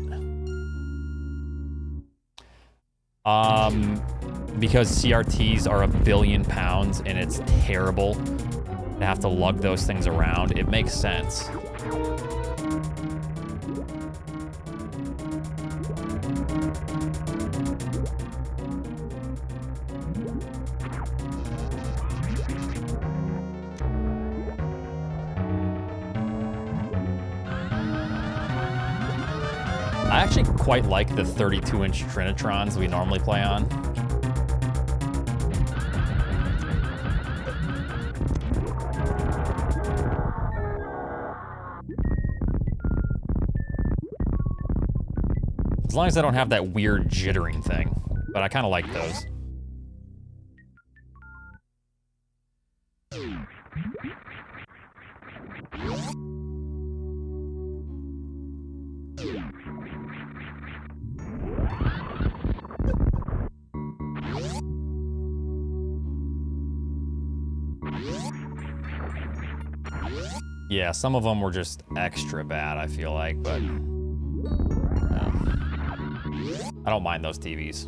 Because CRTs are £1 billion and it's terrible to have to lug those things around, it makes sense. I actually quite like the 32-inch Trinitrons we normally play on. As long as I don't have that weird jittering thing, but I kind of like those. Yeah, some of them were just extra bad, I feel like, but I don't mind those TVs.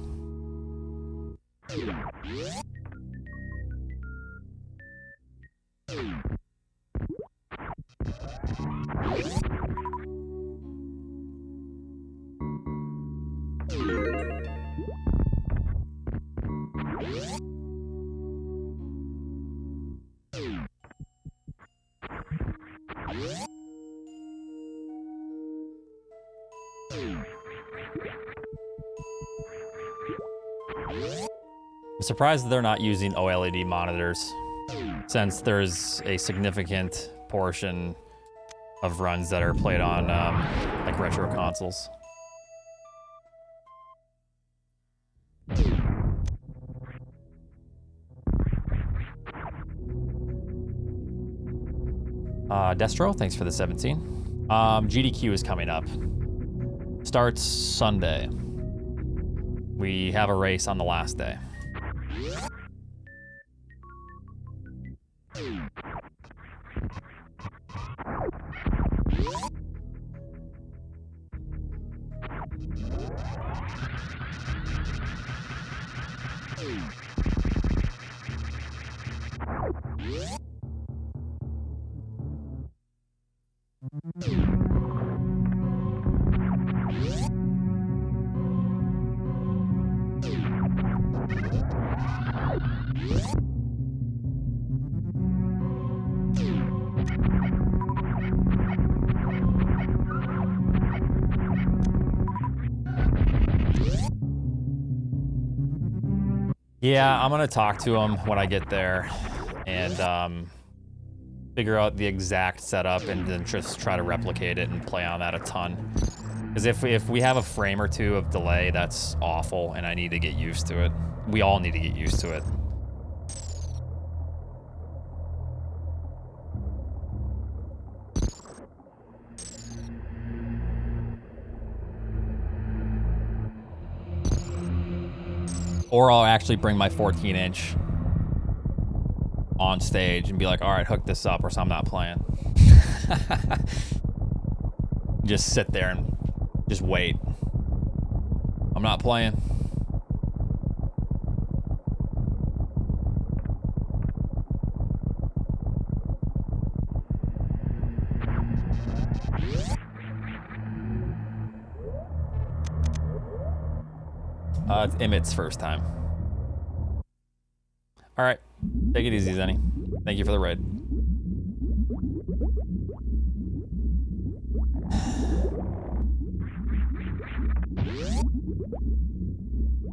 I'm surprised they're not using OLED monitors, since there's a significant portion of runs that are played on like retro consoles. Destro, thanks for the 17. GDQ is coming up. Starts Sunday. We have a race on the last day. Yeah, I'm gonna talk to him when I get there and figure out the exact setup and then just try to replicate it and play on that a ton. Because if we have a frame or two of delay, that's awful and I need to get used to it. We all need to get used to it. Or I'll actually bring my 14-inch on stage and be like, all right, hook this up or so I'm not playing. Just sit there and just wait. I'm not playing. It's Emmett's first time. All right, take it easy, Zenny. Thank you for the raid.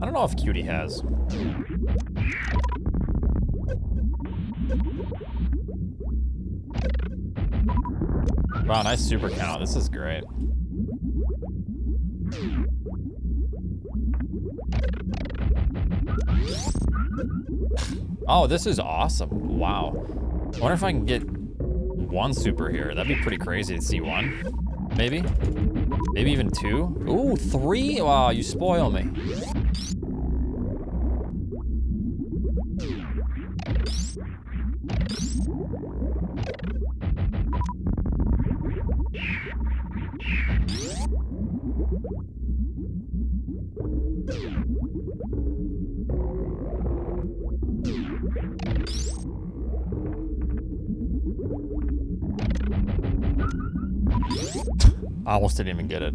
I don't know if Cutie has. Wow, nice super count. This is great. Oh, this is awesome. Wow. I wonder if I can get one super here. That'd be pretty crazy to see one. Maybe? Maybe even two? Ooh, three? Wow, you spoil me. I almost didn't even get it.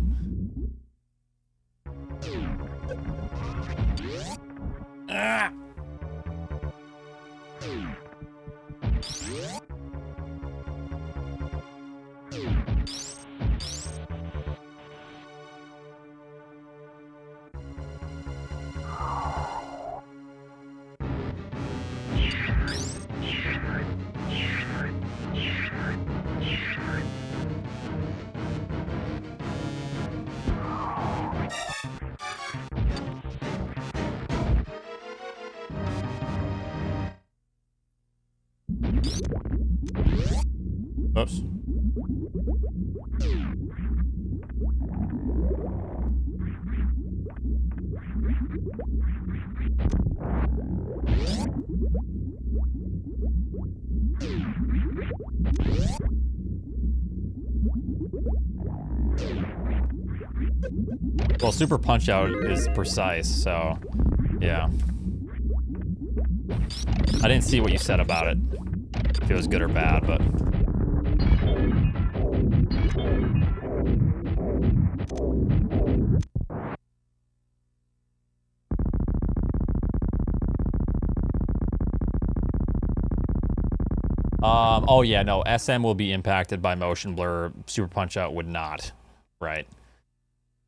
Ah! Oops. Well, Super Punch Out is precise, so yeah. I didn't see what you said about it, if it was good or bad, but. Oh yeah, no, SM will be impacted by motion blur. Super Punch Out would not, right?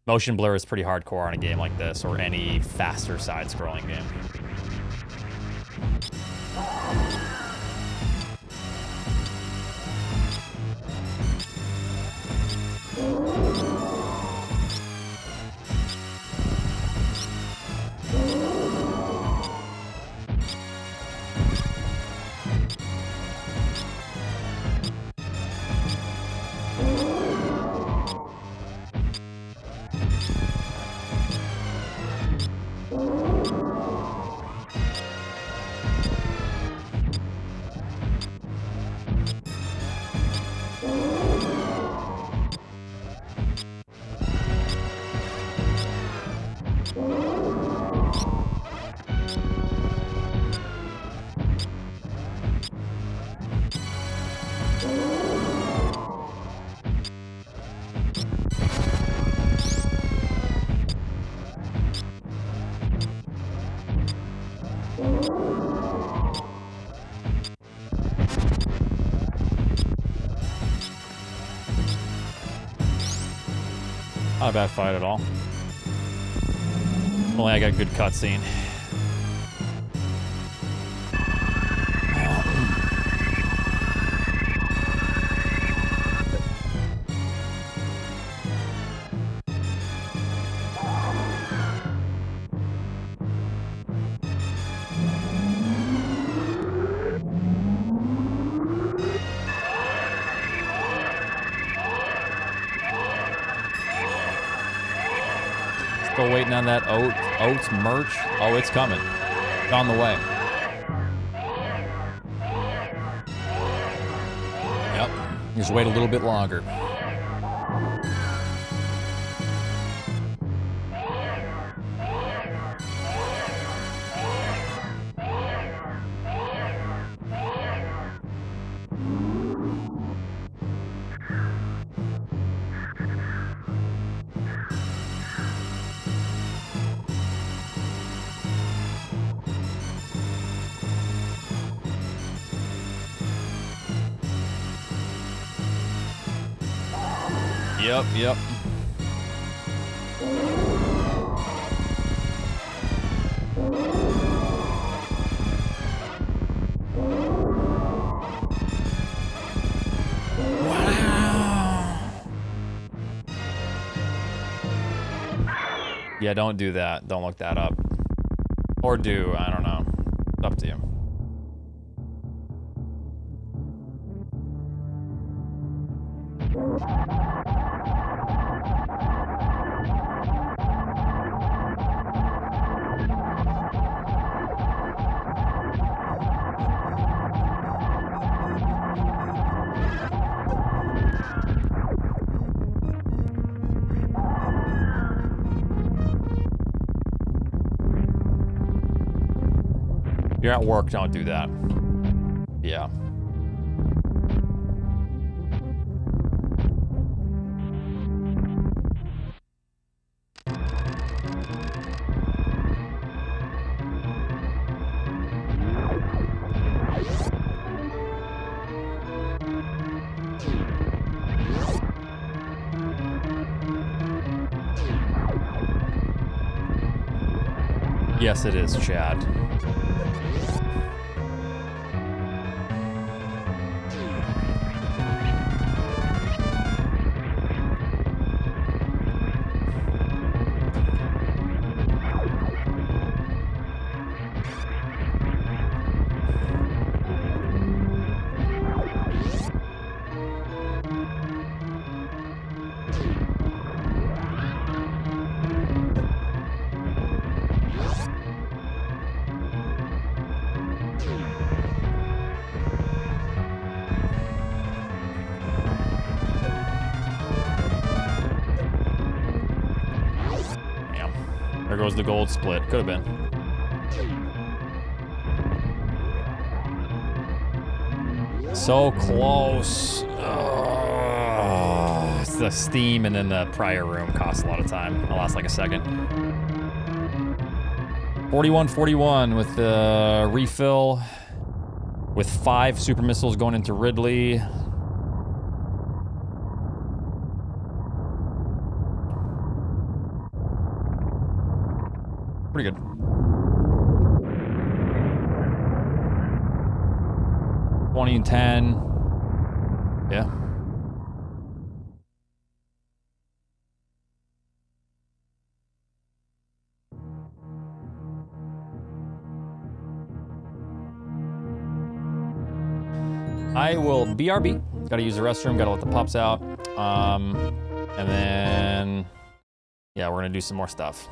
Motion blur is pretty hardcore on a game like this, or any faster side-scrolling game. Not a bad fight at all. Only I got a good cutscene. Still waiting on that Oats merch. Oh, it's coming. It's on the way. Yep. Just wait a little bit longer. Yep. Yeah, don't do that. Don't look that up. Or do, I don't know. It's up to you. You're at work, don't do that. Yeah. Yes, it is, Chad. There goes the gold split. Could have been. So close. Oh, it's the steam and then the prior room costs a lot of time. I'll last like a second. 41-41 with the refill. With 5 super missiles going into Ridley. Pretty good. $20 and $10. Yeah. I will BRB. Gotta use the restroom, gotta let the pups out. And then, yeah, we're gonna do some more stuff.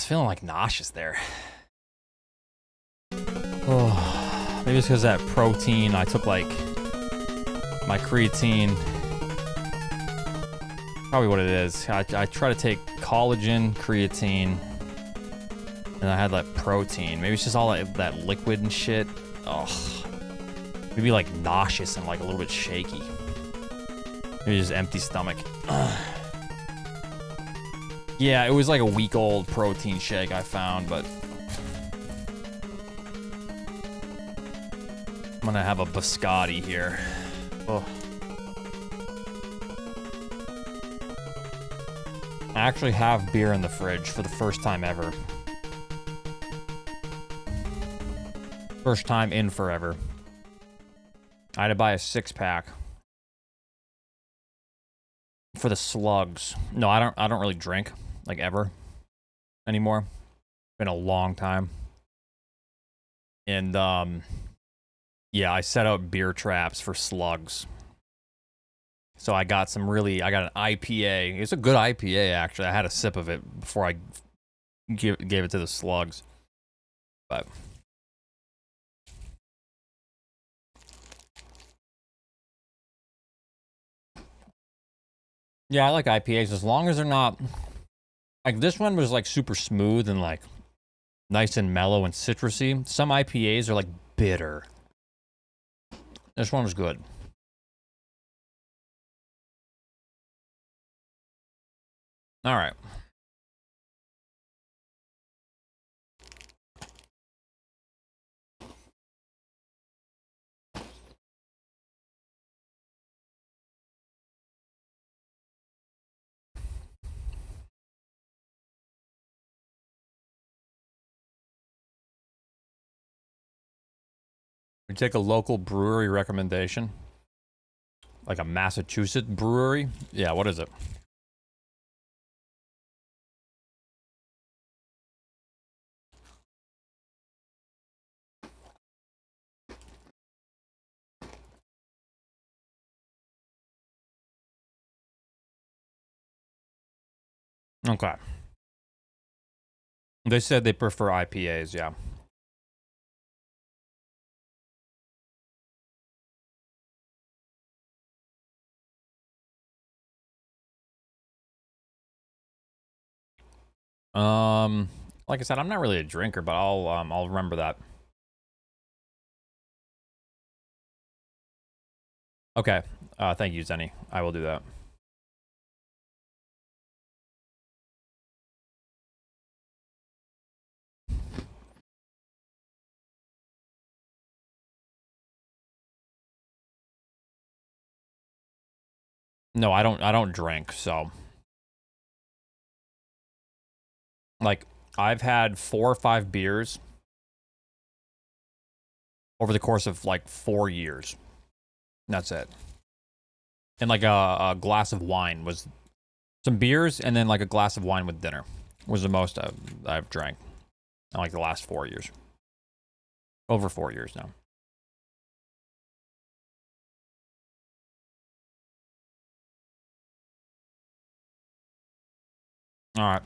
feeling like nauseous there. Oh, maybe it's because that protein. I took like my creatine. Probably what it is. I try to take collagen, creatine, and I had that protein. Maybe it's just all that liquid and shit. Oh, maybe like nauseous and like a little bit shaky. Maybe just empty stomach. Yeah, it was like a week-old protein shake I found, but I'm gonna have a biscotti here. Oh. I actually have beer in the fridge for the first time ever. First time in forever. I had to buy a 6-pack for the slugs. No, I don't really drink like ever anymore. Been a long time. And yeah, I set out beer traps for slugs. So I got an IPA. It's a good IPA, actually. I had a sip of it before I gave it to the slugs. But yeah, I like IPAs as long as they're not like this one was like super smooth and like nice and mellow and citrusy. Some IPAs are like bitter. This one was good. All right. We take a local brewery recommendation. Like a Massachusetts brewery? Yeah, what is it? Okay. They said they prefer IPAs, yeah. Like I said, I'm not really a drinker, but I'll remember that. Okay. Thank you, Zenny. I will do that. No, I don't drink, so like I've had 4 or 5 beers over the course of like 4 years. That's it. And like a glass of wine was some beers, and then like a glass of wine with dinner was the most I've drank in like the last 4 years. Over 4 years now. All right.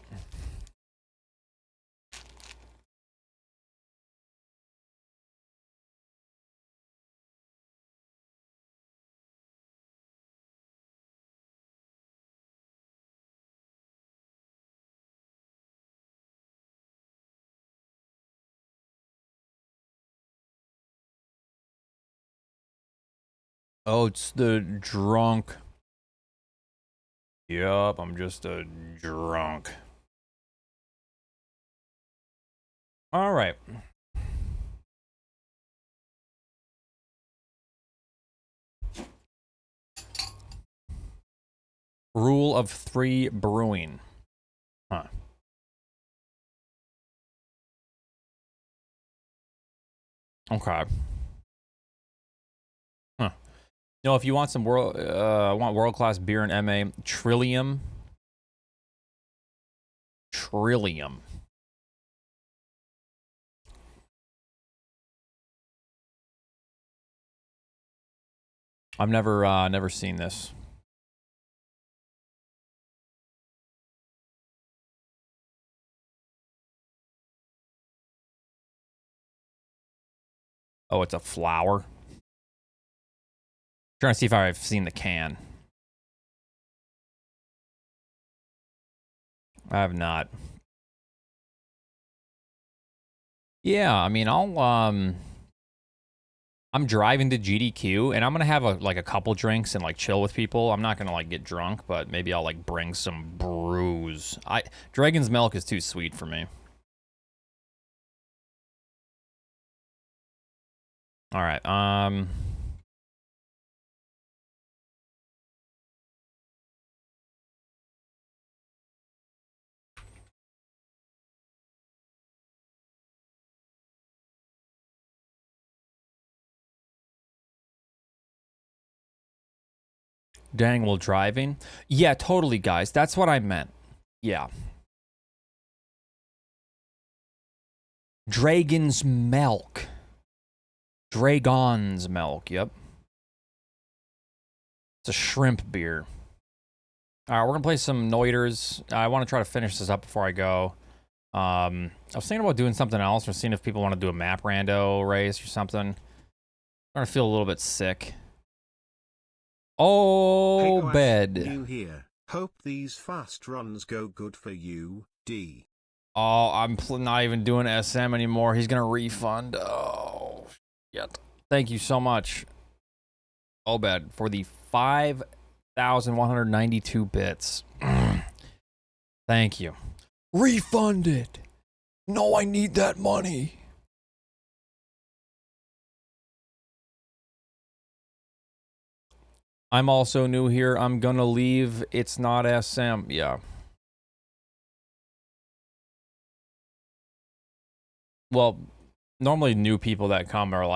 Oh, it's the drunk. Yup, I'm just a drunk. All right. Rule of 3 brewing. Huh. Okay. Huh. No, if you want some world-class beer in MA, Trillium. Trillium. I've never seen this. Oh, it's a flower. Trying to see if I've seen the can. I have not. Yeah, I mean, I'm driving to GDQ, and I'm gonna have a couple drinks and like chill with people. I'm not gonna like get drunk, but maybe I'll like bring some brews. Dragon's milk is too sweet for me. All right. Dang, while driving? Yeah, totally, guys. That's what I meant. Yeah. Dragon's milk. Dragon's milk, yep. It's a shrimp beer. All right, we're gonna play some Noiters. I want to try to finish this up before I go. I was thinking about doing something else, or seeing if people want to do a map rando race or something. I'm starting to feel a little bit sick. Oh, Hey, bed. New here. Hope these fast runs go good for you, D. Oh, I'm not even doing SM anymore. He's gonna refund. Oh, shit. Thank you so much, Obed, for the 5,192 bits. Thank you. Refunded. No, I need that money. I'm also new here. I'm gonna leave. It's not SM. Yeah. Well, normally new people that come are like,